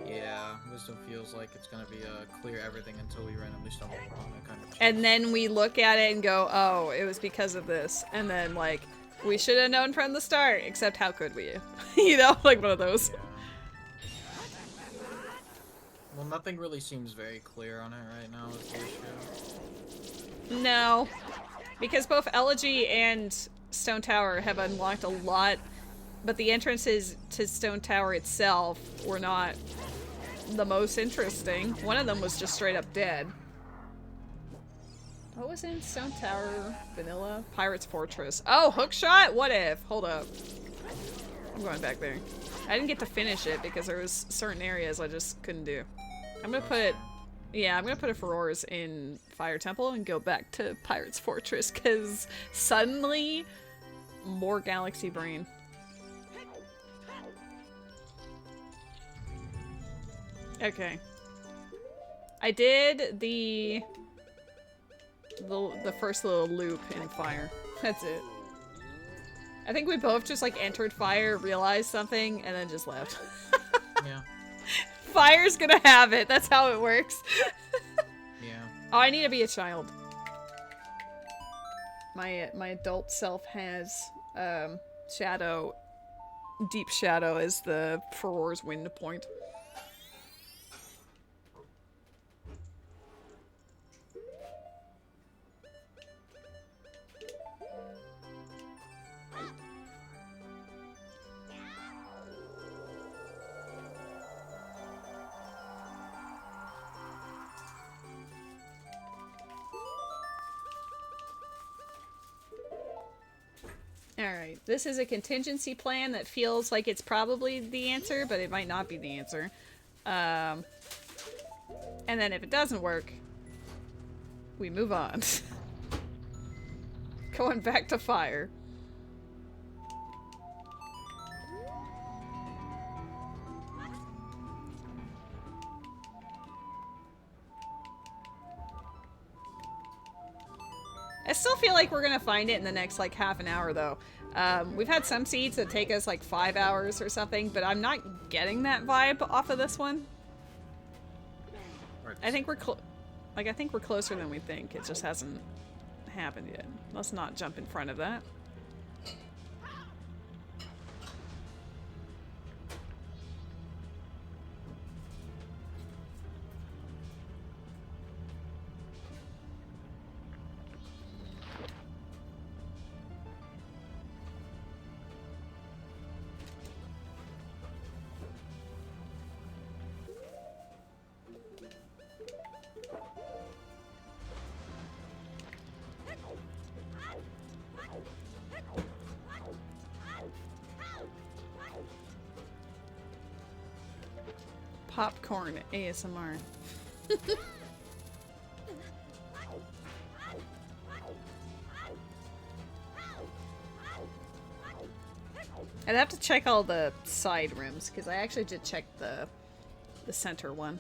Yeah, wisdom feels like it's gonna be clear everything until we randomly stumble upon it kind of. And then we look at it and go, oh, it was because of this. And then, like, we should have known from the start, except how could we? You know, like one of those. Yeah. Well, nothing really seems very clear on it right now is the issue. No. Because both Elegy and Stone Tower have unlocked a lot, but the entrances to Stone Tower itself were not the most interesting. One of them was just straight up dead. What was in Stone Tower? Vanilla? Pirate's Fortress. Oh, Hookshot? What if? Hold up. I'm going back there. I didn't get to finish it because there was certain areas I just couldn't do. I'm gonna put... Yeah, I'm gonna put a Furores in Fire Temple and go back to Pirate's Fortress, because suddenly, more Galaxy Brain. Okay. I did the first little loop in Fire. That's it. I think we both just like entered Fire, realized something, and then just left. Yeah. Fire's gonna have it. That's how it works. Yeah. Oh, I need to be a child. My adult self has Shadow, Deep Shadow as the Furore's wind point. Alright, this is a contingency plan that feels like it's probably the answer, but it might not be the answer. And then if it doesn't work, we move on. Going back to Fire. I still feel like we're gonna find it in the next, like, half an hour, though. We've had some seeds that take us, like, 5 hours or something, but I'm not getting that vibe off of this one. I think we're I think we're closer than we think. It just hasn't happened yet. Let's not jump in front of that. Popcorn ASMR. I'd have to check all the side rooms, because I actually did check the center one.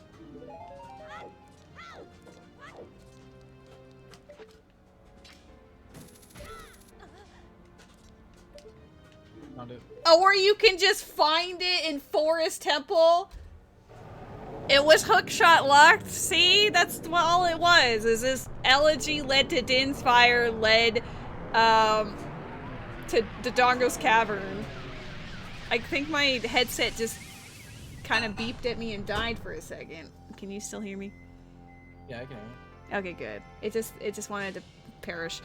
Found it. Oh, or you can just find it in Forest Temple? It was hookshot locked. See? That's all it was. Is this elegy led to Din's Fire, led to Dodongo's Cavern. I think my headset just kind of beeped at me and died for a second. Can you still hear me? Yeah, I can hear it. Okay, good. It just wanted to perish.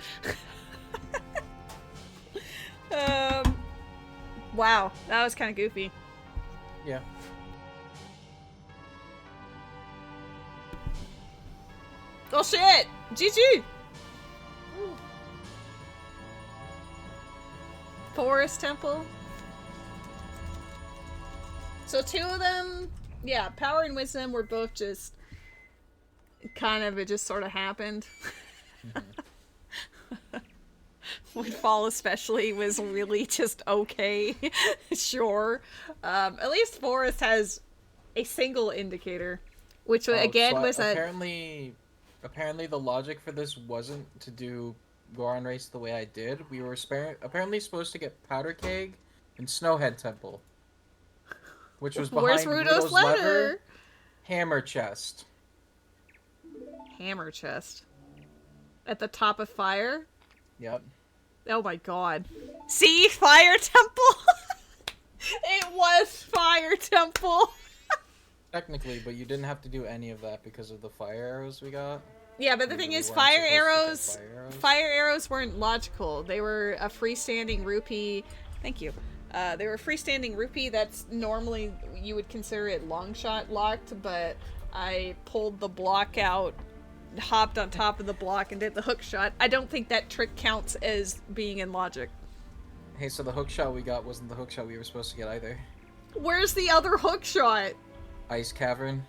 Wow, that was kind of goofy. Yeah. Oh shit! GG! Forest Temple. So two of them, yeah, Power and Wisdom were both just kind of, it just sort of happened. Woodfall especially was really just okay. Sure. At least Forest has a single indicator, which again so was apparently the logic for this wasn't to do Goron Race the way I did. We were apparently supposed to get Powder Keg and Snowhead Temple, which was behind Where's Rudo's letter? Lever, Hammer Chest. Hammer Chest. At the top of Fire? Yep. Oh my god. See? Fire Temple? It was Fire Temple! Technically, but you didn't have to do any of that because of the fire arrows we got. Yeah, but the thing is, fire arrows weren't logical. They were a freestanding rupee. Thank you. They were a freestanding rupee that's normally, you would consider it long shot locked, but I pulled the block out, hopped on top of the block, and did the hook shot. I don't think that trick counts as being in logic. Hey, so the hookshot we got wasn't the hookshot we were supposed to get either. Where's the other hook shot? Ice Cavern.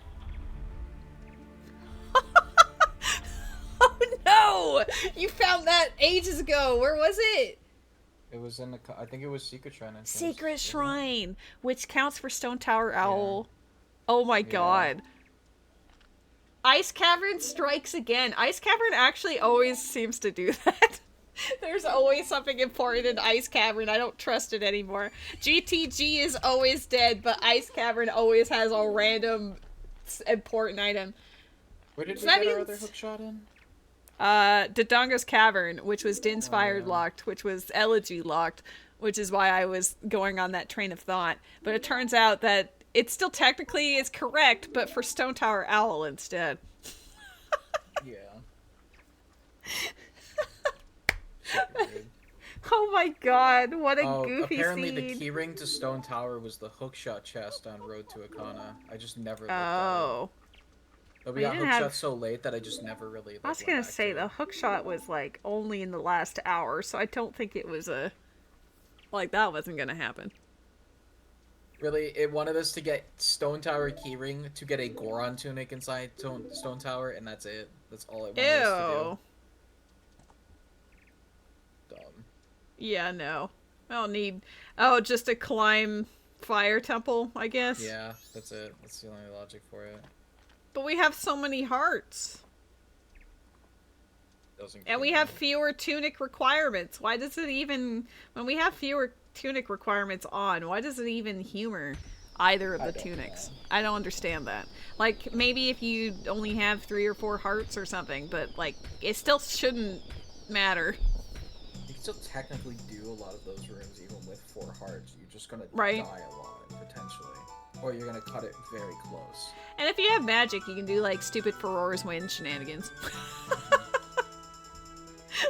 Oh no! You found that ages ago. Where was it? It was in the. I think it was Secret Shrine. Entrance, Secret wasn't it? Shrine, which counts for Stone Tower Owl. Oh my god. Ice Cavern strikes again. Ice Cavern actually always seems to do that. There's always something important in Ice Cavern. I don't trust it anymore. GTG is always dead, but Ice Cavern always has a random important item. Where did we That get our means- other hookshot in? Dodongo's Cavern, which was Dinspired locked, which was Elegy locked, which is why I was going on that train of thought. But it turns out that it still technically is correct, but for Stone Tower Owl instead. Yeah. Super weird. Oh my god, what a goofy apparently scene. the keyring to Stone Tower was the hookshot chest on Road to Akana. I just never looked at it. Oh. But we We got didn't hookshot have- so late that I just never really. Like, I was went gonna back say, to the it. hook shot was, like, only in the last hour, so I don't think it was a... Like, that wasn't gonna happen. Really, it wanted us to get Stone Tower keyring to get a Goron tunic inside Stone Tower, and that's it. That's all it wanted us Ew. to do. Dumb. Yeah, no. I don't need... Oh, just to climb Fire Temple, I guess? Yeah, that's it. That's the only logic for it. But we have so many hearts. Doesn't And we care. have fewer tunic requirements. Why does it even... When we have fewer tunic requirements on, why does it even humor either of I the don't tunics? know. I don't understand that. Like, maybe if you only have 3 or 4 hearts or something, but, like, it still shouldn't matter. You can still technically do a lot of those rooms even with 4 hearts. You're just gonna Right. die a lot, potentially. Or you're gonna cut it very close. And if you have magic, you can do, like, stupid Ferora's Wind shenanigans.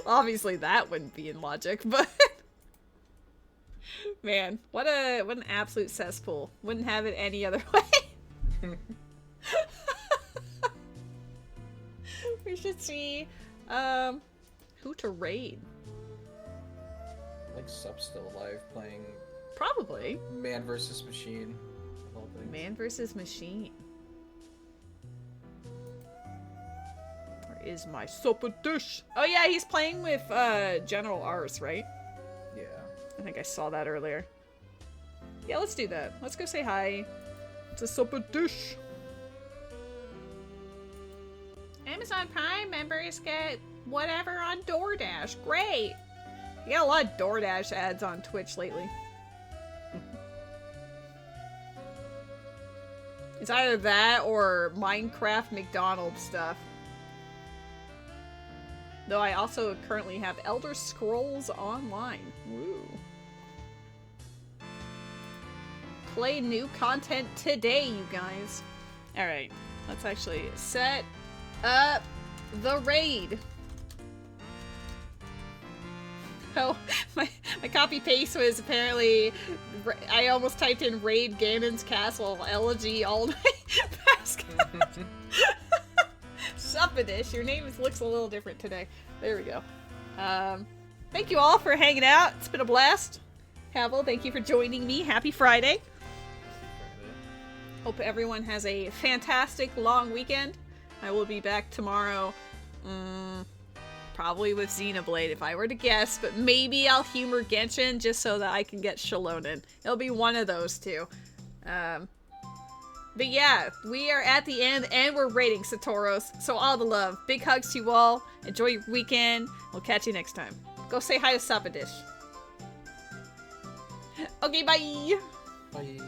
Obviously, that wouldn't be in logic, but... Man, what an absolute cesspool. Wouldn't have it any other way. We should see, who to raid. Like Sub's still alive playing Probably. Man vs. Machine. of all things. Man versus machine. Where is my supper dish? Oh yeah, he's playing with, General Ars, right? Yeah. I think I saw that earlier. Yeah, let's do that. Let's go say hi to supper dish. Amazon Prime members get whatever on DoorDash. Great! You got a lot of DoorDash ads on Twitch lately. It's either that or Minecraft McDonald's stuff. Though I also currently have Elder Scrolls Online. Woo. Play new content today, you guys. Alright, let's actually set up the raid. Oh, my copy paste was apparently, I almost typed in raid Ganon's Castle elegy all night. Suppadish, your name looks a little different today. There we go. Thank you all for hanging out. It's been a blast. Havel, thank you for joining me. Happy Friday. Hope everyone has a fantastic long weekend. I will be back tomorrow. Probably with Xenoblade if I were to guess, but maybe I'll humor Genshin just so that I can get Shalonen. It'll be one of those two. But yeah, we are at the end and we're rating Satoros, so all the love. Big hugs to you all. Enjoy your weekend. We'll catch you next time. Go say hi to Suppadish. Okay, bye! Bye.